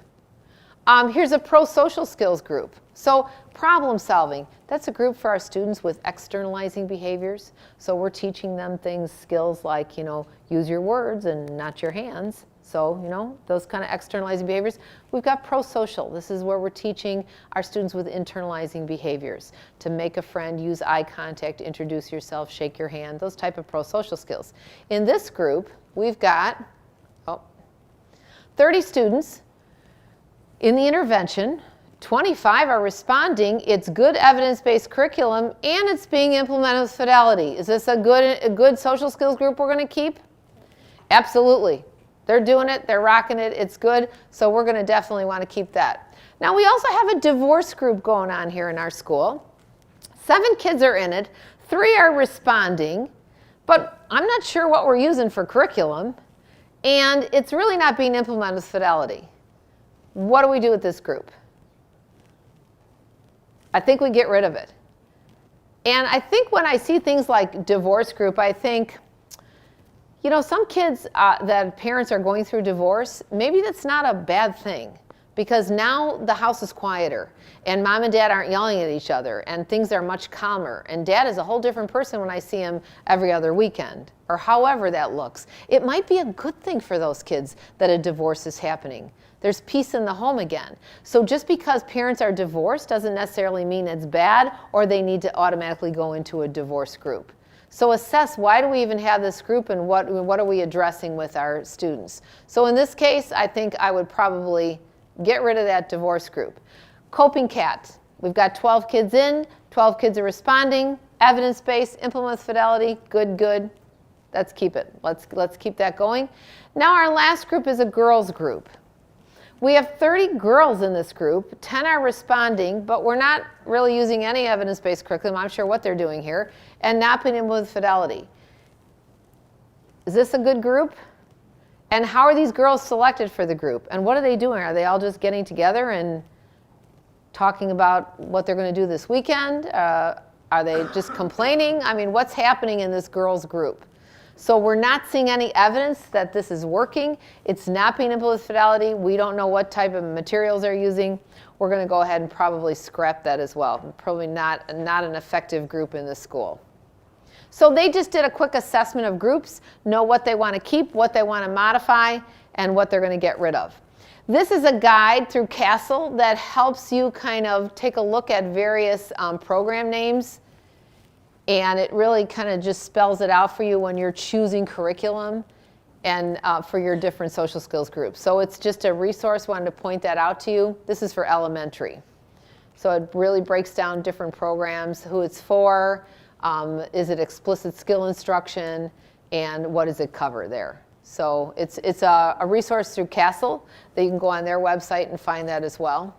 Here's a pro-social skills group. So problem solving, that's a group for our students with externalizing behaviors. So we're teaching them skills like, use your words and not your hands. So, those kind of externalizing behaviors. We've got pro-social. This is where we're teaching our students with internalizing behaviors to make a friend, use eye contact, introduce yourself, shake your hand, those type of pro-social skills. In this group, we've got 30 students in the intervention. 25 are responding. It's good evidence-based curriculum, and it's being implemented with fidelity. Is this a good social skills group we're going to keep? Absolutely. They're doing it. They're rocking it. It's good. So we're going to definitely want to keep that. Now, we also have a divorce group going on here in our school. 7 kids are in it. 3 are responding. But I'm not sure what we're using for curriculum. And it's really not being implemented with fidelity. What do we do with this group? I think we get rid of it. And I think when I see things like divorce group, I think, some kids that parents are going through divorce, maybe that's not a bad thing, because now the house is quieter and mom and dad aren't yelling at each other and things are much calmer, and dad is a whole different person when I see him every other weekend, or however that looks. It might be a good thing for those kids that a divorce is happening. There's peace in the home again. So just because parents are divorced doesn't necessarily mean it's bad or they need to automatically go into a divorce group. So assess, why do we even have this group, and what are we addressing with our students? So in this case, I think I would probably get rid of that divorce group. Coping CAT. We've got 12 kids in, 12 kids are responding, evidence-based, implement with fidelity, good. Let's keep it. Let's keep that going. Now our last group is a girls group. We have 30 girls in this group, 10 are responding, but we're not really using any evidence-based curriculum. I'm sure what they're doing here, and not being in with fidelity. Is this a good group? And how are these girls selected for the group? And what are they doing? Are they all just getting together and talking about what they're going to do this weekend? Are they just complaining? I mean, what's happening in this girls group? So we're not seeing any evidence that this is working. It's not being implemented with fidelity. We don't know what type of materials they're using. We're going to go ahead and probably scrap that as well. Probably not an effective group in the school. So they just did a quick assessment of groups, know what they want to keep, what they want to modify, and what they're going to get rid of. This is a guide through CASEL that helps you kind of take a look at various program names. And it really kind of just spells it out for you when you're choosing curriculum and for your different social skills groups. So it's just a resource. Wanted to point that out to you. This is for elementary. So it really breaks down different programs, who it's for, is it explicit skill instruction, and what does it cover there. So it's a resource through CASEL that you can go on their website and find that as well.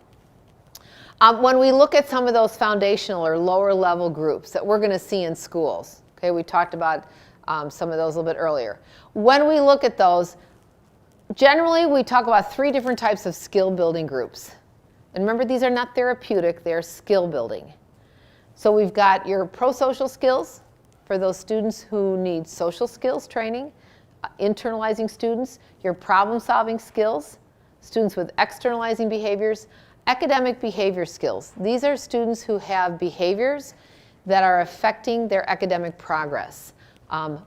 When we look at some of those foundational or lower level groups that we're going to see in schools, okay, we talked about some of those a little bit earlier. When we look at those, generally we talk about 3 different types of skill building groups. And remember, these are not therapeutic, they're skill building. So we've got your pro-social skills for those students who need social skills training, internalizing students, your problem solving skills, students with externalizing behaviors, academic behavior skills. These are students who have behaviors that are affecting their academic progress.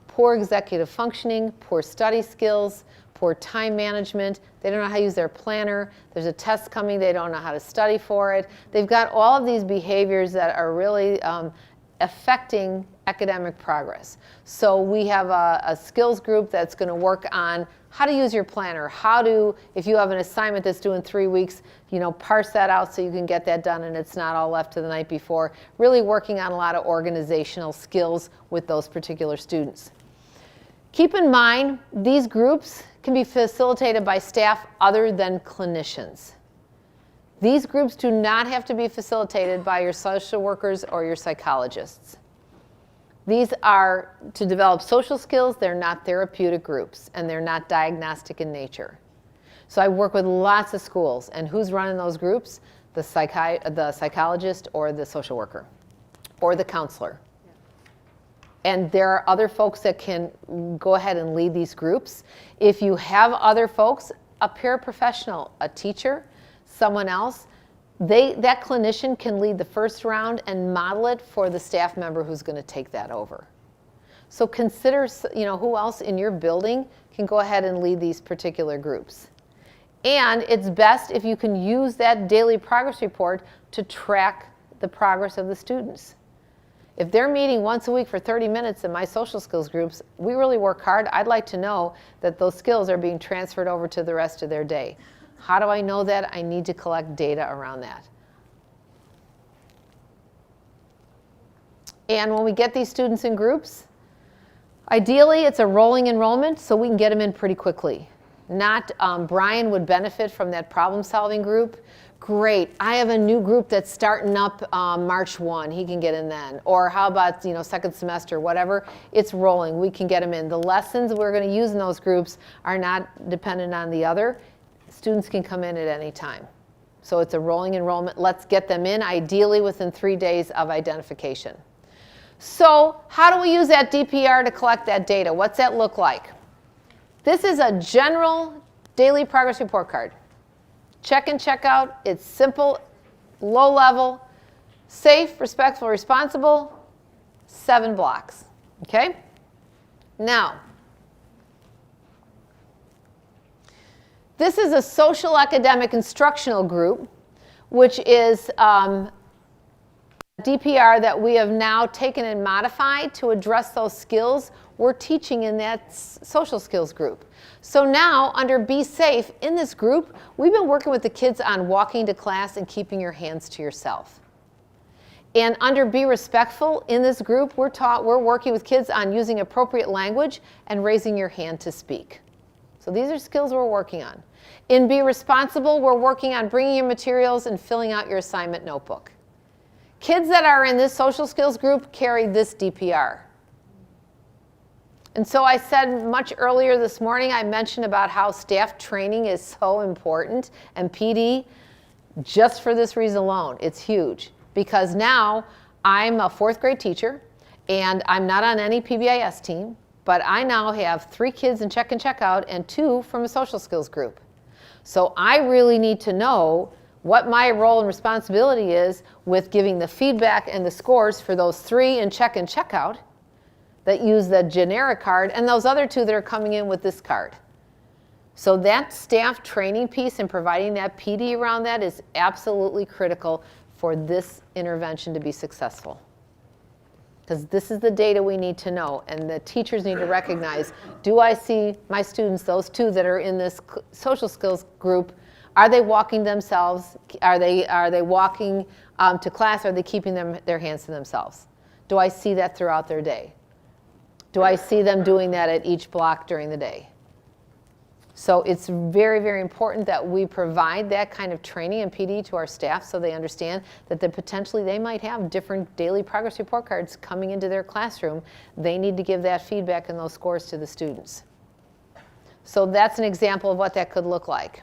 Poor executive functioning, poor study skills, poor time management. They don't know how to use their planner. There's a test coming. They don't know how to study for it. They've got all of these behaviors that are really affecting academic progress. So we have a skills group that's going to work on how to use your planner, how to, if you have an assignment that's due in 3 weeks, parse that out so you can get that done and it's not all left to the night before. Really working on a lot of organizational skills with those particular students. Keep in mind, these groups can be facilitated by staff other than clinicians. These groups do not have to be facilitated by your social workers or your psychologists. These are to develop social skills. They're not therapeutic groups, and they're not diagnostic in nature. So I work with lots of schools, and who's running those groups? The psychologist or the social worker or the counselor. And there are other folks that can go ahead and lead these groups. If you have other folks, a paraprofessional, a teacher, someone else, that clinician can lead the first round and model it for the staff member who's going to take that over. So consider, who else in your building can go ahead and lead these particular groups. And it's best if you can use that daily progress report to track the progress of the students. If they're meeting once a week for 30 minutes in my social skills groups, we really work hard. I'd like to know that those skills are being transferred over to the rest of their day. How do I know that? I need to collect data around that. And when we get these students in groups, ideally it's a rolling enrollment so we can get them in pretty quickly. Not Brian would benefit from that problem-solving group. Great, I have a new group that's starting up March 1, he can get in then. Or how about second semester, whatever, it's rolling, we can get him in. The lessons we're going to use in those groups are not dependent on the other. Students can come in at any time. So it's a rolling enrollment. Let's get them in, ideally within 3 days of identification. So how do we use that DPR to collect that data? What's that look like? This is a general daily progress report card. Check in, check out. It's simple, low level, safe, respectful, responsible, 7 blocks. Okay? Now, this is a social academic instructional group, which is DPR that we have now taken and modified to address those skills we're teaching in that social skills group. So now, under Be Safe, in this group, we've been working with the kids on walking to class and keeping your hands to yourself. And under Be Respectful, in this group, we're working with kids on using appropriate language and raising your hand to speak. So these are skills we're working on. In Be Responsible, we're working on bringing your materials and filling out your assignment notebook. Kids that are in this social skills group carry this DPR. And so I said much earlier this morning, I mentioned about how staff training is so important, and PD, just for this reason alone, it's huge. Because now I'm a 4th grade teacher, and I'm not on any PBIS team, but I now have 3 kids in check and check out and 2 from a social skills group. So I really need to know what my role and responsibility is with giving the feedback and the scores for those 3 in check and check out that use the generic card, and those other 2 that are coming in with this card. So that staff training piece and providing that PD around that is absolutely critical for this intervention to be successful. Because this is the data we need to know, and the teachers need to recognize, do I see my students, those 2 that are in this social skills group, are they walking themselves? Are they walking to class? Are they keeping their hands to themselves? Do I see that throughout their day? Do I see them doing that at each block during the day? So it's very, very important that we provide that kind of training and PD to our staff so they understand that potentially they might have different daily progress report cards coming into their classroom. They need to give that feedback and those scores to the students. So that's an example of what that could look like.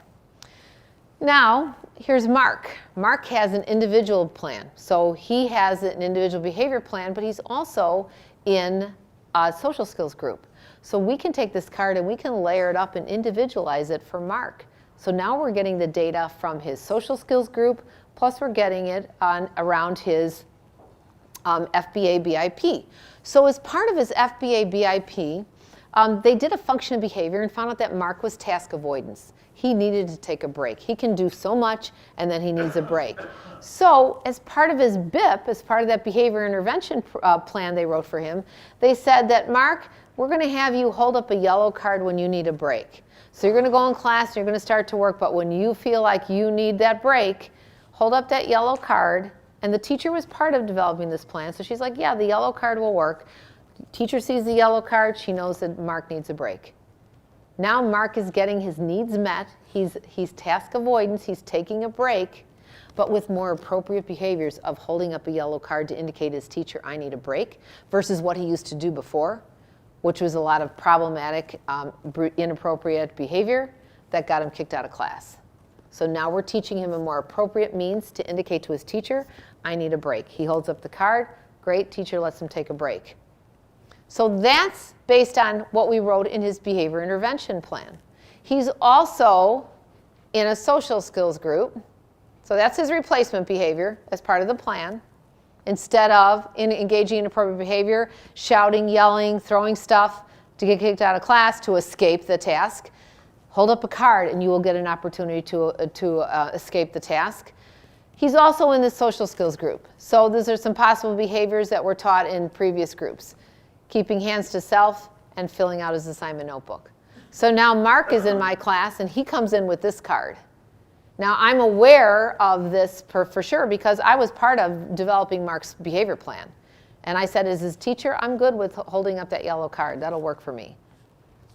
Now, here's Mark. Mark has an individual plan. So he has an individual behavior plan, but he's also in a social skills group. So we can take this card and we can layer it up and individualize it for Mark. So now we're getting the data from his social skills group, plus we're getting it around his FBA BIP. So as part of his FBA BIP, they did a function of behavior and found out that Mark was task avoidance. He needed to take a break. He can do so much and then he needs a break. So as part of his BIP, as part of that behavior intervention plan they wrote for him, they said that, Mark, we're going to have you hold up a yellow card when you need a break. So you're going to go in class and you're going to start to work, but when you feel like you need that break, hold up that yellow card. And the teacher was part of developing this plan, so she's like, yeah, the yellow card will work. Teacher sees the yellow card, she knows that Mark needs a break. Now Mark is getting his needs met. He's task avoidance, he's taking a break, but with more appropriate behaviors of holding up a yellow card to indicate his teacher, I need a break, versus what he used to do before, which was a lot of problematic, inappropriate behavior that got him kicked out of class. So now we're teaching him a more appropriate means to indicate to his teacher, I need a break. He holds up the card, great, teacher lets him take a break. So that's based on what we wrote in his behavior intervention plan. He's also in a social skills group. So that's his replacement behavior as part of the plan. Instead of engaging in appropriate behavior, shouting, yelling, throwing stuff to get kicked out of class to escape the task, hold up a card and you will get an opportunity to escape the task. He's also in the social skills group. So these are some possible behaviors that were taught in previous groups. Keeping hands to self and filling out his assignment notebook. So now Mark is in my class and he comes in with this card. Now I'm aware of this for sure because I was part of developing Mark's behavior plan. And I said, as his teacher, I'm good with holding up that yellow card. That'll work for me.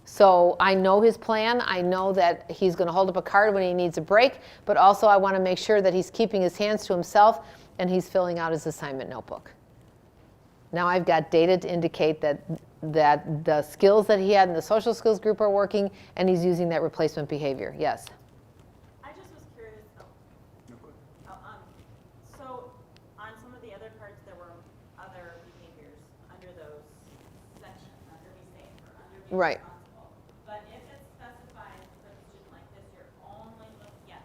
So I know his plan. I know that he's going to hold up a card when he needs a break, but also I want to make sure that he's keeping his hands to himself and he's filling out his assignment notebook. Now I've got data to indicate that the skills that he had in the social skills group are working and he's using that replacement behavior. Yes? I just was curious, so on some of the other cards there were other behaviors under those sections, under be safe or under be Right. responsible. But if it's specified for a student like this, you're only looking, yes.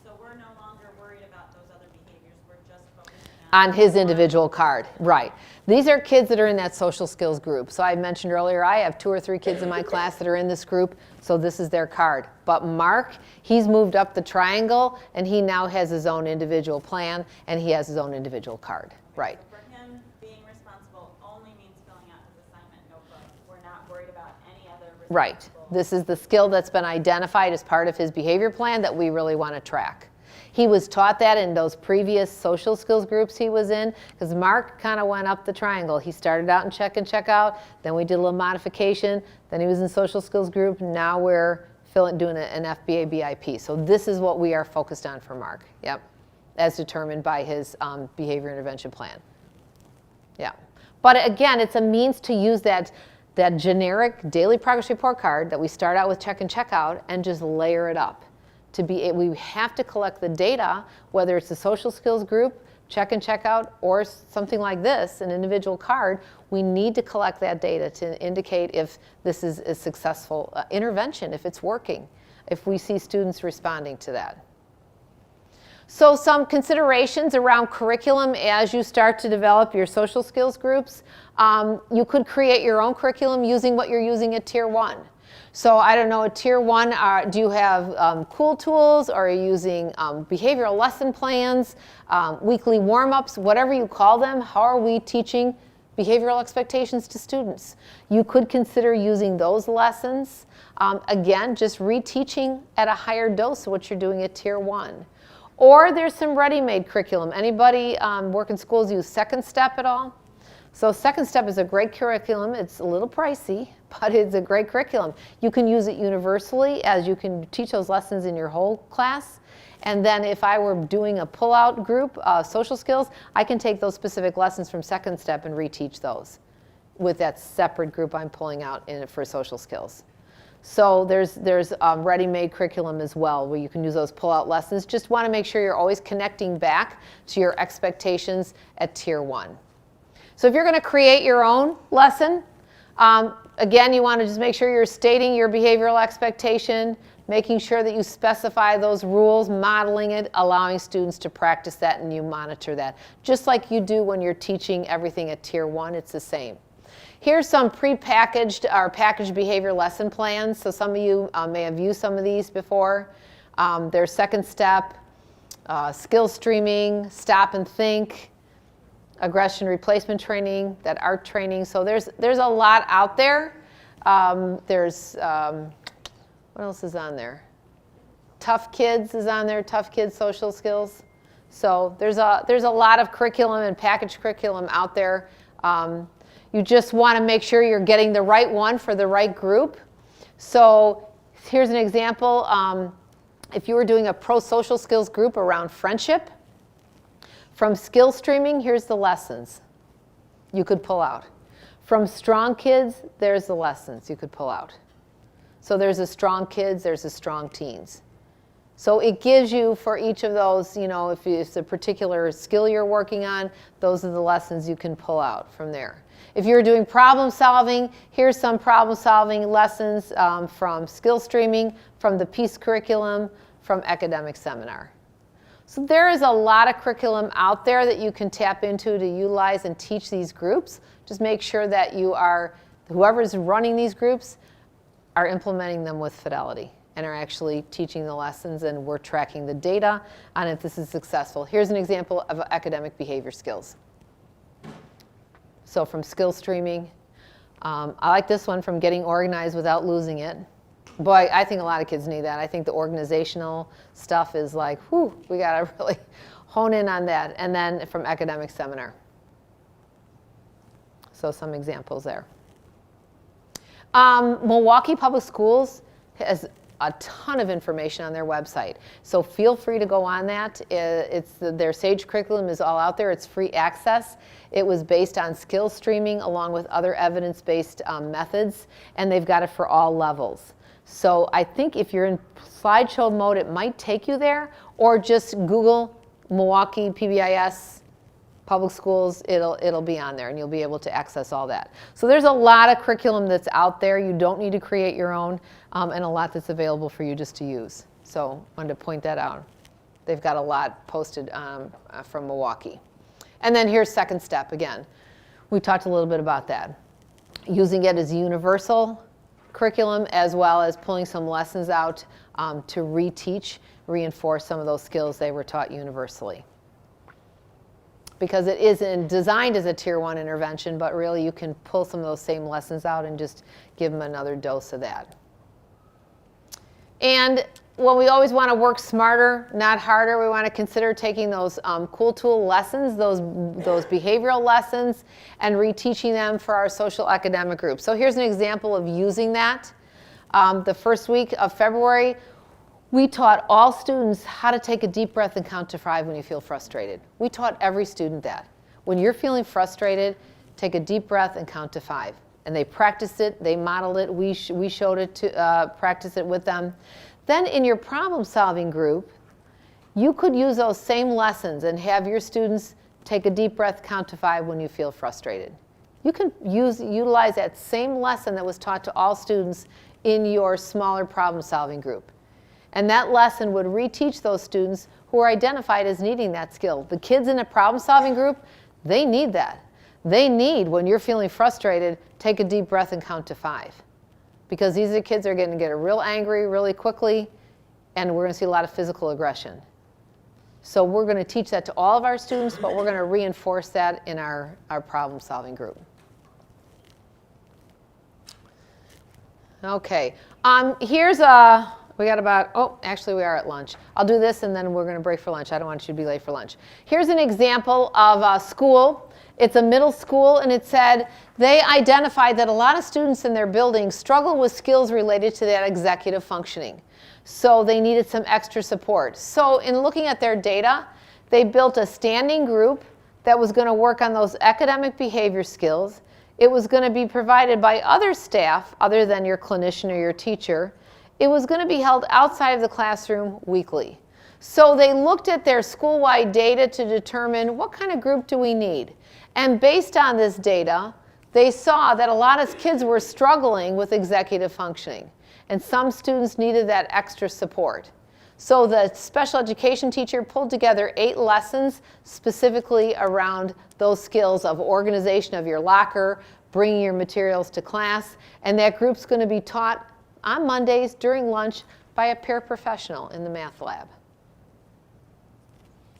So we're no longer worried about those other behaviors, we're just focusing On his individual card, right. These are kids that are in that social skills group. So I mentioned earlier, I have 2 or 3 kids in my class that are in this group, so this is their card. But Mark, he's moved up the triangle, and he now has his own individual plan, and he has his own individual card, right. So for him, being responsible only means filling out his assignment notebook. We're not worried about any other responsible. Right. This is the skill that's been identified as part of his behavior plan that we really want to track. He was taught that in those previous social skills groups he was in, because Mark kind of went up the triangle. He started out in check and check out, then we did a little modification, then he was in social skills group, now we're doing an FBA BIP. So this is what we are focused on for Mark, yep, as determined by his behavior intervention plan. Yeah, but again, it's a means to use that generic daily progress report card that we start out with check and check out and just layer it up. We have to collect the data, whether it's a social skills group, check and check out, or something like this, an individual card. We need to collect that data to indicate if this is a successful intervention, if it's working, if we see students responding to that. So some considerations around curriculum as you start to develop your social skills groups. You could create your own curriculum using what you're using at Tier 1. So I don't know, at Tier 1, do you have cool tools, or are you using behavioral lesson plans, weekly warm-ups, whatever you call them? How are we teaching behavioral expectations to students? You could consider using those lessons. Again, just reteaching at a higher dose of what you're doing at Tier 1. Or there's some ready-made curriculum. Anybody work in schools use Second Step at all? So Second Step is a great curriculum. It's a little pricey, but it's a great curriculum. You can use it universally, as you can teach those lessons in your whole class. And then if I were doing a pull-out group, social skills, I can take those specific lessons from Second Step and reteach those with that separate group I'm pulling out for social skills. So there's ready-made curriculum as well, where you can use those pull-out lessons. Just want to make sure you're always connecting back to your expectations at Tier 1. So if you're going to create your own lesson, again, you want to just make sure you're stating your behavioral expectation, making sure that you specify those rules, modeling it, allowing students to practice that, and you monitor that. Just like you do when you're teaching everything at Tier 1, it's the same. Here's some pre-packaged or packaged behavior lesson plans. So some of you may have used some of these before. There's Second Step, skill streaming, stop and think, aggression replacement training, that art training. So there's a lot out there. What else is on there? Tough Kids is on there, Tough Kids social skills. So there's a lot of curriculum and packaged curriculum out there. You just want to make sure you're getting the right one for the right group. So here's an example. If you were doing a pro-social skills group around friendship, From skill streaming, here's the lessons you could pull out. From strong kids, there's the lessons you could pull out. So there's a strong kids, there's a strong teens. So it gives you for each of those, if it's a particular skill you're working on, those are the lessons you can pull out from there. If you're doing problem solving, here's some problem solving lessons from skill streaming, from the PBIS curriculum, from academic seminar. So there is a lot of curriculum out there that you can tap into to utilize and teach these groups. Just make sure that whoever's running these groups are implementing them with fidelity and are actually teaching the lessons, and we're tracking the data on if this is successful. Here's an example of academic behavior skills. So from skill streaming, I like this one, from getting organized without losing it. Boy, I think a lot of kids need that. I think the organizational stuff is like, whew, we got to really hone in on that. And then from academic seminar. So some examples there. Milwaukee Public Schools has a ton of information on their website. So feel free to go on that. Their SAGE curriculum is all out there. It's free access. It was based on skill streaming along with other evidence-based methods, and they've got it for all levels. So I think if you're in slideshow mode, it might take you there, or just Google Milwaukee PBIS Public Schools, it'll be on there, and you'll be able to access all that. So there's a lot of curriculum that's out there. You don't need to create your own, and a lot that's available for you just to use. So I wanted to point that out. They've got a lot posted from Milwaukee. And then here's second step again. We talked a little bit about that. Using it as universal curriculum, as well as pulling some lessons out to reinforce some of those skills they were taught universally. Because it isn't designed as a tier 1 intervention, but really you can pull some of those same lessons out and just give them another dose of that. And when we always want to work smarter, not harder, we want to consider taking those cool tool lessons, those behavioral lessons, and reteaching them for our social academic group. So here's an example of using that. The first week of February, we taught all students how to take a deep breath and count to 5 when you feel frustrated. We taught every student that. When you're feeling frustrated, take a deep breath and count to 5. And they practiced it, they modeled it, we showed it to practice it with them. Then in your problem solving group, you could use those same lessons and have your students take a deep breath, count to 5 when you feel frustrated. You can utilize that same lesson that was taught to all students in your smaller problem solving group. And that lesson would reteach those students who are identified as needing that skill. The kids in a problem solving group, they need that. They need, when you're feeling frustrated, take a deep breath and count to 5. Because these are kids that are going to get real angry really quickly, and we're going to see a lot of physical aggression. So we're going to teach that to all of our students, but we're going to reinforce that in our problem solving group. Okay, here's we got about, actually we are at lunch. I'll do this and then we're going to break for lunch. I don't want you to be late for lunch. Here's an example of a school. It's a middle school, and it said they identified that a lot of students in their building struggle with skills related to that executive functioning. So they needed some extra support. So in looking at their data, they built a standing group that was going to work on those academic behavior skills. It was going to be provided by other staff other than your clinician or your teacher. It was going to be held outside of the classroom weekly. So they looked at their school-wide data to determine what kind of group do we need. And based on this data, they saw that a lot of kids were struggling with executive functioning. And some students needed that extra support. So the special education teacher pulled together 8 lessons specifically around those skills of organization of your locker, bringing your materials to class, and that group's going to be taught on Mondays during lunch by a paraprofessional in the math lab.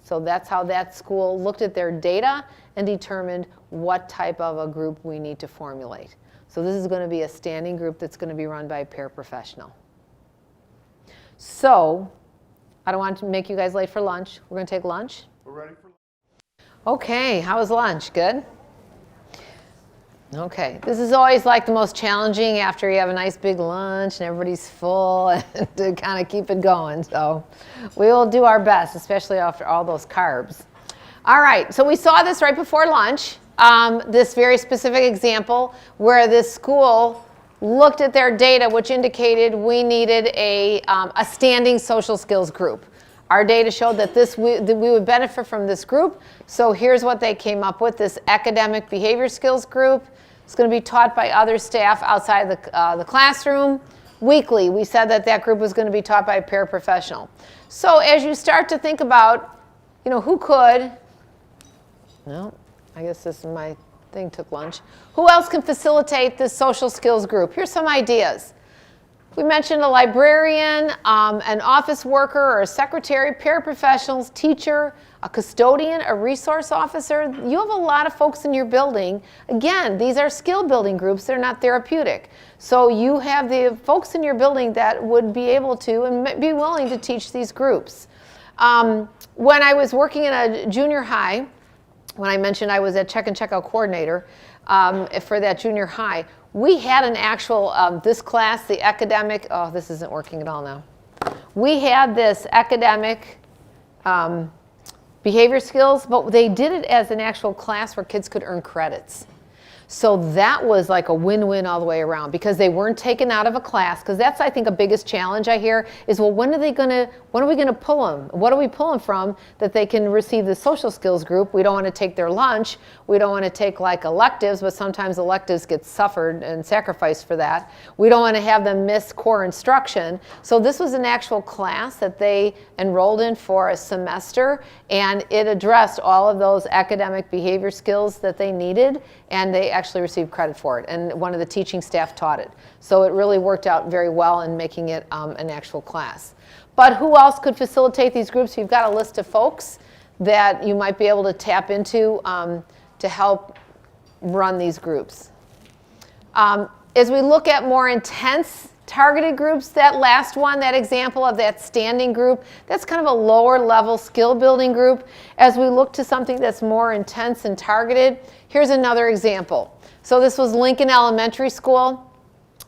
So that's how that school looked at their data and determined what type of a group we need to formulate. So this is going to be a standing group that's going to be run by a paraprofessional. So I don't want to make you guys late for lunch. We're going to take lunch. We're ready for lunch. Okay, how was lunch? Good? Okay, this is always like the most challenging after you have a nice big lunch and everybody's full and to kind of keep it going. So we will do our best, especially after all those carbs. All right, so we saw this right before lunch, this very specific example where this school looked at their data, which indicated we needed a standing social skills group. Our data showed that that we would benefit from this group. So here's what they came up with, this academic behavior skills group. It's going to be taught by other staff outside the classroom. Weekly, we said that that group was going to be taught by a paraprofessional. So as you start to think about, who could, no, I guess my thing took lunch. Who else can facilitate this social skills group? Here's some ideas. We mentioned a librarian, an office worker or a secretary, paraprofessionals, teacher, a custodian, a resource officer. You have a lot of folks in your building. Again, these are skill building groups. They're not therapeutic. So you have the folks in your building that would be able to and be willing to teach these groups. When I was working in a junior high, when I mentioned I was a check and checkout coordinator for that junior high, we had an actual, this class, the academic, oh, this isn't working at all now. We had this academic behavior skills, but they did it as an actual class where kids could earn credits. So that was like a win-win all the way around because they weren't taken out of a class. Because that's, I think, a biggest challenge I hear is, well, when are we going to pull them? What are we pulling from that they can receive the social skills group? We don't want to take their lunch. We don't want to take like electives, but sometimes electives get suffered and sacrificed for that. We don't want to have them miss core instruction. So this was an actual class that they enrolled in for a semester, and it addressed all of those academic behavior skills that they needed, and they actually received credit for it, and one of the teaching staff taught it. So it really worked out very well in making it an actual class. But who else could facilitate these groups? You've got a list of folks that you might be able to tap into to help run these groups. As we look at more intense targeted groups, that last one, that example of that standing group, that's kind of a lower level skill building group. As we look to something that's more intense and targeted, here's another example. So this was Lincoln Elementary School,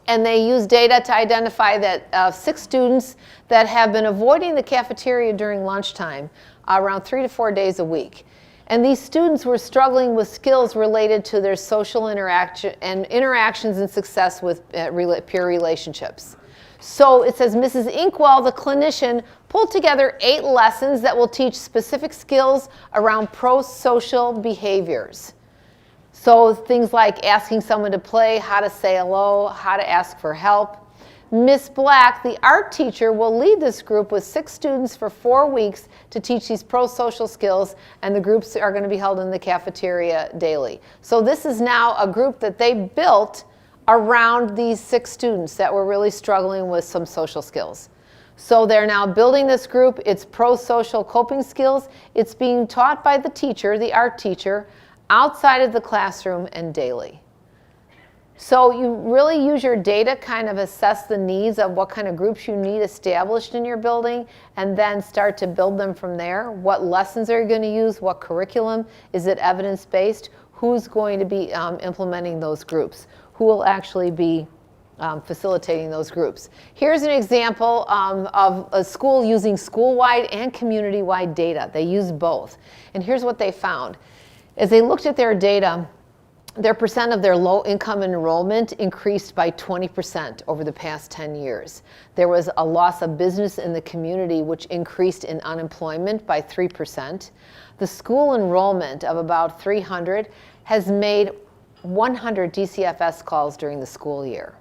and they used data to identify that 6 students that have been avoiding the cafeteria during lunchtime around 3 to 4 days a week. And these students were struggling with skills related to their social interaction and interactions and success with peer relationships. So it says Mrs. Inkwell, the clinician, pulled together 8 lessons that will teach specific skills around pro-social behaviors. So things like asking someone to play, how to say hello, how to ask for help. Miss Black, the art teacher, will lead this group with 6 students for 4 weeks to teach these pro-social skills, and the groups are going to be held in the cafeteria daily. So this is now a group that they built around these 6 students that were really struggling with some social skills. So they're now building this group. It's pro-social coping skills. It's being taught by the teacher, the art teacher, outside of the classroom and daily. So you really use your data, kind of assess the needs of what kind of groups you need established in your building, and then start to build them from there. What lessons are you going to use? What curriculum? Is it evidence-based? Who's going to be implementing those groups? Who will actually be facilitating those groups? Here's an example of a school using school-wide and community-wide data. They used both. And here's what they found. As they looked at their data, their percent of their low-income enrollment increased by 20% over the past 10 years. There was a loss of business in the community, which increased in unemployment by 3%. The school enrollment of about 300 has made 100 DCFS calls during the school year.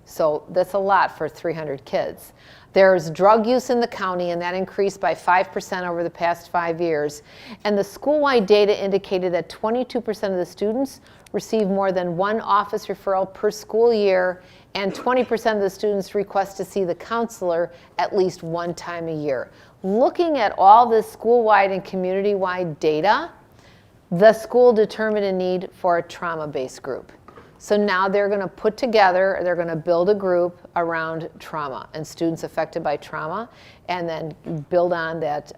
So that's a lot for 300 kids. There's drug use in the county, and that increased by 5% over the past 5 years. And the school-wide data indicated that 22% of the students receive more than 1 office referral per school year, and 20% of the students request to see the counselor at least 1 time a year. Looking at all this school-wide and community-wide data, the school determined a need for a trauma-based group. So now they're going to put together, they're going to build a group around trauma and students affected by trauma, and then build on that,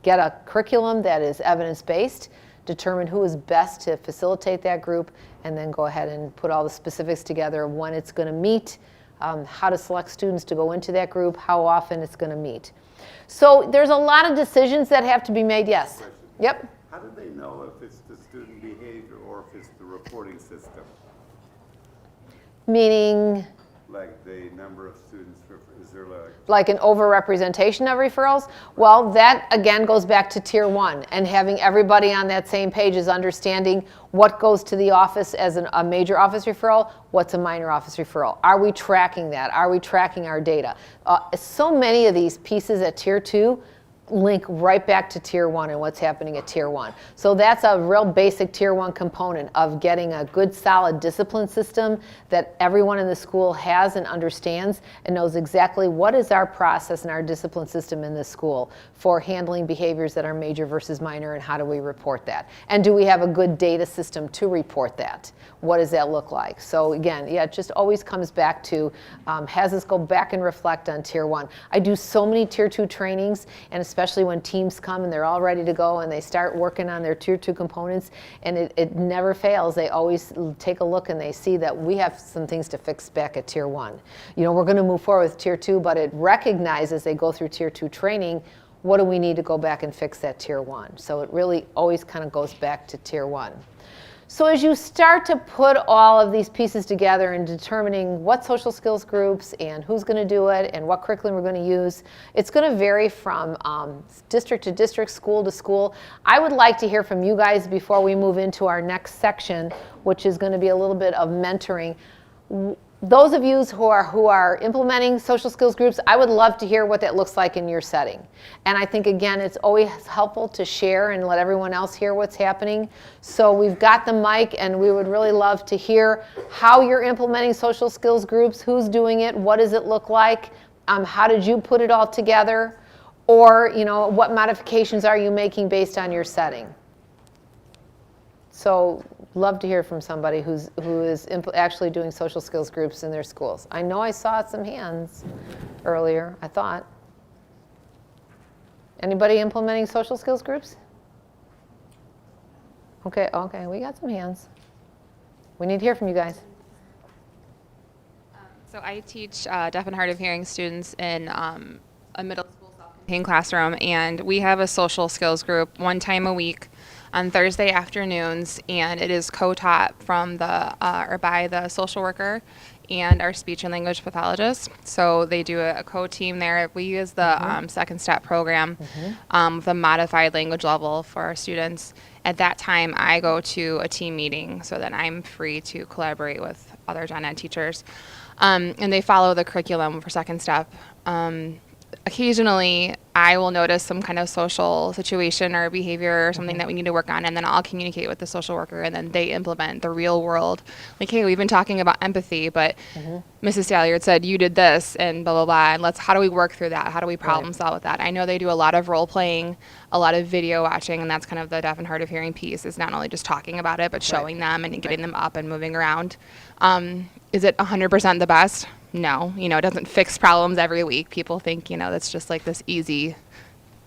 get a curriculum that is evidence-based, determine who is best to facilitate that group, and then go ahead and put all the specifics together of when it's going to meet, how to select students to go into that group, how often it's going to meet. So there's a lot of decisions that have to be made. Yes? Yep. how do they know if it's the student behavior or if it's the reporting system? Meaning, Like the number of students, is there like an overrepresentation of referrals? Well, that again goes back to tier 1 and having everybody on that same page is understanding what goes to the office as a major office referral, what's a minor office referral. Are we tracking that? Are we tracking our data? So many of these pieces at tier 2 link right back to tier 1 and what's happening at tier 1. So that's a real basic tier 1 component of getting a good solid discipline system that everyone in the school has and understands and knows exactly what is our process and our discipline system in this school for handling behaviors that are major versus minor, and how do we report that? And do we have a good data system to report that? What does that look like? So again, yeah, it just always comes back to has us go back and reflect on tier 1. I do so many tier 2 trainings, and especially when teams come and they're all ready to go and they start working on their tier 2 components, and it never fails. They always take a look and they see that we have some things to fix back at tier 1. You know, we're going to move forward with tier 2, but it recognizes they go through tier 2 training, what do we need to go back and fix at tier 1? So it really always kind of goes back to tier 1. So as you start to put all of these pieces together and determining what social skills groups and who's going to do it and what curriculum we're going to use, it's going to vary from district to district, school to school. I would like to hear from you guys before we move into our next section, which is going to be a little bit of mentoring. Those of you who are implementing social skills groups, I would love to hear what that looks like in your setting. And I think, again, it's always helpful to share and let everyone else hear what's happening. So we've got the mic, and we would really love to hear how you're implementing social skills groups, who's doing it, what does it look like, how did you put it all together, or what modifications are you making based on your setting. So love to hear from somebody who is actually doing social skills groups in their schools. I know I saw some hands earlier, I thought. Anybody implementing social skills groups? Okay, we got some hands. We need to hear from you guys. So I teach deaf and hard of hearing students in a middle school self-contained classroom, and we have a social skills group one time a week on Thursday afternoons, and it is co-taught from by the social worker and our speech and language pathologist. So they do a co-team there. We use the Second Step program with a modified language level for our students. At that time, I go to a team meeting so that I'm free to collaborate with other gen ed teachers. And they follow the curriculum for Second Step. Occasionally, I will notice some kind of social situation or behavior or something that we need to work on, and then I'll communicate with the social worker, and then they implement the real world. Like, hey, we've been talking about empathy, but Mrs. Salliard said you did this, and blah, blah, blah, and how do we work through that? How do we problem solve with that? I know they do a lot of role playing, a lot of video watching, and that's kind of the deaf and hard of hearing piece, is not only just talking about it, but showing them and getting them up and moving around. Is it 100% the best? No, it doesn't fix problems every week. People think, that's just like this easy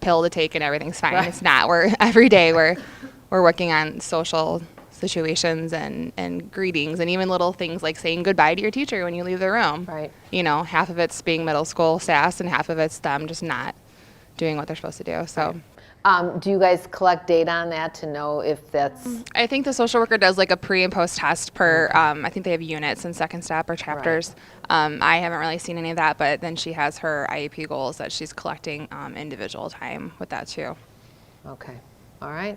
pill to take and everything's fine. It's not. Every day we're working on social situations and greetings, and even little things like saying goodbye to your teacher when you leave the room. Right. Half of it's being middle school sass, and half of it's them just not doing what they're supposed to do. So. Do you guys collect data on that to know if that's... I think the social worker does like a pre and post test per, I think they have units in Second Step or chapters. Right. I haven't really seen any of that, but then she has her IEP goals that she's collecting individual time with that too. Okay. All right.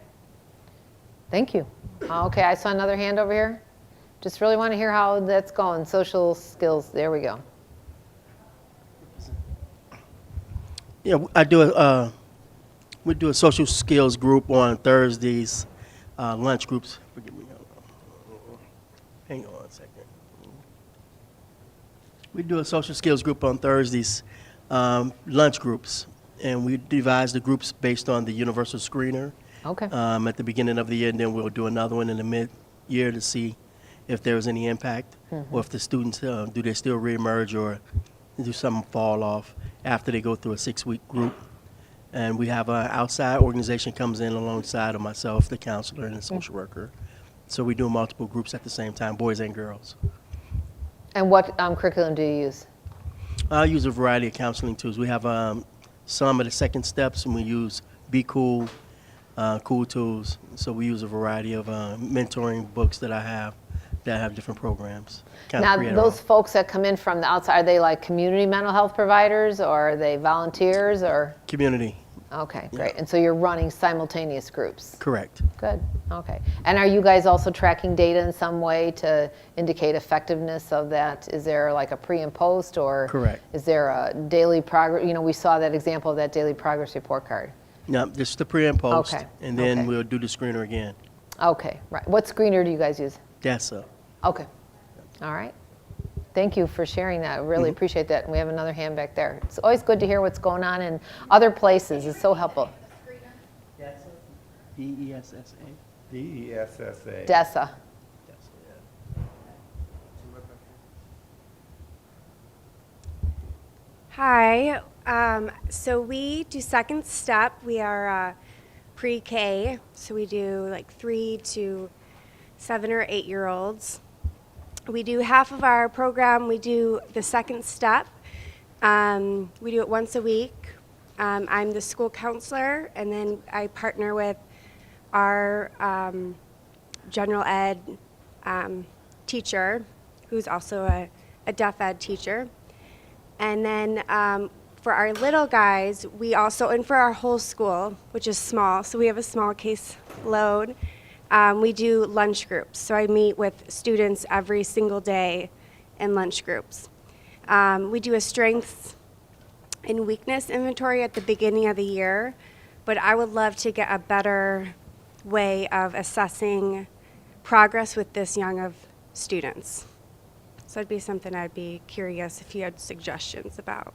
Thank you. Okay, I saw another hand over here. Just really want to hear how that's going. Social skills. There we go. Yeah, we do a social skills group on Thursdays, lunch groups. Forgive me. Hang on a second. We do a social skills group on Thursdays, lunch groups, and we devise the groups based on the universal screener. Okay. At the beginning of the year, and then we'll do another one in the mid-year to see if there was any impact, or if the students, do they still reemerge or do some fall off after they go through a 6-week group. And we have an outside organization comes in alongside of myself, the counselor and the social worker. So we do multiple groups at the same time, boys and girls. And what curriculum do you use? I use a variety of counseling tools. We have some of the second steps, and we use Be Cool, cool tools. So we use a variety of mentoring books that I have that have different programs. Now, those folks that come in from the outside, are they like community mental health providers, or are they volunteers, or? Community. Okay, great. And so you're running simultaneous groups? Correct. Good, okay. And are you guys also tracking data in some way to indicate effectiveness of that? Is there like a pre and post, or? Correct. Is there a daily progress? You know, we saw that example of that daily progress report card. No, just the pre and post. Okay. And then Okay. we'll do the screener again. Okay, right. What screener do you guys use? DESA. Okay, all right. Thank you for sharing that. I really appreciate that. And we have another hand back there. It's always good to hear what's going on in other places. It's so helpful. DESSA. DESSA. DESA. Hi. So we do second step. We are pre-K, so we do like 3 to 7 or 8 year olds. We do half of our program. We do the second step. We do it once a week. I'm the school counselor, and then I partner with our general ed teacher, who's also a deaf ed teacher. And then for our little guys, we also, and for our whole school, which is small, so we have a small case load, we do lunch groups. So I meet with students every single day in lunch groups. We do a strengths and weakness inventory at the beginning of the year, but I would love to get a better way of assessing progress with this young of students. So it'd be something I'd be curious if you had suggestions about.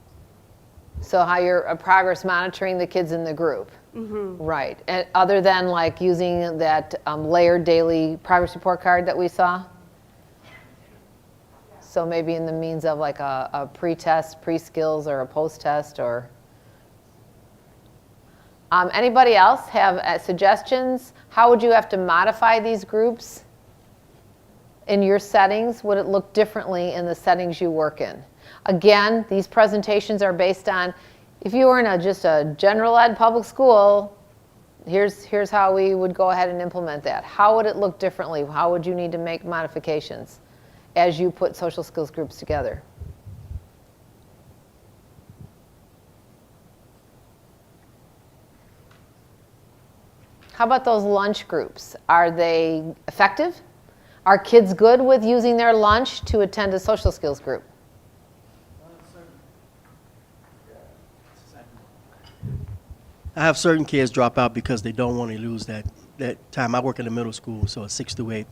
So how you're progress monitoring the kids in the group. Mm-hmm. Right. And other than like using that layered daily progress report card that we saw? So maybe in the means of like a pre-test, pre-skills, or a post-test, or? Anybody else have suggestions? How would you have to modify these groups in your settings? Would it look differently in the settings you work in? Again, these presentations are based on, if you were in just a general ed public school, here's how we would go ahead and implement that. How would it look differently? How would you need to make modifications as you put social skills groups together? How about those lunch groups? Are they effective? Are kids good with using their lunch to attend a social skills group? I have certain kids drop out because they don't want to lose that time. I work in the middle school, so it's 6th to 8th.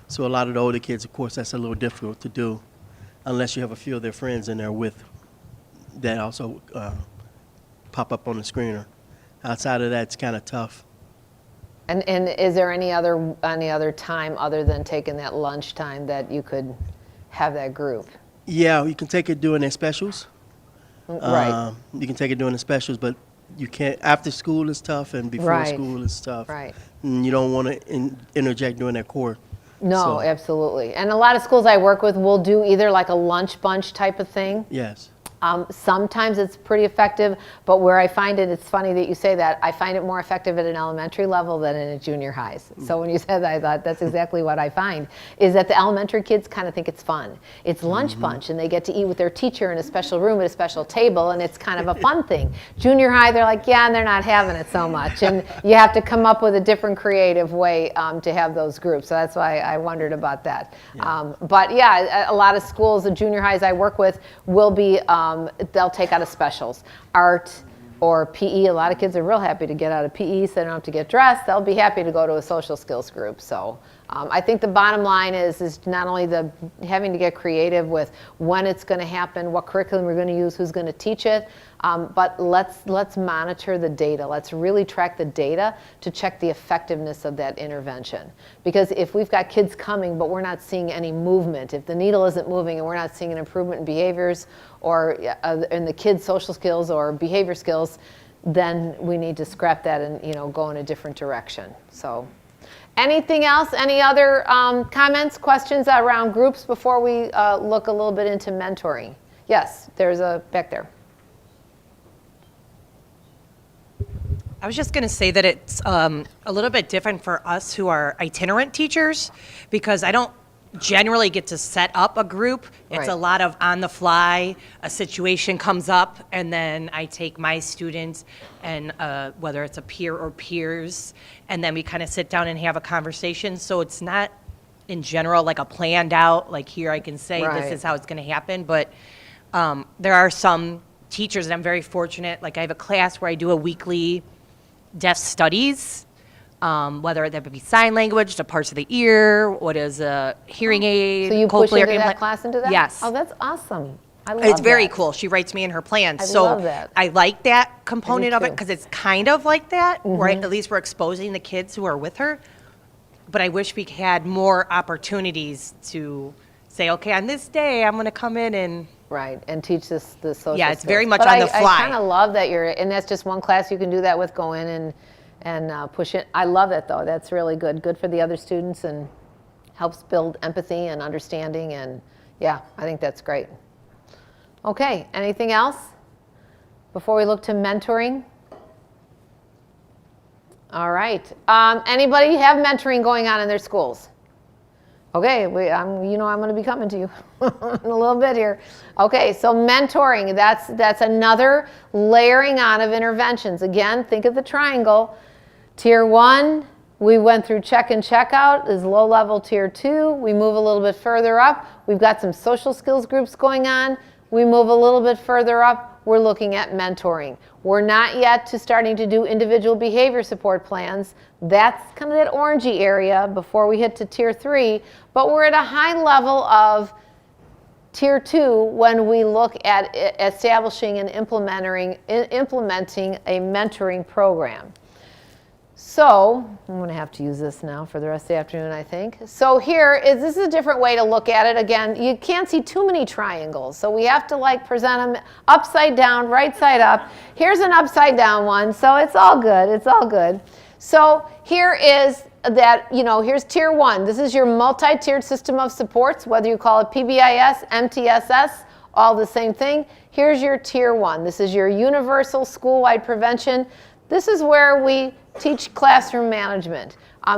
So a lot of the older kids, of course, that's a little difficult to do unless you have a few of their friends in there with that also pop up on the screener. Outside of that, it's kind of tough. And is there any other time other than taking that lunch time that you could have that group? Yeah, you can take it during their specials. Right. You can take it during the specials, but you can't. After school is tough, and before Right. school is tough. Right. And you don't want to interject during their core. No, So, absolutely. And a lot of schools I work with will do either like a lunch bunch type of thing. yes. Sometimes it's pretty effective, but where I find it, it's funny that you say that, I find it more effective at an elementary level than in a junior highs. So when you said that, I thought that's exactly what I find, is that the elementary kids kind of think it's fun. It's lunch bunch, and they get to eat with their teacher in a special room at a special table, and it's kind of a fun thing. Junior high, they're like, yeah, and they're not having it so much. And you have to come up with a different creative way to have those groups. So that's why I wondered about that. But yeah, a lot of schools, the junior highs I work with, will be, they'll take out of specials. Art or PE, a lot of kids are real happy to get out of PE so they don't have to get dressed. They'll be happy to go to a social skills group. So I think the bottom line is not only the having to get creative with when it's going to happen, what curriculum we're going to use, who's going to teach it, but let's monitor the data. Let's really track the data to check the effectiveness of that intervention. Because if we've got kids coming but we're not seeing any movement, if the needle isn't moving and we're not seeing an improvement in behaviors or in the kids' social skills or behavior skills, then we need to scrap that and go in a different direction. So. Anything else? Any other comments, questions around groups before we look a little bit into mentoring? Yes, there's a back there. I was just going to say that it's a little bit different for us who are itinerant teachers, because I don't generally get to set up a group. It's Right. a lot of on the fly, a situation comes up, and then I take my students, and whether it's a peer or peers, and then we kind of sit down and have a conversation. So it's not in general like a planned out, like here I can say Right. this is how it's going to happen, but there are some teachers, and I'm very fortunate, like I have a class where I do a weekly deaf studies, whether that be sign language, the parts of the ear, what is a hearing aid, So you push cochlear into that implant. class into that? Yes. Oh, that's awesome. I love It's very that. cool. She writes me in her plans. I So love that. I like that component of it too. because it's kind of like that, where Mhm. at least we're exposing the kids who are with her. But I wish we had more opportunities to say, okay, on this day, I'm going to come in and Right, and teach the social Yeah, it's very skills. much But on the I fly. kind of love that and that's just one class you can do that with, go in and push it. I love it though, that's really good. Good for the other students and helps build empathy and understanding, and yeah, I think that's great. Okay, anything else before we look to mentoring? All right, anybody have mentoring going on in their schools? Okay, I'm going to be coming to you in a little bit here. Okay, so mentoring, that's another layering on of interventions. Again, think of the triangle. Tier 1, we went through check and check out, is low level. Tier 2, we move a little bit further up. We've got some social skills groups going on. We move a little bit further up, we're looking at mentoring. We're not yet to starting to do individual behavior support plans. That's kind of that orangey area before we hit to Tier 3, but we're at a high level of Tier 2 when we look at establishing and implementing a mentoring program. So, I'm going to have to use this now for the rest of the afternoon, I think. So this is a different way to look at it. Again, you can't see too many triangles, so we have to like present them upside down, right side up. Here's an upside down one, so it's all good, it's all good. So here is that, here's Tier 1. This is your multi-tiered system of supports, whether you call it PBIS, MTSS, all the same thing. Here's your Tier 1. This is your universal school-wide prevention. This is where we teach classroom management,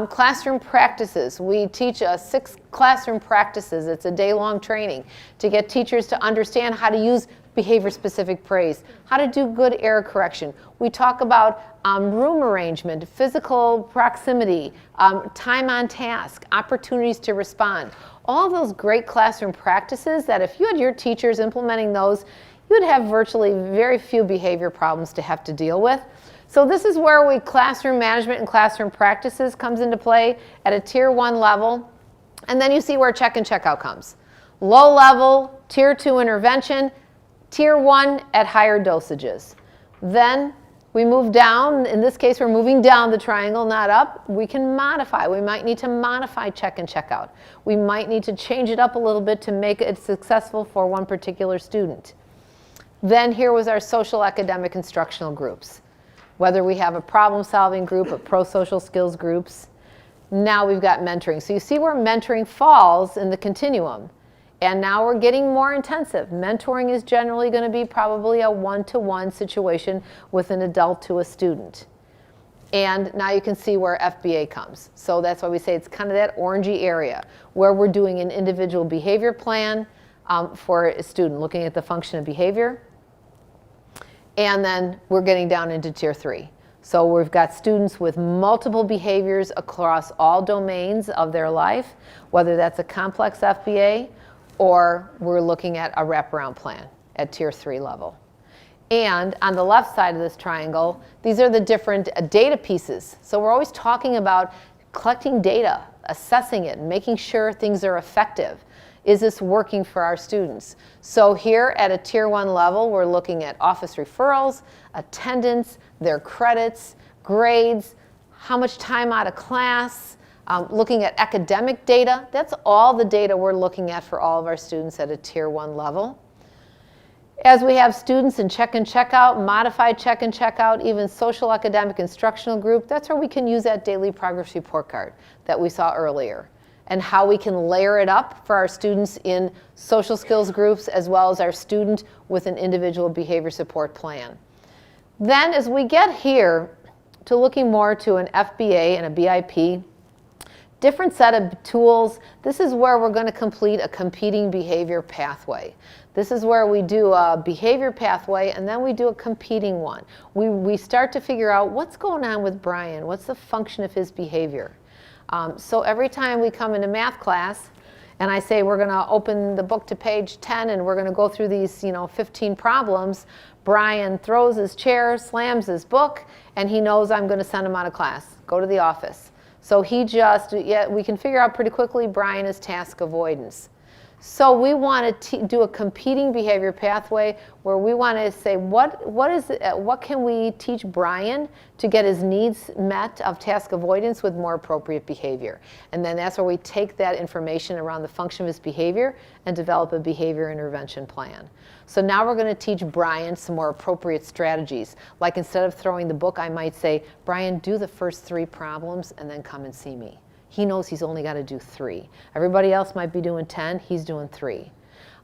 classroom practices. We teach 6 classroom practices. It's a day-long training to get teachers to understand how to use behavior-specific praise, how to do good error correction. We talk about room arrangement, physical proximity, time on task, opportunities to respond. All of those great classroom practices that if you had your teachers implementing those, you'd have virtually very few behavior problems to have to deal with. So this is where classroom management and classroom practices comes into play at a Tier 1 level. And then you see where check and check out comes. Low level, Tier 2 intervention, Tier 1 at higher dosages. Then we move down. In this case, we're moving down the triangle, not up. We can modify. We might need to modify check and check out. We might need to change it up a little bit to make it successful for one particular student. Then here was our social academic instructional groups. Whether we have a problem-solving group, a pro-social skills groups. Now we've got mentoring. So you see where mentoring falls in the continuum. And now we're getting more intensive. Mentoring is generally going to be probably a one-to-one situation with an adult to a student. And now you can see where FBA comes. So that's why we say it's kind of that orangey area where we're doing an individual behavior plan for a student, looking at the function of behavior. And then we're getting down into Tier 3. So we've got students with multiple behaviors across all domains of their life, whether that's a complex FBA or we're looking at a wraparound plan at Tier 3 level. And on the left side of this triangle, these are the different data pieces. So we're always talking about collecting data, assessing it, making sure things are effective. Is this working for our students? So here at a Tier 1 level, we're looking at office referrals, attendance, their credits, grades, how much time out of class, looking at academic data. That's all the data we're looking at for all of our students at a Tier 1 level. As we have students in check and check out, modified check and check out, even social academic instructional group, that's where we can use that daily progress report card that we saw earlier, and how we can layer it up for our students in social skills groups as well as our student with an individual behavior support plan. Then as we get here, to looking more to an FBA and a BIP. Different set of tools. This is where we're going to complete a competing behavior pathway. This is where we do a behavior pathway and then we do a competing one. We start to figure out what's going on with Brian, what's the function of his behavior. So every time we come into math class and I say we're going to open the book to page 10 and we're going to go through these 15 problems, Brian throws his chair, slams his book, and he knows I'm going to send him out of class, go to the office. So we can figure out pretty quickly Brian is task avoidance. So we want to do a competing behavior pathway where we want to say what can we teach Brian to get his needs met of task avoidance with more appropriate behavior. And then that's where we take that information around the function of his behavior and develop a behavior intervention plan. So now we're going to teach Brian some more appropriate strategies. Like instead of throwing the book, I might say, Brian, do the first 3 problems and then come and see me. He knows he's only got to do 3. Everybody else might be doing 10, he's doing 3.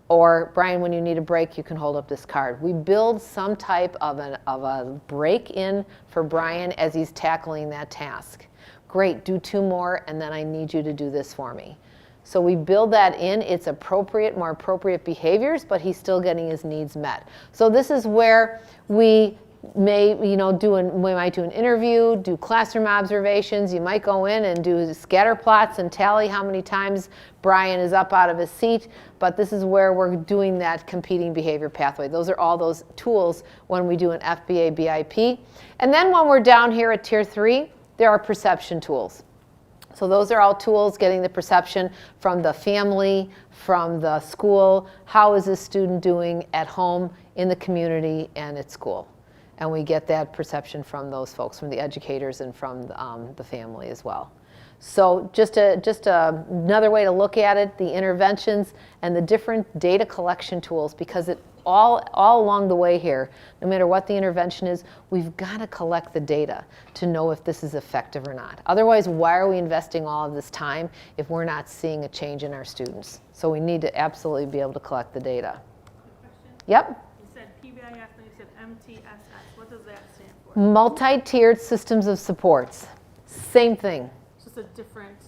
Or, Brian, when you need a break, you can hold up this card. We build some type of a break in for Brian as he's tackling that task. Great, do 2 more, and then I need you to do this for me. So we build that in. It's appropriate, more appropriate behaviors, but he's still getting his needs met. So this is where we may, we might do an interview, do classroom observations. You might go in and do scatter plots and tally how many times Brian is up out of his seat. But this is where we're doing that competing behavior pathway. Those are all those tools when we do an FBA BIP. And then when we're down here at Tier 3, there are perception tools. So those are all tools getting the perception from the family, from the school. How is this student doing at home, in the community, and at school? And we get that perception from those folks, from the educators and from the family as well. So just another way to look at it, the interventions and the different data collection tools, because it all along the way here, no matter what the intervention is, we've got to collect the data to know if this is effective or not. Otherwise, why are we investing all of this time if we're not seeing a change in our students? So we need to absolutely be able to collect the data. Yep. You said PBIS and you said MTSS. What does that stand for? Multi-tiered systems of supports. Same thing. It's just a different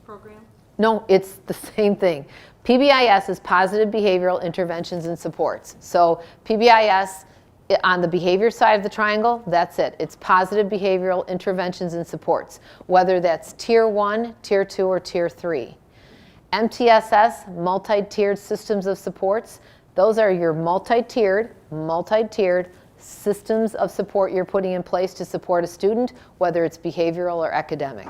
program? No, it's the same thing. PBIS is positive behavioral interventions and supports. So PBIS on the behavior side of the triangle, that's it. It's positive behavioral interventions and supports, whether that's Tier 1, Tier 2, or Tier 3. MTSS, multi-tiered systems of supports, those are your multi-tiered systems of support you're putting in place to support a student, whether it's behavioral or academic.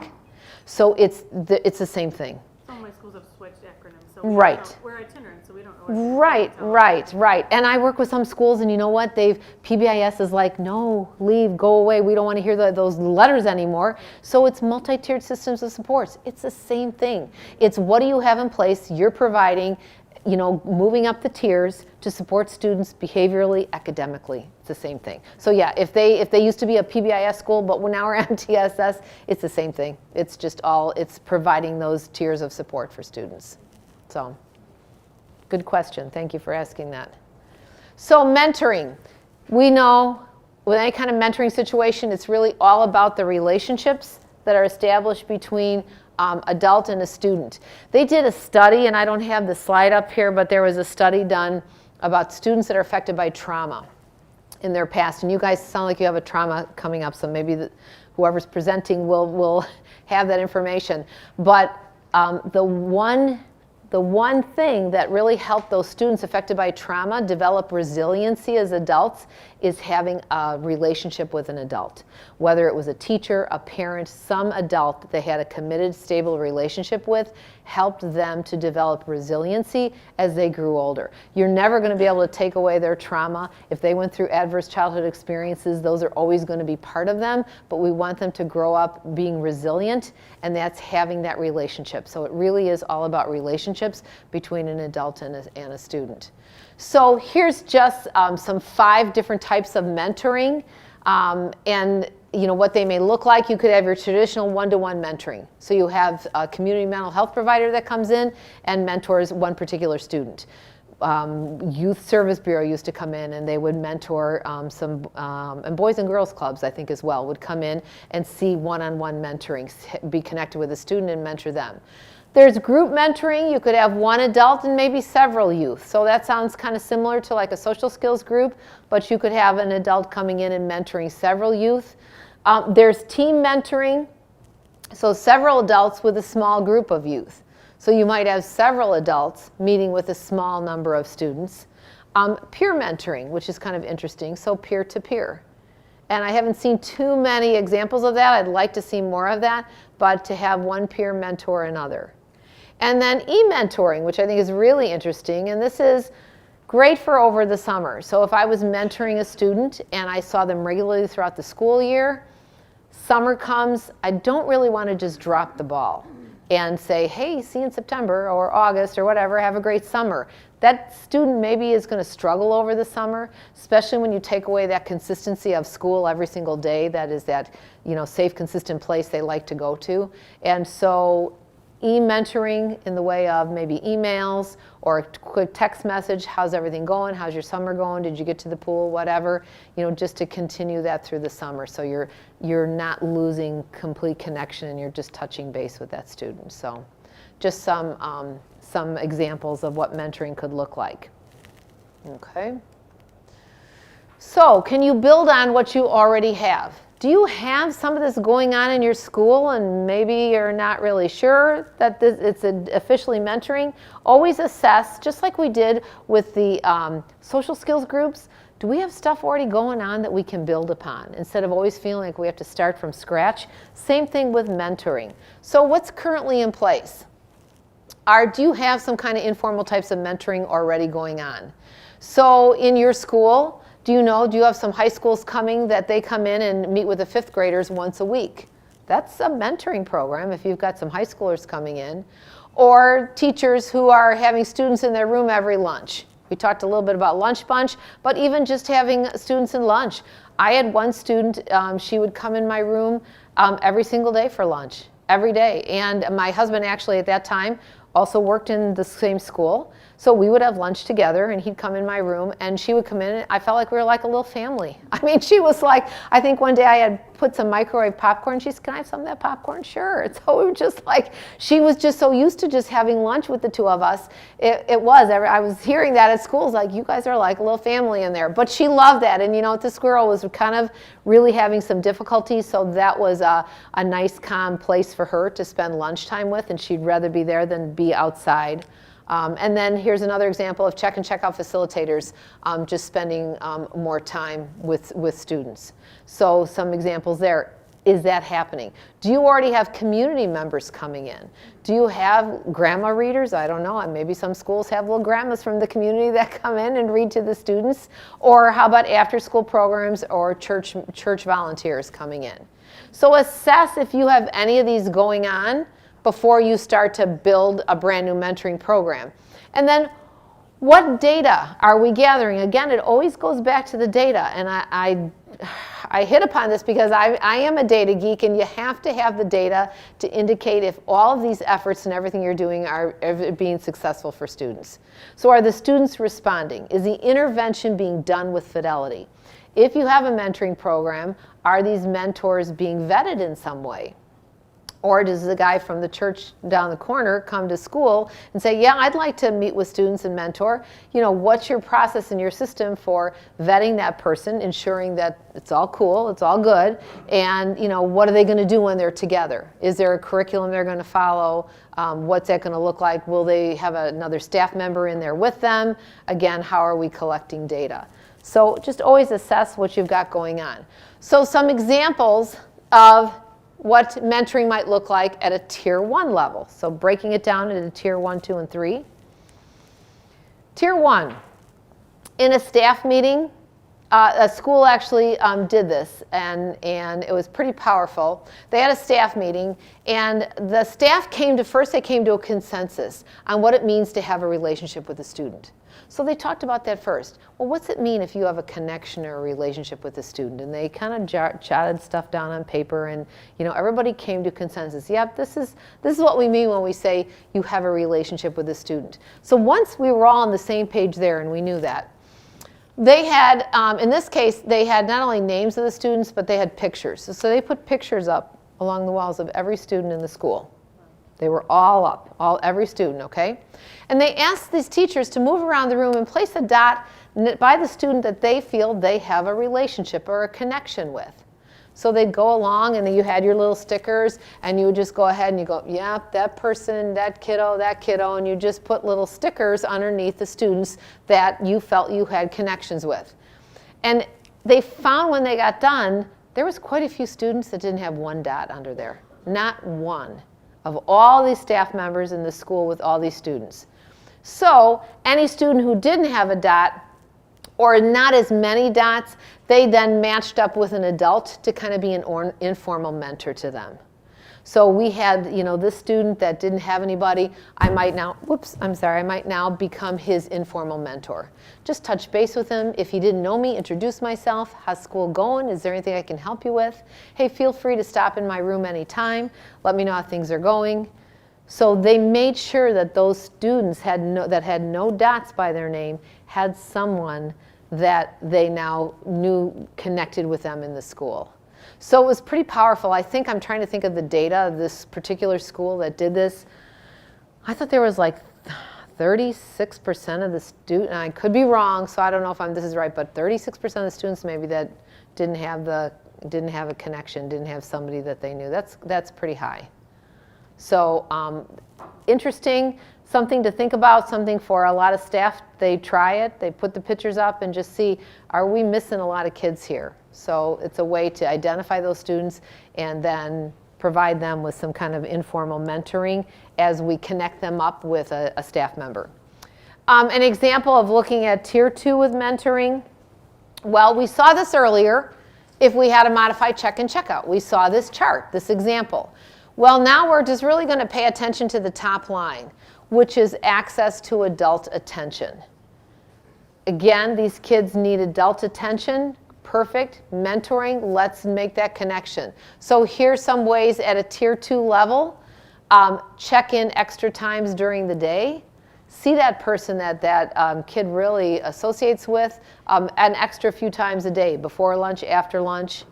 So it's the same thing. Some of my schools have switched acronyms. So Right. we're itinerant, so we don't know. Right. And I work with some schools, and you know what? PBIS is like, no, leave, go away. We don't want to hear those letters anymore. So it's multi-tiered systems of supports. It's the same thing. It's what do you have in place you're providing, moving up the tiers to support students behaviorally, academically. It's the same thing. So yeah, if they used to be a PBIS school, but now we're MTSS, it's the same thing. It's just it's providing those tiers of support for students. So, good question. Thank you for asking that. So mentoring. We know with any kind of mentoring situation, it's really all about the relationships that are established between adult and a student. They did a study, and I don't have the slide up here, but there was a study done about students that are affected by trauma in their past. And you guys sound like you have a trauma coming up, so maybe whoever's presenting will have that information. But the one thing that really helped those students affected by trauma develop resiliency as adults is having a relationship with an adult. Whether it was a teacher, a parent, some adult that they had a committed, stable relationship with helped them to develop resiliency as they grew older. You're never going to be able to take away their trauma. If they went through adverse childhood experiences, those are always going to be part of them, but we want them to grow up being resilient, and that's having that relationship. So it really is all about relationships between an adult and a student. So here's just some 5 different types of mentoring, and what they may look like. You could have your traditional one-to-one mentoring. So you have a community mental health provider that comes in and mentors one particular student. Youth Service Bureau used to come in and they would mentor and Boys and Girls Clubs, I think as well, would come in and see one-on-one mentoring, be connected with a student and mentor them. There's group mentoring. You could have one adult and maybe several youth. So that sounds kind of similar to like a social skills group, but you could have an adult coming in and mentoring several youth. There's team mentoring, so several adults with a small group of youth. So you might have several adults meeting with a small number of students. Peer mentoring, which is kind of interesting, so peer-to-peer. And I haven't seen too many examples of that. I'd like to see more of that, but to have one peer mentor another. And then e-mentoring, which I think is really interesting, and this is great for over the summer. So if I was mentoring a student and I saw them regularly throughout the school year, summer comes, I don't really want to just drop the ball and say, hey, see you in September or August or whatever, have a great summer. That student maybe is going to struggle over the summer, especially when you take away that consistency of school every single day. That is that, safe, consistent place they like to go to. And so e-mentoring in the way of maybe emails or a quick text message, how's everything going? How's your summer going? Did you get to the pool? Whatever, just to continue that through the summer. So you're not losing complete connection and you're just touching base with that student. So just some examples of what mentoring could look like. Okay. So can you build on what you already have? Do you have some of this going on in your school and maybe you're not really sure that it's officially mentoring? Always assess, just like we did with the social skills groups, do we have stuff already going on that we can build upon instead of always feeling like we have to start from scratch? Same thing with mentoring. So what's currently in place? Do you have some kind of informal types of mentoring already going on? So in your school, do you have some high schools coming that they come in and meet with the 5th graders once a week? That's a mentoring program if you've got some high schoolers coming in. Or teachers who are having students in their room every lunch. We talked a little bit about lunch bunch, but even just having students in lunch. I had one student, she would come in my room every single day for lunch, every day. And my husband actually at that time also worked in the same school. So we would have lunch together and he'd come in my room and she would come in and I felt like we were like a little family. I mean, she was like, I think one day I had put some microwave popcorn. She said, can I have some of that popcorn? Sure. And so we were just like, she was just so used to just having lunch with the two of us. I was hearing that at school, like, you guys are like a little family in there. But she loved that. And this girl was kind of really having some difficulties. So that was a nice, calm place for her to spend lunchtime with. And she'd rather be there than be outside. And then here's another example of check and check out facilitators just spending more time with students. So some examples there. Is that happening? Do you already have community members coming in? Do you have grandma readers? I don't know. Maybe some schools have little grandmas from the community that come in and read to the students. Or how about after school programs or church volunteers coming in? So assess if you have any of these going on before you start to build a brand new mentoring program. And then what data are we gathering? Again, it always goes back to the data. And I hit upon this because I am a data geek and you have to have the data to indicate if all of these efforts and everything you're doing are being successful for students. So are the students responding? Is the intervention being done with fidelity? If you have a mentoring program, are these mentors being vetted in some way? Or does the guy from the church down the corner come to school and say, yeah, I'd like to meet with students and mentor. What's your process and your system for vetting that person, ensuring that it's all cool, it's all good, and what are they going to do when they're together? Is there a curriculum they're going to follow? What's that going to look like? Will they have another staff member in there with them? Again, how are we collecting data? So just always assess what you've got going on. So some examples of what mentoring might look like at a Tier 1 level. So breaking it down into Tier 1, 2, and 3. Tier 1, in a staff meeting, A school actually did this, and it was pretty powerful. They had a staff meeting, and the staff came to a consensus on what it means to have a relationship with a student. So they talked about that first. Well, what's it mean if you have a connection or a relationship with a student? And they kind of jotted stuff down on paper, and everybody came to consensus. Yep, this is what we mean when we say you have a relationship with a student. So once we were all on the same page there, and we knew that, they had, in this case, they had not only names of the students, but they had pictures. So they put pictures up along the walls of every student in the school. They were all up, every student, okay? And they asked these teachers to move around the room and place a dot by the student that they feel they have a relationship or a connection with. So they'd go along, and then you had your little stickers, and you would just go ahead and you go, yeah, that person, that kiddo, and you just put little stickers underneath the students that you felt you had connections with. And they found when they got done, there was quite a few students that didn't have one dot under there. Not one of all these staff members in the school with all these students. So any student who didn't have a dot, or not as many dots, they then matched up with an adult to kind of be an informal mentor to them. So we had, this student that didn't have anybody, I might now become his informal mentor. Just touch base with him. If he didn't know me, introduce myself. How's school going? Is there anything I can help you with? Hey, feel free to stop in my room anytime. Let me know how things are going. So they made sure that those students that had no dots by their name had someone that they now knew connected with them in the school. So it was pretty powerful. I think I'm trying to think of the data of this particular school that did this. I thought there was like 36% of the students, and I could be wrong, so I don't know if this is right, but 36% of the students maybe that didn't have a connection, didn't have somebody that they knew. That's pretty high. So interesting, something to think about, something for a lot of staff. They try it, they put the pictures up and just see, are we missing a lot of kids here? So it's a way to identify those students and then provide them with some kind of informal mentoring as we connect them up with a staff member. An example of looking at Tier 2 with mentoring, well, we saw this earlier if we had a modified check-in, check-out. We saw this chart, this example. Well, now we're just really going to pay attention to the top line, which is access to adult attention. Again, these kids need adult attention. Perfect. Mentoring, let's make that connection. So here's some ways at a Tier 2 level. Check in extra times during the day. See that person that kid really associates with an extra few times a day, before lunch, after lunch.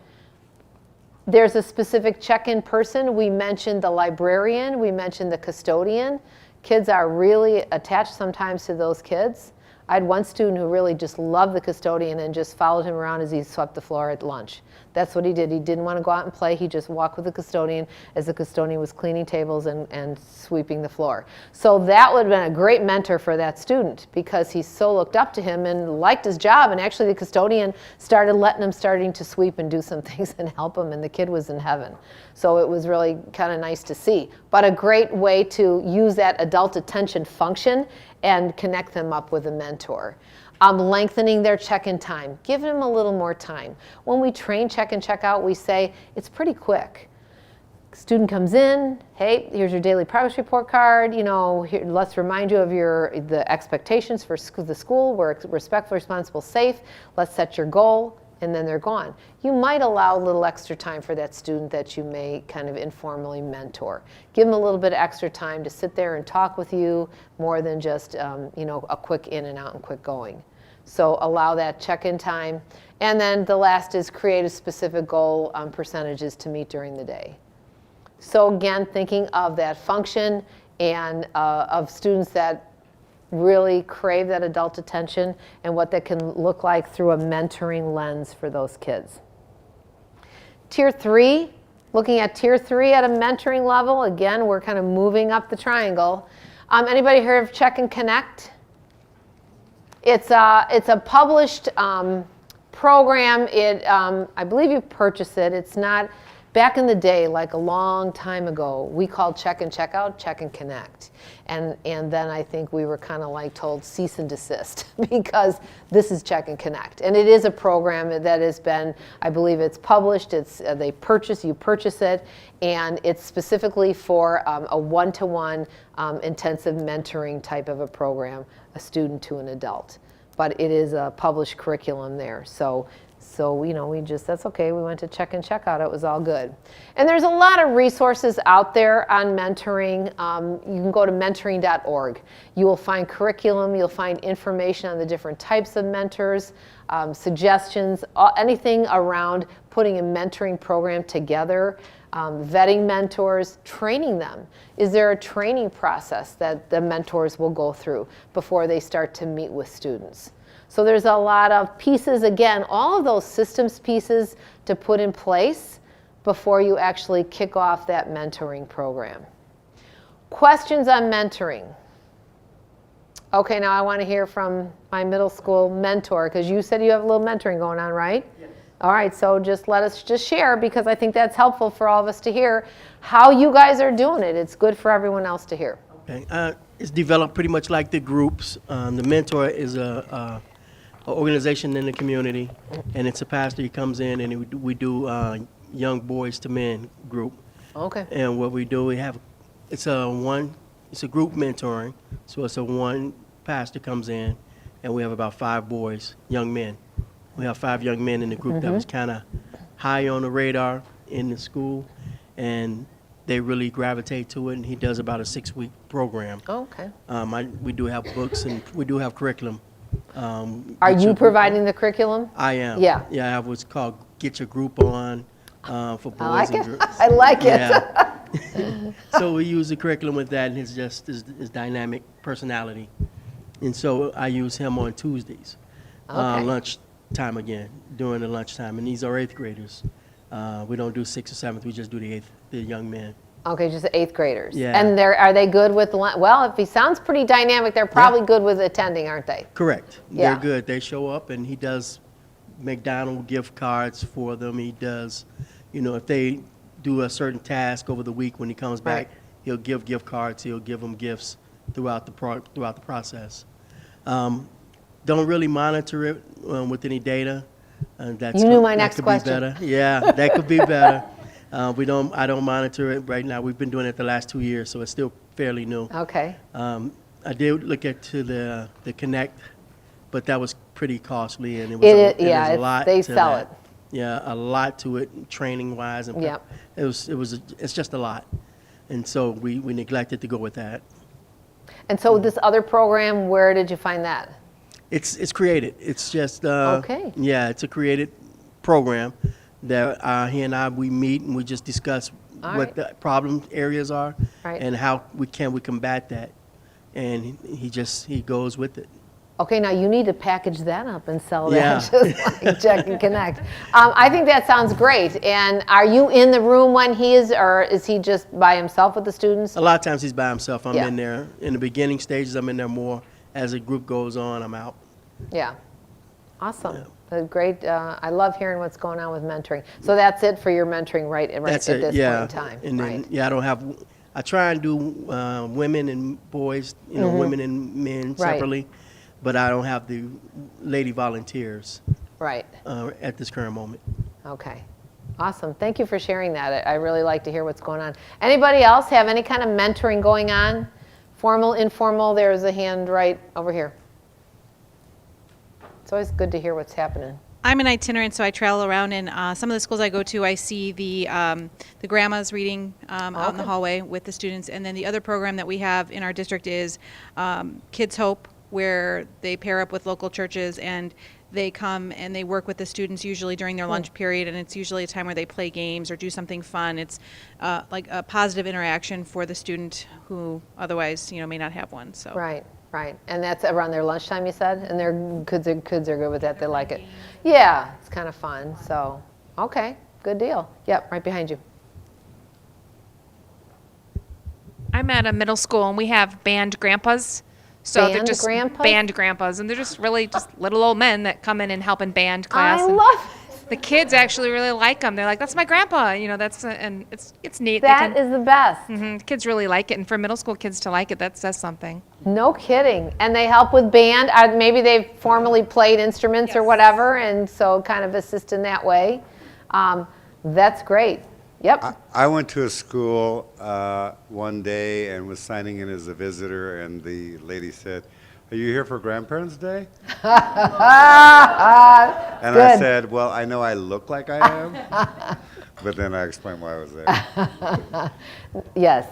There's a specific check-in person. We mentioned the librarian. We mentioned the custodian. Kids are really attached sometimes to those kids. I had one student who really just loved the custodian and just followed him around as he swept the floor at lunch. That's what he did. He didn't want to go out and play. He just walked with the custodian as the custodian was cleaning tables and sweeping the floor. So that would have been a great mentor for that student because he so looked up to him and liked his job. And actually the custodian started letting him starting to sweep and do some things and help him, and the kid was in heaven. So it was really kind of nice to see. But a great way to use that adult attention function and connect them up with a mentor. Lengthening their check-in time. Give them a little more time. When we train check-in, check-out, we say it's pretty quick. Student comes in, hey, here's your daily progress report card. Here, let's remind you of the expectations for the school. We're respectful, responsible, safe. Let's set your goal, and then they're gone. You might allow a little extra time for that student that you may kind of informally mentor. Give them a little bit of extra time to sit there and talk with you more than just a quick in and out and quick going. So allow that check-in time. And then the last is create a specific goal percentages to meet during the day. So again, thinking of that function and of students that really crave that adult attention and what that can look like through a mentoring lens for those kids. Tier 3, looking at Tier 3 at a mentoring level, again, we're kind of moving up the triangle. Anybody heard of Check and Connect? It's a published program. I believe you purchase it. It's not Back in the day, like a long time ago, we called check and check out, check and connect. And then I think we were kind of like told cease and desist because this is check and connect. And it is a program that has been, I believe it's published, it's you purchase it, and it's specifically for a one-to-one intensive mentoring type of a program, a student to an adult. But it is a published curriculum there. So that's okay. We went to check and check out. It was all good. And there's a lot of resources out there on mentoring. You can go to mentoring.org. You will find curriculum. You'll find information on the different types of mentors, suggestions, anything around putting a mentoring program together, vetting mentors, training them. Is there a training process that the mentors will go through before they start to meet with students? So there's a lot of pieces, again, all of those systems pieces to put in place before you actually kick off that mentoring program. Questions on mentoring? Okay, now I want to hear from my middle school mentor, because you said you have a little mentoring going on, right? Yes. All right, so let us share, because I think that's helpful for all of us to hear how you guys are doing it. It's good for everyone else to hear. Okay, it's developed pretty much like the groups. The mentor is a organization in the community, and it's a pastor. He comes in and we do young boys to men group. Okay. And what we do, it's a group mentoring. So it's one pastor comes in, and we have about 5 boys, young men. We have 5 young men in the group that was kind of high on the radar in the school, and they really gravitate to it. And he does about a 6-week program. Okay. We do have books and we do have curriculum. Are you providing the curriculum? I am. Yeah. Yeah, I have what's called Get Your Group On for boys I like and it. girls. I like it. Yeah. So we use the curriculum with that, and it's just his dynamic personality. And so I use him on Tuesdays, lunch time again, during the lunchtime. And these are 8th graders. We don't do 6th or 7th, we just do the young men. Okay, just the 8th graders. Yeah. And are they good with, well, if he sounds pretty dynamic, they're probably good with attending, aren't they? Correct. Yeah. They're good. They show up, and he does McDonald's gift cards for them. He does, if they do a certain task over the week, when he comes back, he'll give gift cards. He'll give them gifts throughout the process. Don't really monitor it with any data. You knew my next question. That could be better. Yeah, that could be better. I don't monitor it right now. We've been doing it the last 2 years, so it's still fairly new. Okay. I did look into the Connect, but that was pretty costly, and it was a lot. They to sell that. it. Yeah, a lot to it, training wise, and it's just a lot, and so we neglected to go with that. And so this other program, where did you find that? It's created. It's just okay. Yeah, it's a created program that he and we meet and we just discuss what the problem areas are and how we combat that, and he goes with it. Okay, now you need to package that up and sell that, just like Check and Connect. I think that sounds great. And are you in the room when he is, or is he just by himself with the students? A lot of times he's by himself. I'm in there in the beginning stages. I'm in there more. As the group goes on, I'm out. Yeah, awesome. Yeah. Great. I love hearing what's going on with mentoring. So that's it for your mentoring, right at this point in time. And then, I try and do women and boys, women and men separately. But I don't have the lady volunteers at this current moment. Okay. Awesome. Thank you for sharing that. I really like to hear what's going on. Anybody else have any kind of mentoring going on? Formal, informal? There's a hand right over here. It's always good to hear what's happening. I'm an itinerant, so I travel around, and some of the schools I go to, I see the grandmas reading out in the hallway with the students. And then the other program that we have in our district is Kids Hope, where they pair up with local churches and they come and they work with the students usually during their lunch period, and it's usually a time where they play games or do something fun. It's like a positive interaction for the student who otherwise, may not have one. So Right. And that's around their lunchtime, you said? And their kids are good with that. They like it. Yeah, it's kind of fun. So, okay, good deal. Yep, right behind you. I'm at a middle school, and we have band grandpas. So they're just band grandpas, and they're just really just little old men that come in and help in band class. I love it. the kids actually really like them. They're like, "That's my grandpa," you know. And it's neat. That is the best. Kids really like it, and for middle school kids to like it, that says something. No kidding. And they help with band. Maybe they've formerly played instruments or whatever, and so kind of assist in that way. That's great. Yep. I went to a school one day and was signing in as a visitor, and the lady said, "Are you here for Grandparents' Day?" And I said, "Well, I know I look like I am," but then I explained why I was there. Yes.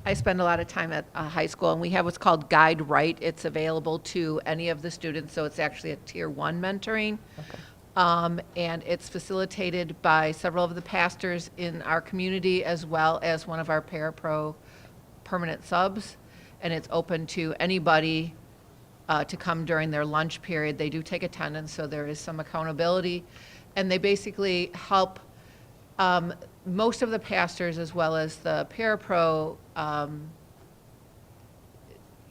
I spend a lot of time at high school, and we have what's called Guide Right. It's available to any of the students, so it's actually a Tier 1 mentoring. Okay. And it's facilitated by several of the pastors in our community, as well as one of our parapro permanent subs, and it's open to anybody to come during their lunch period. They do take attendance, so there is some accountability, and they basically help most of the pastors as well as the parapro.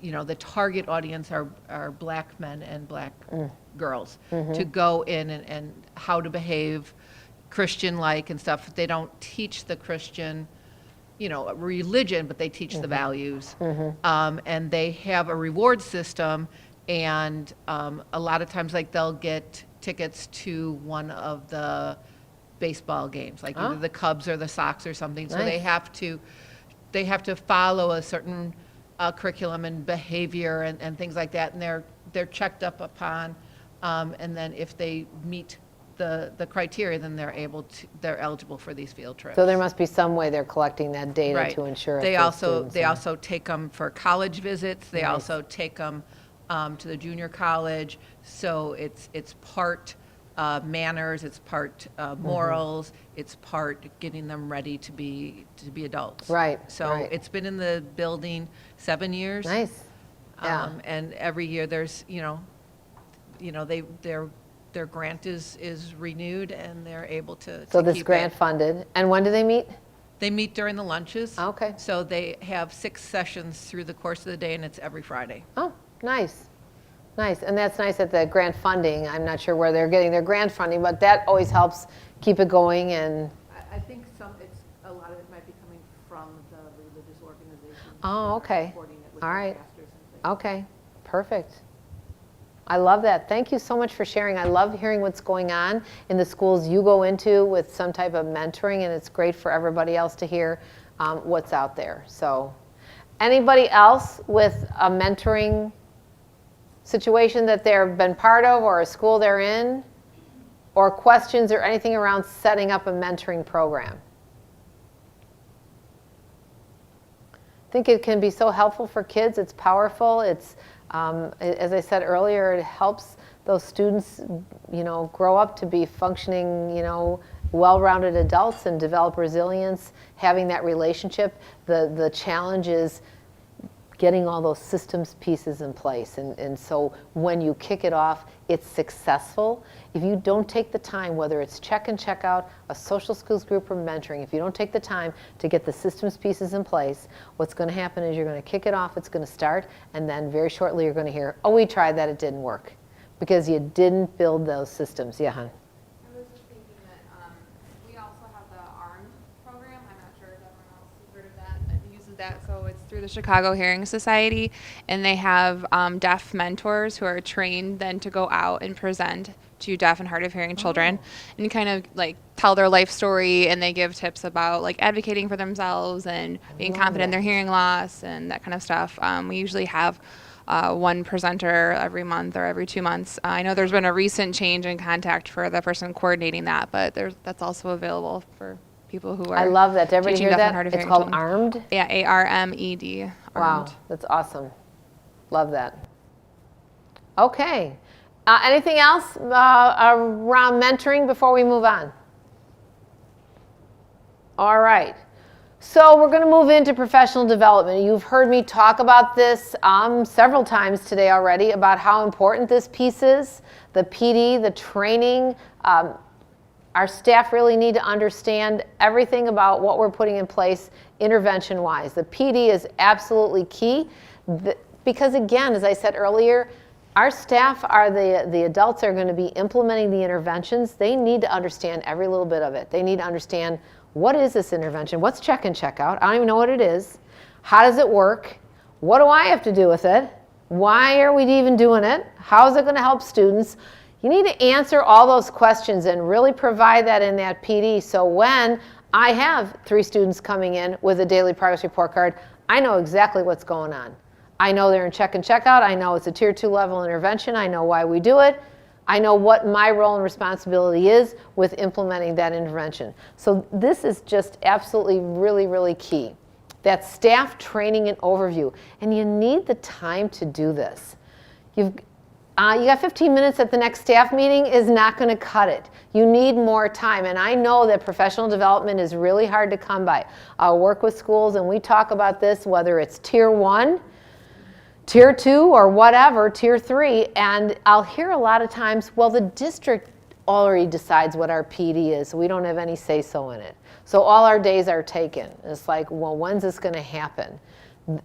You know, the target audience are black men and black girls to go in and how to behave Christian-like and stuff. They don't teach the Christian, you know, religion, but they teach the values. And they have a reward system, and a lot of times, like, they'll get tickets to one of the baseball games, like either the Cubs or the Sox or something. So they have to follow a certain curriculum and behavior and things like that, and they're checked up upon, and then if they meet the criteria, then they're eligible for these field trips. So there must be some way they're collecting that data to ensure. They also take them for college visits. They also take them to the junior college. So it's part manners, it's part morals, it's part getting them ready to be adults. Right. So it's been in the building 7 years. Nice. Yeah. And every year there's their grant is renewed, and they're able to. So this keep grant funded. And when do they meet? They meet during the lunches. Okay. So they have 6 sessions through the course of the day, and it's every Friday. Oh, nice. Nice, and that's nice that the grant funding, I'm not sure where they're getting their grant funding, but that always helps keep it going. And I think a lot of it might be coming from the religious organizations. oh, okay. All right. Okay, perfect. I love that. Thank you so much for sharing. I love hearing what's going on in the schools you go into with some type of mentoring, and it's great for everybody else to hear what's out there. So anybody else with a mentoring situation that they've been part of, or a school they're in, or questions or anything around setting up a mentoring program? I think it can be so helpful for kids. It's powerful. It's, as I said earlier, it helps those students, grow up to be functioning, well-rounded adults and develop resilience, having that relationship. The challenge is getting all those systems pieces in place. And so when you kick it off, it's successful. If you don't take the time, whether it's check and check out, a social skills group, or mentoring, if you don't take the time to get the systems pieces in place, what's going to happen is you're going to kick it off, it's going to start, and then very shortly you're going to hear, oh, we tried that, it didn't work. Because you didn't build those systems. Yeah, hon? I was just thinking that we also have the ARMED program. I'm not sure if everyone else has heard of that uses that. So it's through the Chicago Hearing Society, and they have deaf mentors who are trained then to go out and present to deaf and hard of hearing children and kind of like tell their life story, and they give tips about like advocating for themselves and being confident in their hearing loss and that kind of stuff. We usually have one presenter every month or every 2 months. I know there's been a recent change in contact for the person coordinating that, but that's also available for people who are. I love that. Did everybody hear that? It's called children. ARMED? Yeah, ARMED. Wow, that's awesome. Love that. Okay. Anything else around mentoring before we move on? All right. So we're going to move into professional development. You've heard me talk about this several times today already, about how important this piece is, the PD, the training. Our staff really need to understand everything about what we're putting in place intervention-wise. The PD is absolutely key because, again, as I said earlier, Our staff are the adults that are going to be implementing the interventions. They need to understand every little bit of it. They need to understand, what is this intervention? What's check and check out? I don't even know what it is. How does it work? What do I have to do with it? Why are we even doing it? How is it going to help students? You need to answer all those questions and really provide that in that PD, so when I have 3 students coming in with a daily progress report card, I know exactly what's going on. I know they're in check and check out. I know it's a tier 2 level intervention. I know why we do it. I know what my role and responsibility is with implementing that intervention. So this is just absolutely really, really key. That staff training and overview. And you need the time to do this. You got 15 minutes at the next staff meeting is not going to cut it. You need more time. And I know that professional development is really hard to come by. I'll work with schools and we talk about this, whether it's tier 1, tier 2, or whatever, tier 3, and I'll hear a lot of times, well, the district already decides what our PD is. We don't have any say-so in it. So all our days are taken. It's like, well, when's this going to happen?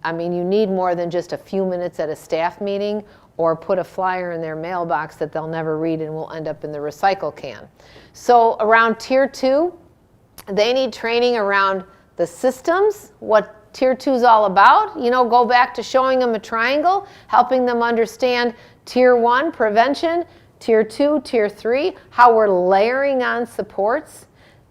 I mean, you need more than just a few minutes at a staff meeting or put a flyer in their mailbox that they'll never read and will end up in the recycle can. So around tier 2, they need training around the systems, what tier 2 is all about. You know, go back to showing them a triangle, helping them understand tier 1, prevention, tier 2, tier 3, how we're layering on supports.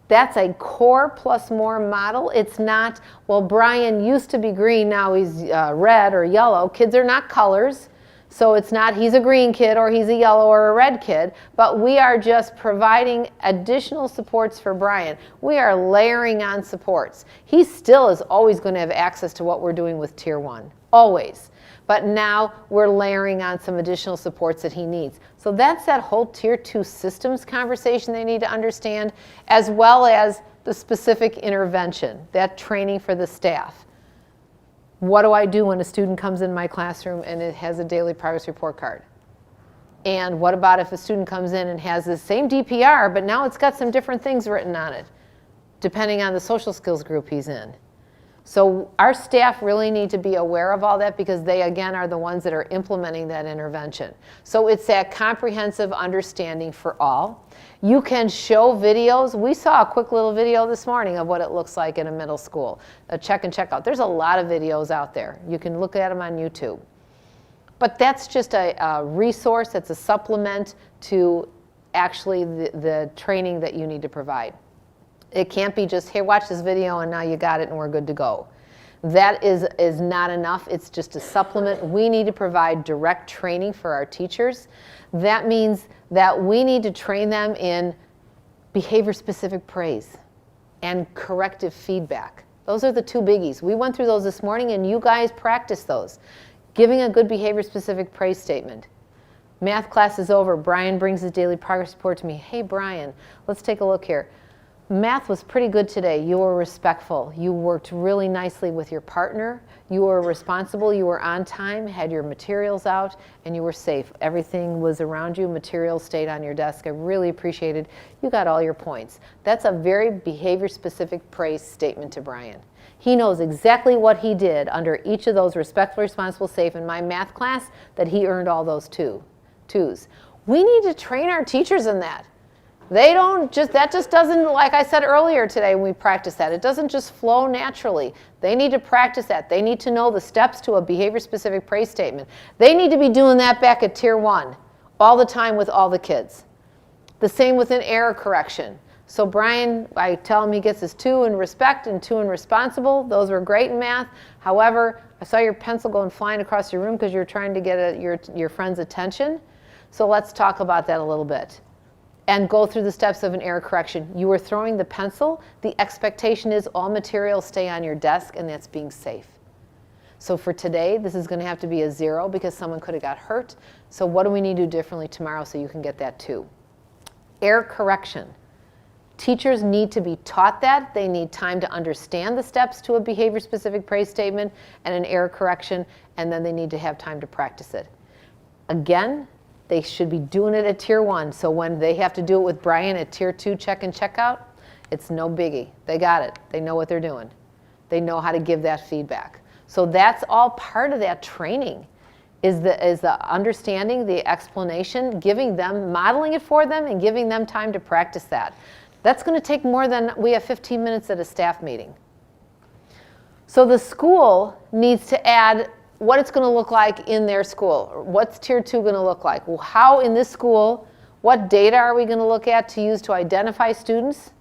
That's a core plus more model. It's not, well, Brian used to be green, now he's red or yellow. Kids are not colors. So it's not he's a green kid or he's a yellow or a red kid, but we are just providing additional supports for Brian. We are layering on supports. He still is always going to have access to what we're doing with tier 1, always. But now we're layering on some additional supports that he needs. So that's that whole tier 2 systems conversation they need to understand, as well as the specific intervention, that training for the staff. What do I do when a student comes in my classroom and it has a daily progress report card? And what about if a student comes in and has the same DPR, but now it's got some different things written on it, depending on the social skills group he's in? So our staff really need to be aware of all that, because they, again, are the ones that are implementing that intervention. So it's that comprehensive understanding for all. You can show videos. We saw a quick little video this morning of what it looks like in a middle school, a check and check out. There's a lot of videos out there. You can look at them on YouTube. But that's just a resource. That's a supplement to actually the training that you need to provide. It can't be just, here, watch this video and now you got it and we're good to go. That is not enough. It's just a supplement. We need to provide direct training for our teachers. That means that we need to train them in behavior-specific praise and corrective feedback. Those are the 2 biggies. We went through those this morning and you guys practiced those. Giving a good behavior-specific praise statement. Math class is over. Brian brings his daily progress report to me. Hey, Brian, let's take a look here. Math was pretty good today. You were respectful. You worked really nicely with your partner. You were responsible. You were on time, had your materials out, and you were safe. Everything was around you. Materials stayed on your desk. I really appreciated. You got all your points. That's a very behavior-specific praise statement to Brian. He knows exactly what he did under each of those respectful, responsible, safe in my math class, that he earned all those twos. We need to train our teachers in that. They don't just, that just doesn't, like I said earlier today when we practiced that, it doesn't just flow naturally. They need to practice that. They need to know the steps to a behavior-specific praise statement. They need to be doing that back at tier 1 all the time with all the kids. The same with an error correction. So Brian, I tell him he gets his 2 in respect and 2 in responsible. Those were great in math. However, I saw your pencil going flying across your room because you're trying to get your friend's attention. So let's talk about that a little bit. And go through the steps of an error correction. You were throwing the pencil. The expectation is all materials stay on your desk, and that's being safe. So for today, this is going to have to be a 0 because someone could have got hurt. So what do we need to do differently tomorrow so you can get that 2? Error correction. Teachers need to be taught that. They need time to understand the steps to a behavior-specific praise statement and an error correction, and then they need to have time to practice it. Again, they should be doing it at tier 1. So when they have to do it with Brian at tier 2 check and check out, it's no biggie. They got it. They know what they're doing. They know how to give that feedback. So that's all part of that training. is the understanding, the explanation, giving them, modeling it for them, and giving them time to practice that. That's going to take more than we have 15 minutes at a staff meeting. So the school needs to add what it's going to look like in their school. What's Tier 2 going to look like? Well, how in this school, what data are we going to look at to use to identify students?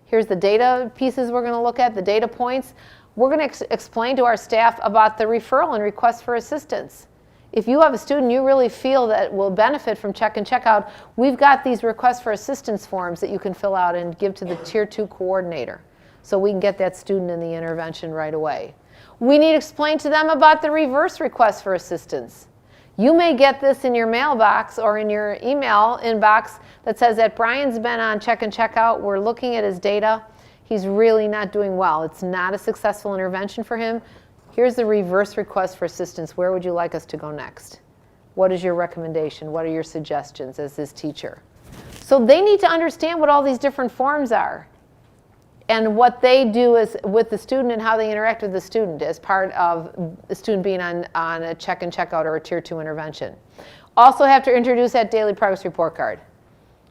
Here's the data pieces we're going to look at, the data points. We're going to explain to our staff about the referral and request for assistance. If you have a student you really feel that will benefit from check and check out, we've got these requests for assistance forms that you can fill out and give to the Tier 2 coordinator so we can get that student in the intervention right away. We need to explain to them about the reverse request for assistance. You may get this in your mailbox or in your email inbox that says that Brian's been on check and check out. We're looking at his data. He's really not doing well. It's not a successful intervention for him. Here's the reverse request for assistance. Where would you like us to go next? What is your recommendation? What are your suggestions as his teacher? So they need to understand what all these different forms are and what they do is with the student and how they interact with the student as part of the student being on a check and check out or a Tier 2 intervention. Also have to introduce that daily progress report card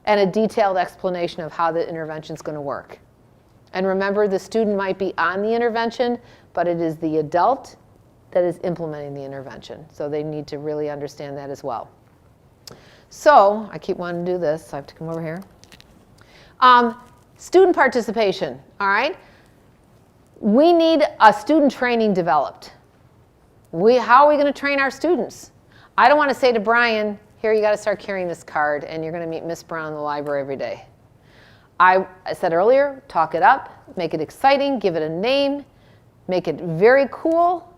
and a detailed explanation of how the intervention is going to work. And remember, the student might be on the intervention, but it is the adult that is implementing the intervention. So they need to really understand that as well. So I keep wanting to do this, so I have to come over here. Student participation, all right? We need a student training developed. How are we going to train our students? I don't want to say to Brian, here, you got to start carrying this card, and you're going to meet Miss Brown in the library every day. I said earlier, talk it up, make it exciting, give it a name, make it very cool.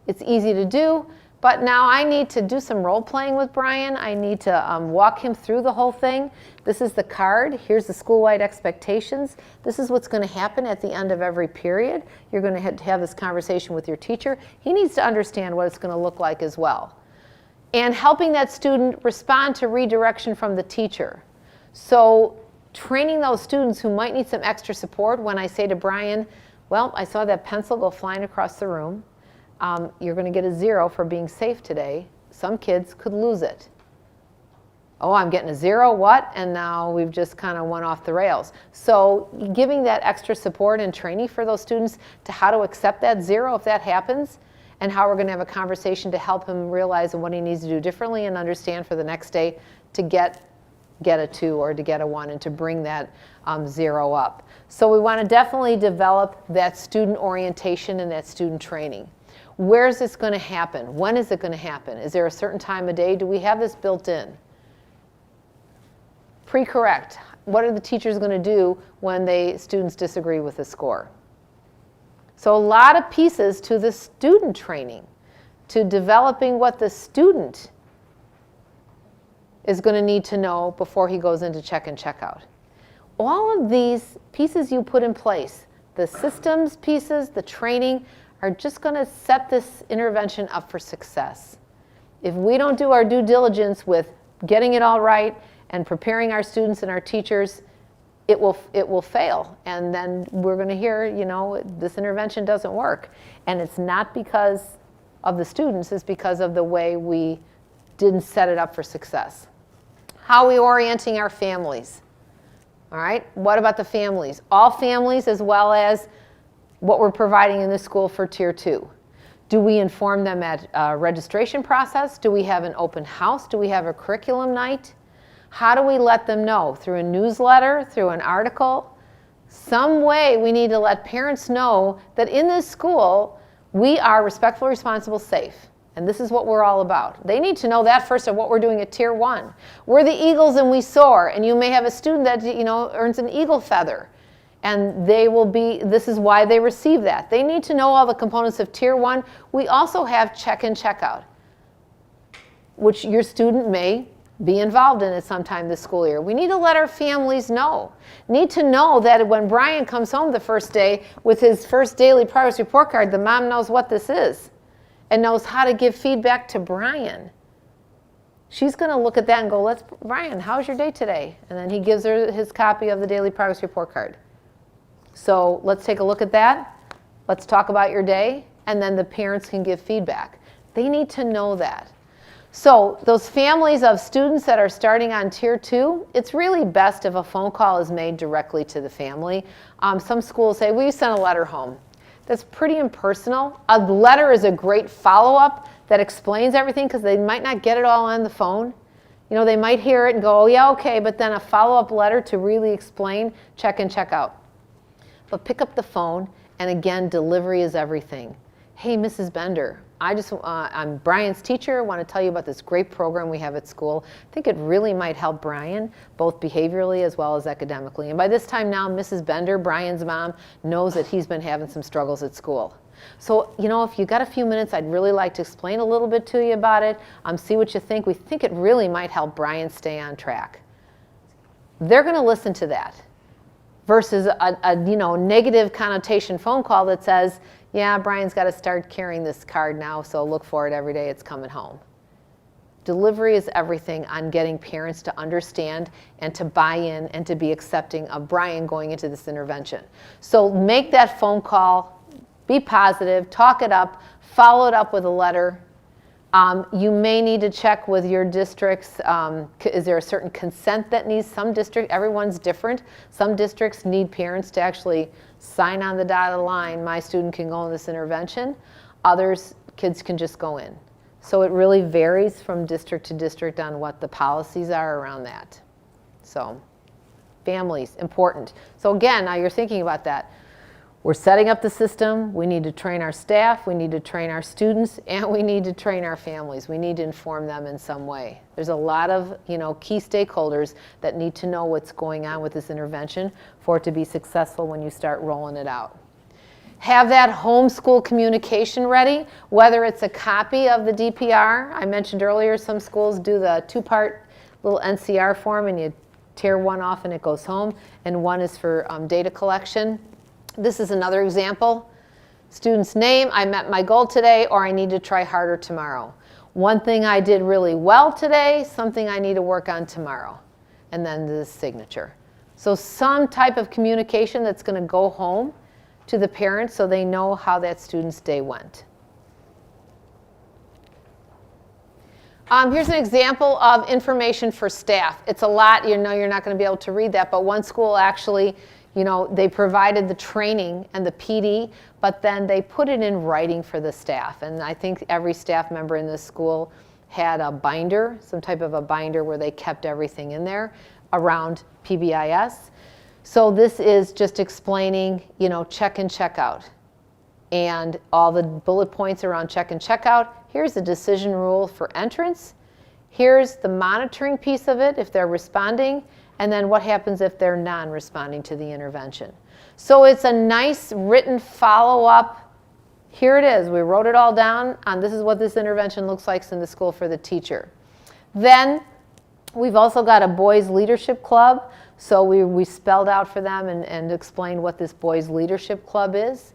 It's easy to do, but now I need to do some role playing with Brian. I need to walk him through the whole thing. This is the card. Here's the school-wide expectations. This is what's going to happen at the end of every period. You're going to have this conversation with your teacher. He needs to understand what it's going to look like as well. And helping that student respond to redirection from the teacher. So training those students who might need some extra support when I say to Brian, well, I saw that pencil go flying across the room. You're going to get a 0 for being safe today. Some kids could lose it. Oh, I'm getting a 0, what? And now we've just kind of went off the rails. So giving that extra support and training for those students to how to accept that 0 if that happens, and how we're going to have a conversation to help him realize what he needs to do differently and understand for the next day to get a 2 or to get a 1 and to bring that 0 up. So we want to definitely develop that student orientation and that student training. Where is this going to happen? When is it going to happen? Is there a certain time of day? Do we have this built in? Pre-correct. What are the teachers going to do when students disagree with the score? So a lot of pieces to the student training, to developing what the student is going to need to know before he goes into check and check out. All of these pieces you put in place, the systems pieces, the training, are just going to set this intervention up for success. If we don't do our due diligence with getting it all right and preparing our students and our teachers, it will fail. And then we're going to hear, this intervention doesn't work. And it's not because of the students, it's because of the way we didn't set it up for success. How are we orienting our families? All right, what about the families? All families as well as what we're providing in this school for Tier 2. Do we inform them at a registration process? Do we have an open house? Do we have a curriculum night? How do we let them know? Through a newsletter, through an article? Some way we need to let parents know that in this school, we are respectful, responsible, safe. And this is what we're all about. They need to know that first of what we're doing at Tier 1. We're the eagles and we soar. And you may have a student that earns an eagle feather. And this is why they receive that. They need to know all the components of Tier 1. We also have check and check out, which your student may be involved in at some time this school year. We need to let our families know. Need to know that when Brian comes home the first day with his first daily progress report card, the mom knows what this is and knows how to give feedback to Brian. She's going to look at that and go, Brian, how's your day today? And then he gives her his copy of the daily progress report card. So let's take a look at that. Let's talk about your day. And then the parents can give feedback. They need to know that. So those families of students that are starting on Tier 2, it's really best if a phone call is made directly to the family. Some schools say, well, you send a letter home. That's pretty impersonal. A letter is a great follow-up that explains everything because they might not get it all on the phone. You know, they might hear it and go, oh, yeah, okay, but then a follow-up letter to really explain, check in, check out. But pick up the phone, and again, delivery is everything. Hey, Mrs. Bender, I'm Brian's teacher. I want to tell you about this great program we have at school. I think it really might help Brian, both behaviorally as well as academically. And by this time now, Mrs. Bender, Brian's mom, knows that he's been having some struggles at school. So, you know, if you got a few minutes, I'd really like to explain a little bit to you about it, see what you think. We think it really might help Brian stay on track. They're going to listen to that versus a negative connotation phone call that says, yeah, Brian's got to start carrying this card now, so look for it every day, it's coming home. Delivery is everything on getting parents to understand and to buy in and to be accepting of Brian going into this intervention. So make that phone call, be positive, talk it up, follow it up with a letter. You may need to check with your districts, is there a certain consent that needs? Some district, everyone's different. Some districts need parents to actually sign on the dotted line, my student can go in this intervention. Others, kids can just go in. So it really varies from district to district on what the policies are around that. So families, important. So again, now you're thinking about that. We're setting up the system, we need to train our staff, we need to train our students, and we need to train our families. We need to inform them in some way. There's a lot of key stakeholders that need to know what's going on with this intervention for it to be successful when you start rolling it out. Have that homeschool communication ready, whether it's a copy of the DPR. I mentioned earlier some schools do the two-part little NCR form and you tear one off and it goes home, and one is for data collection. This is another example. Student's name, I met my goal today, or I need to try harder tomorrow. One thing I did really well today, something I need to work on tomorrow. And then the signature. So some type of communication that's going to go home to the parents so they know how that student's day went. Here's an example of information for staff. It's a lot, you're not going to be able to read that, but one school actually, they provided the training and the PD, but then they put it in writing for the staff. And I think every staff member in this school had a binder, some type of a binder where they kept everything in there around PBIS. So this is just explaining, check and check out. And all the bullet points around check and check out. Here's the decision rule for entrance. Here's the monitoring piece of it if they're responding. And then what happens if they're non-responding to the intervention. So it's a nice written follow-up. Here it is. We wrote it all down. This is what this intervention looks like in the school for the teacher. Then we've also got a boys leadership club. So we spelled out for them and explained what this boys leadership club is.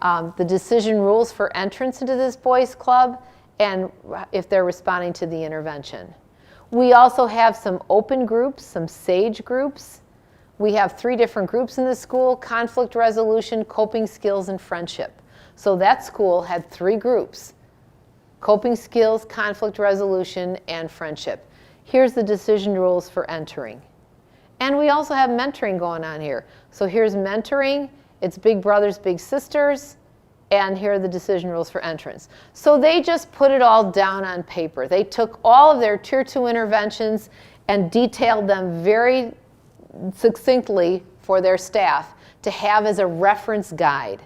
The decision rules for entrance into this boys club and if they're responding to the intervention. We also have some open groups, some SAGE groups. We have 3 different groups in the school: conflict resolution, coping skills, and friendship. So that school had 3 groups: coping skills, conflict resolution, and friendship. Here's the decision rules for entering. And we also have mentoring going on here. So here's mentoring. It's big brothers, big sisters. And here are the decision rules for entrance. So they just put it all down on paper. They took all of their Tier 2 interventions and detailed them very succinctly for their staff to have as a reference guide.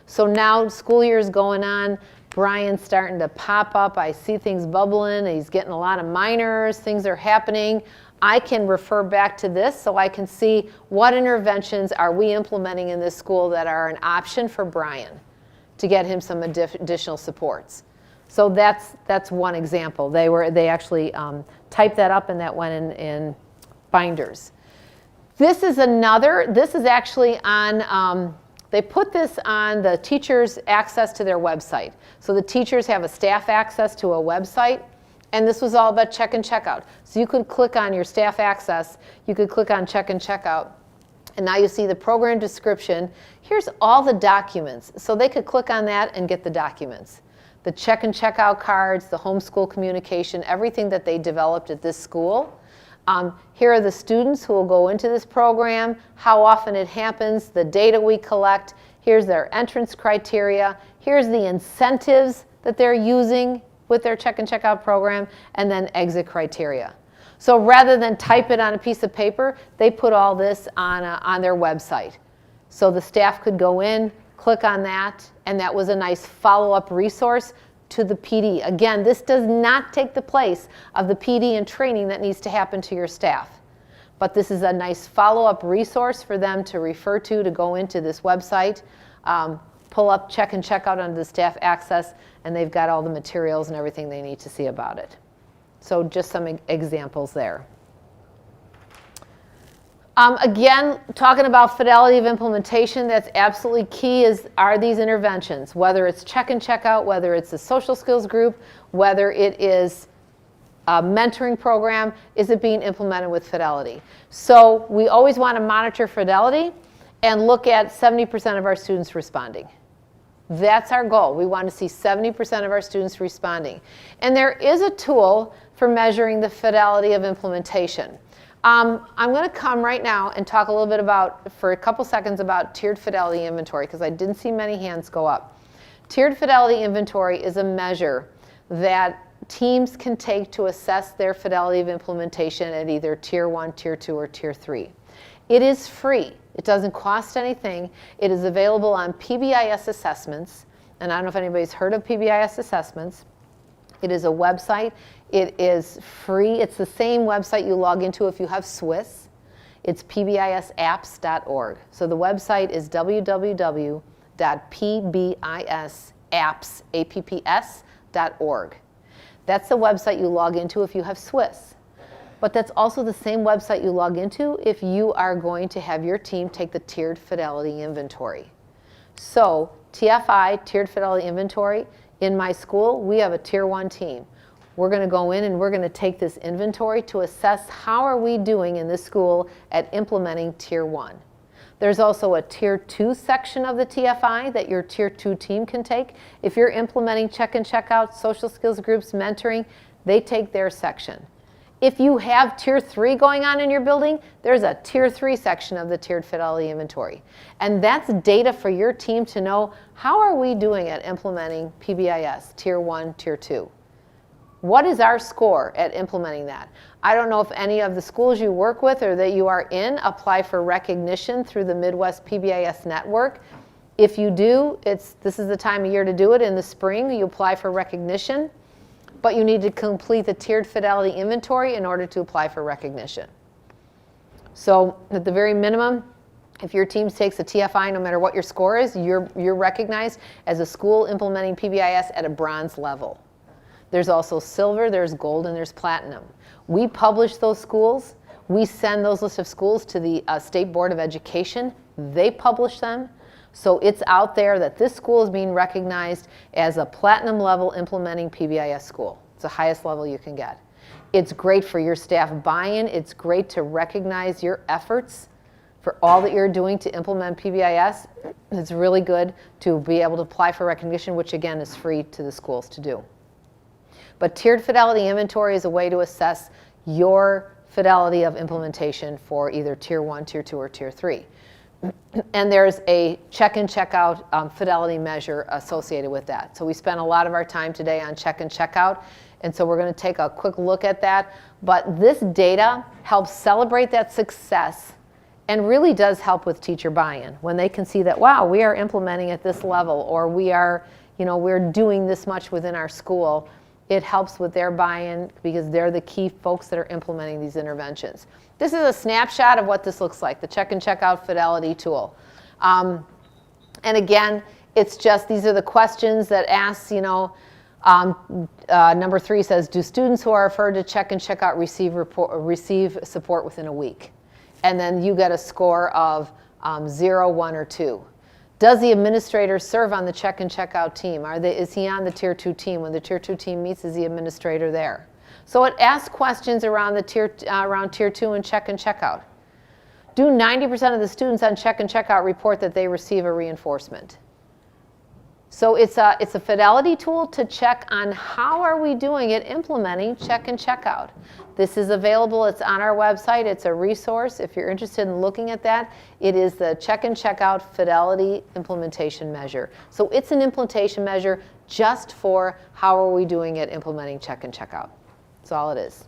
So now school year is going on. Brian's starting to pop up. I see things bubbling. He's getting a lot of minors. Things are happening. I can refer back to this so I can see what interventions are we implementing in this school that are an option for Brian to get him some additional supports. So that's one example. They actually typed that up and that went in binders. This is actually on, they put this on the teachers' access to their website. So the teachers have a staff access to a website, and this was all about check and check out. So you could click on your staff access, you could click on check and check out, and now you see the program description. Here's all the documents. So they could click on that and get the documents. the check and check out cards, the homeschool communication, everything that they developed at this school. Here are the students who will go into this program, how often it happens, the data we collect. Here's their entrance criteria. Here's the incentives that they're using with their check and check out program, and then exit criteria. So rather than type it on a piece of paper, they put all this on their website. So the staff could go in, click on that, and that was a nice follow-up resource to the PD. Again, this does not take the place of the PD and training that needs to happen to your staff. But this is a nice follow-up resource for them to refer to go into this website, pull up check and check out under the staff access, and they've got all the materials and everything they need to see about it. So just some examples there. Again, talking about fidelity of implementation, that's absolutely key are these interventions, whether it's check and check out, whether it's a social skills group, whether it is a mentoring program, is it being implemented with fidelity? So we always want to monitor fidelity and look at 70% of our students responding. That's our goal. We want to see 70% of our students responding. And there is a tool for measuring the fidelity of implementation. I'm going to come right now and talk a little bit for a couple seconds about tiered fidelity inventory, because I didn't see many hands go up. Tiered fidelity inventory is a measure that teams can take to assess their fidelity of implementation at either Tier 1, Tier 2, or Tier 3. It is free. It doesn't cost anything. It is available on PBIS assessments. And I don't know if anybody's heard of PBIS assessments. It is a website. It is free. It's the same website you log into if you have Swiss. It's pbisapps.org. So the website is www.pbisapps.org. That's the website you log into if you have Swiss. But that's also the same website you log into if you are going to have your team take the tiered fidelity inventory. So TFI, tiered fidelity inventory, in my school, we have a Tier 1 team. We're going to go in and we're going to take this inventory to assess how are we doing in this school at implementing Tier 1. There's also a Tier 2 section of the TFI that your Tier 2 team can take. If you're implementing check and check out, social skills groups, mentoring, they take their section. If you have Tier 3 going on in your building, there's a Tier 3 section of the tiered fidelity inventory. And that's data for your team to know, how are we doing at implementing PBIS, Tier 1, Tier 2? What is our score at implementing that? I don't know if any of the schools you work with or that you are in apply for recognition through the Midwest PBIS network. If you do, this is the time of year to do it. In the spring, you apply for recognition. But you need to complete the tiered fidelity inventory in order to apply for recognition. So at the very minimum, if your team takes a TFI, no matter what your score is, you're recognized as a school implementing PBIS at a bronze level. There's also silver, there's gold, and there's platinum. We publish those schools. We send those lists of schools to the State Board of Education. They publish them. So it's out there that this school is being recognized as a platinum level implementing PBIS school. It's the highest level you can get. It's great for your staff buy-in. It's great to recognize your efforts for all that you're doing to implement PBIS. It's really good to be able to apply for recognition, which again is free to the schools to do. But tiered fidelity inventory is a way to assess your fidelity of implementation for either Tier 1, Tier 2, or Tier 3. And there's a check and check out fidelity measure associated with that. So we spent a lot of our time today on check and check out. And so we're going to take a quick look at that. But this data helps celebrate that success and really does help with teacher buy-in. When they can see that, wow, we are implementing at this level, or we're doing this much within our school, it helps with their buy-in because they're the key folks that are implementing these interventions. This is a snapshot of what this looks like, the check and check out fidelity tool. And again, it's just, these are the questions that asks, number 3 says, do students who are referred to check and check out receive support within a week? And then you get a score of 0, 1, or 2. Does the administrator serve on the check and check out team? Is he on the Tier 2 team? When the Tier 2 team meets, is the administrator there? So it asks questions around Tier 2 and check out. Do 90% of the students on check and check out report that they receive a reinforcement? So it's a fidelity tool to check on how are we doing at implementing check and check out. This is available. It's on our website. It's a resource. If you're interested in looking at that, it is the check and check out fidelity implementation measure. So it's an implementation measure just for how are we doing at implementing check and check out. That's all it is.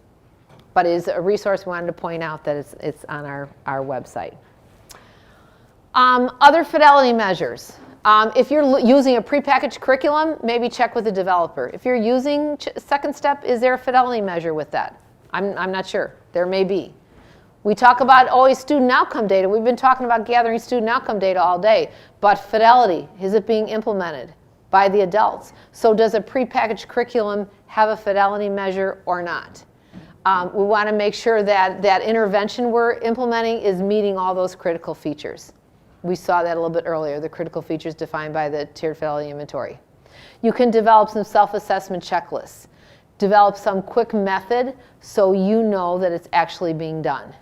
But it is a resource. We wanted to point out that it's on our website. Other fidelity measures. If you're using a prepackaged curriculum, maybe check with the developer. If you're using second step, is there a fidelity measure with that? I'm not sure. There may be. We talk about always student outcome data. We've been talking about gathering student outcome data all day. But fidelity, is it being implemented by the adults? So does a prepackaged curriculum have a fidelity measure or not? We want to make sure that that intervention we're implementing is meeting all those critical features. We saw that a little bit earlier, the critical features defined by the tiered fidelity inventory. You can develop some self-assessment checklists. Develop some quick method so you know that it's actually being done.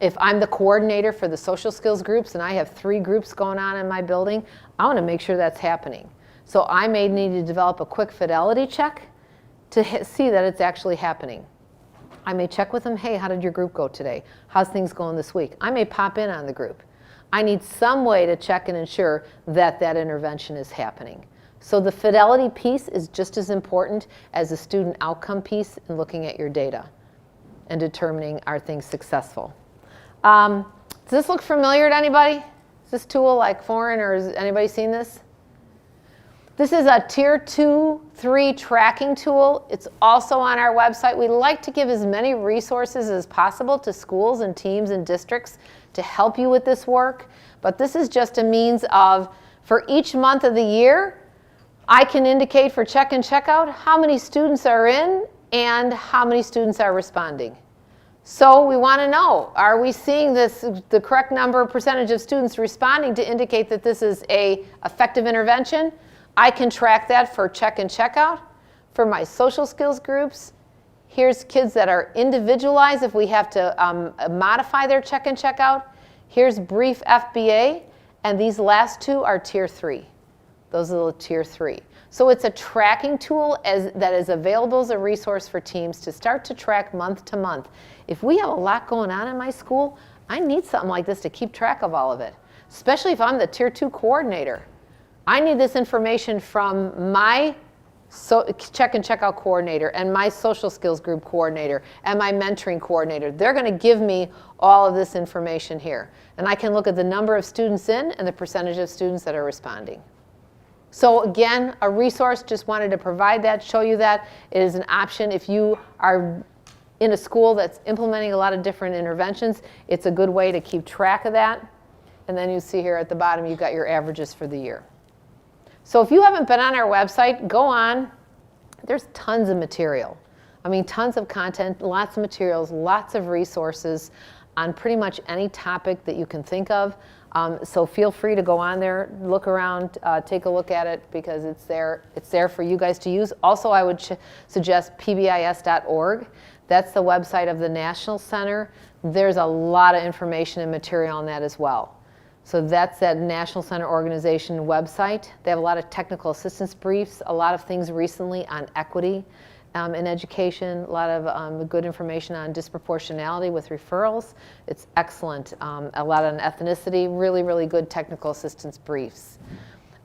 If I'm the coordinator for the social skills groups and I have 3 groups going on in my building, I want to make sure that's happening. So I may need to develop a quick fidelity check to see that it's actually happening. I may check with them, hey, how did your group go today? How's things going this week? I may pop in on the group. I need some way to check and ensure that that intervention is happening. So the fidelity piece is just as important as the student outcome piece in looking at your data and determining are things successful. Does this look familiar to anybody? Is this tool like foreign, or has anybody seen this? This is a tier 2, 3 tracking tool. It's also on our website. We like to give as many resources as possible to schools and teams and districts to help you with this work. But this is just a means of, for each month of the year, I can indicate for check and check out how many students are in and how many students are responding. So we want to know, are we seeing the correct number, percentage of students responding to indicate that this is an effective intervention? I can track that for check and check out. For my social skills groups, here's kids that are individualized if we have to modify their check and check out. Here's brief FBA, and these last 2 are tier 3. Those are the tier 3. So it's a tracking tool that is available as a resource for teams to start to track month to month. If we have a lot going on in my school, I need something like this to keep track of all of it, especially if I'm the tier 2 coordinator. I need this information from my check and check out coordinator and my social skills group coordinator and my mentoring coordinator. They're going to give me all of this information here. And I can look at the number of students in and the percentage of students that are responding. So again, a resource, just wanted to provide that, show you that. It is an option if you are in a school that's implementing a lot of different interventions. It's a good way to keep track of that. And then you see here at the bottom, you've got your averages for the year. So if you haven't been on our website, go on. There's tons of material. I mean, tons of content, lots of materials, lots of resources on pretty much any topic that you can think of. So feel free to go on there, look around, take a look at it, because it's there for you guys to use. Also, I would suggest PBIS.org. That's the website of the National Center. There's a lot of information and material on that as well. So that's that National Center Organization website. They have a lot of technical assistance briefs, a lot of things recently on equity in education, a lot of good information on disproportionality with referrals. It's excellent. A lot on ethnicity, really, really good technical assistance briefs.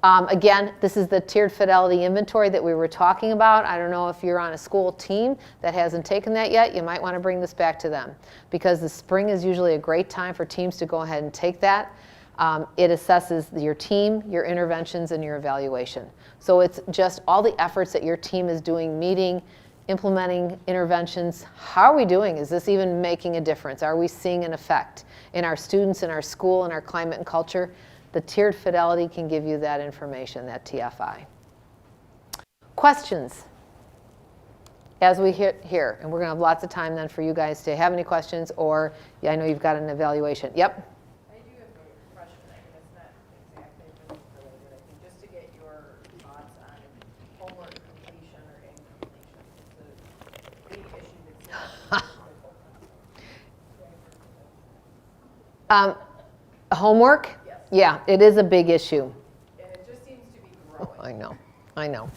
Again, this is the tiered fidelity inventory that we were talking about. I don't know if you're on a school team that hasn't taken that yet. You might want to bring this back to them, because the spring is usually a great time for teams to go ahead and take that. It assesses your team, your interventions, and your evaluation. So it's just all the efforts that your team is doing, meeting, implementing interventions. How are we doing? Is this even making a difference? Are we seeing an effect in our students, in our school, in our climate and culture? The tiered fidelity can give you that information, that TFI. Questions as we hit here? And we're going to have lots of time then for you guys to have any questions, or I know you've got an evaluation. Yep. Homework? Yes. Yeah, it is a big issue. And it just seems to be growing. I know. I know.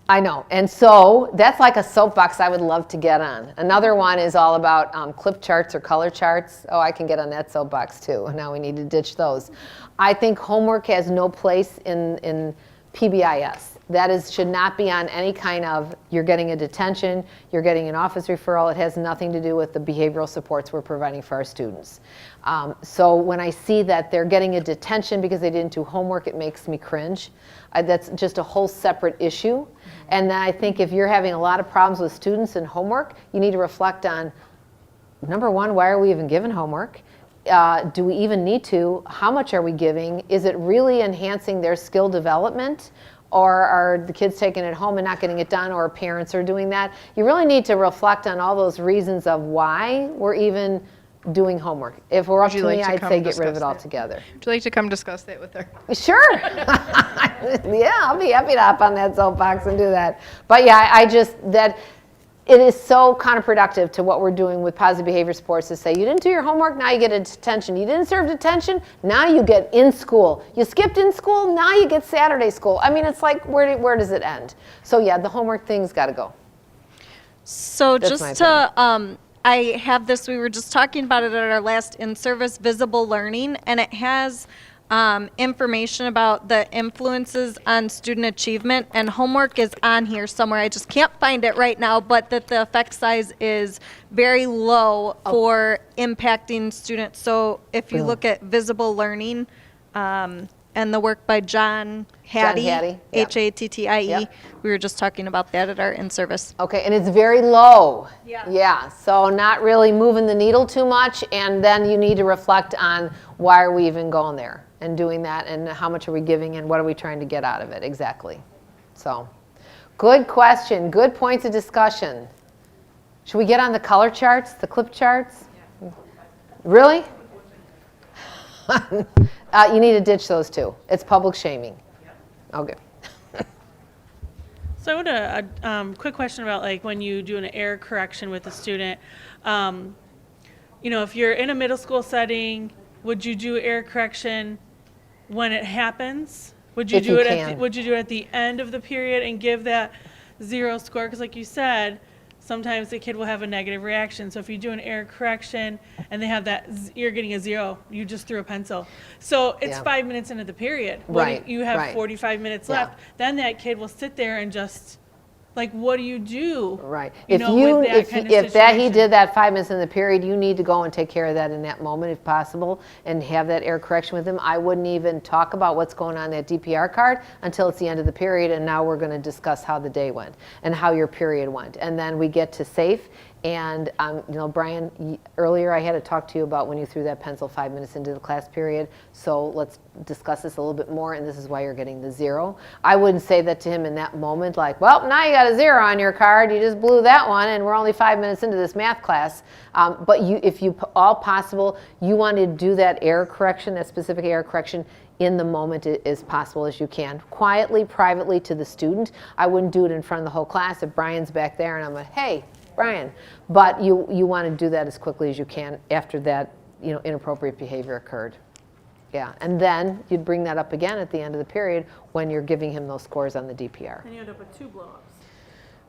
I know. And so that's like a soapbox I would love to get on. Another one is all about clip charts or color charts. Oh, I can get on that soapbox too. Now we need to ditch those. I think homework has no place in PBIS. That should not be on any kind of, you're getting a detention, you're getting an office referral. It has nothing to do with the behavioral supports we're providing for our students. So when I see that they're getting a detention because they didn't do homework, it makes me cringe. That's just a whole separate issue. And then I think if you're having a lot of problems with students and homework, you need to reflect on, number one, why are we even given homework? Do we even need to? How much are we giving? Is it really enhancing their skill development? Or are the kids taking it home and not getting it done, or parents are doing that? You really need to reflect on all those reasons of why we're even doing homework. If we're up to me, I'd say get rid of it altogether. Would you like to come discuss that with her? Sure. Yeah, I'll be happy to hop on that soapbox and do that. But yeah, I just, that it is so counterproductive to what we're doing with positive behavior supports to say, you didn't do your homework, now you get a detention. You didn't serve detention, now you get in school. You skipped in school, now you get Saturday school. I mean, it's like, where does it end? So yeah, the homework thing's got to go. So That's just to, I have this, we were just talking about it at our last in-service visible learning, and it has information about the influences on student achievement, and homework is on here somewhere. I just can't find it right now, but that the effect size is very low for impacting students. So if you look at visible learning and the work by John Hattie, Yep. Hattie, Yep. we were just talking about that at our in-service. Okay, and it's very low. Yeah, so not really moving the needle too much, and then you need to reflect on why are we even going there and doing that, and how much are we giving, and what are we trying to get out of it, exactly. So, good question, good points of discussion. Should we get on the color charts, the clip charts? Really? You need to ditch those two. It's public shaming. Okay. So I had a quick question about like when you do an error correction with a student. You know, if you're in a middle school setting, would you do error correction when it happens? Would you do it? Would you do it at the end of the period and give that 0 score? Because like you said, sometimes the kid will have a negative reaction. So if you do an error correction and they have that, you're getting a 0, you just threw a pencil. So it's 5 minutes into the period. Right. You have 45 minutes left. Then that kid will sit there and just, like, what do you do? Right. You know, with that kind of If that he situation? did that 5 minutes in the period, you need to go and take care of that in that moment if possible and have that error correction with him. I wouldn't even talk about what's going on that DPR card until it's the end of the period, and now we're going to discuss how the day went and how your period went. And then we get to safe. And, you know, Brian, earlier I had to talk to you about when you threw that pencil 5 minutes into the class period. So let's discuss this a little bit more, and this is why you're getting the 0. I wouldn't say that to him in that moment, like, well, now you got a 0 on your card. You just blew that one, and we're only 5 minutes into this math class. But if you all possible, you want to do that error correction, that specific error correction, in the moment as possible as you can. Quietly, privately to the student. I wouldn't do it in front of the whole class if Brian's back there and I'm like, hey, Brian. But you want to do that as quickly as you can after that, you know, inappropriate behavior occurred. Yeah, and then you'd bring that up again at the end of the period when you're giving him those scores on the DPR. And you end up with 2 blow-ups.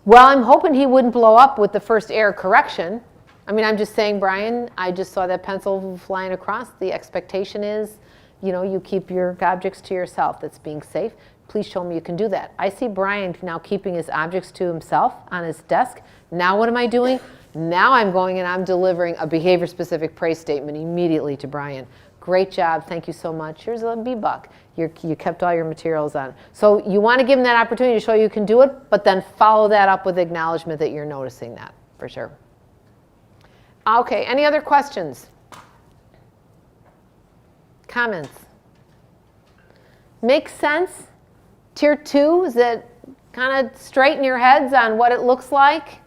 Well, I'm hoping he wouldn't blow up with the first error correction. I mean, I'm just saying, Brian, I just saw that pencil flying across. The expectation is, you know, you keep your objects to yourself. That's being safe. Please show me you can do that. I see Brian now keeping his objects to himself on his desk. Now what am I doing? Now I'm going and I'm delivering a behavior-specific praise statement immediately to Brian. Great job. Thank you so much. Here's a B-buck. You kept all your materials on. So you want to give him that opportunity to show you can do it, but then follow that up with acknowledgement that you're noticing that, for sure. Okay, any other questions? Comments? Makes sense? Tier 2, is it kind of straighten your heads on what it looks like?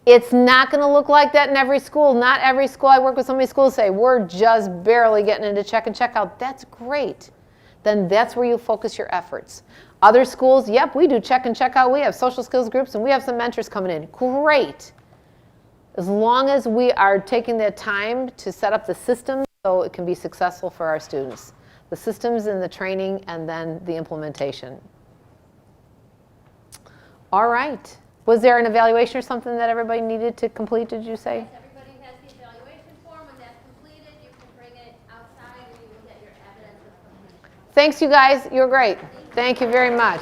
It's not going to look like that in every school. Not every school. I work with so many schools say, we're just barely getting into check and check out. That's great. Then that's where you focus your efforts. Other schools, yep, we do check and check out. We have social skills groups and we have some mentors coming in. Great. As long as we are taking the time to set up the system so it can be successful for our students. The systems and the training and then the implementation. All right. Was there an evaluation or something that everybody needed to complete, did you say? Yes, everybody has the evaluation form. When that's completed, you can bring it outside and you will get your evidence of completion. Thanks, you guys. You were great. Thank you very much.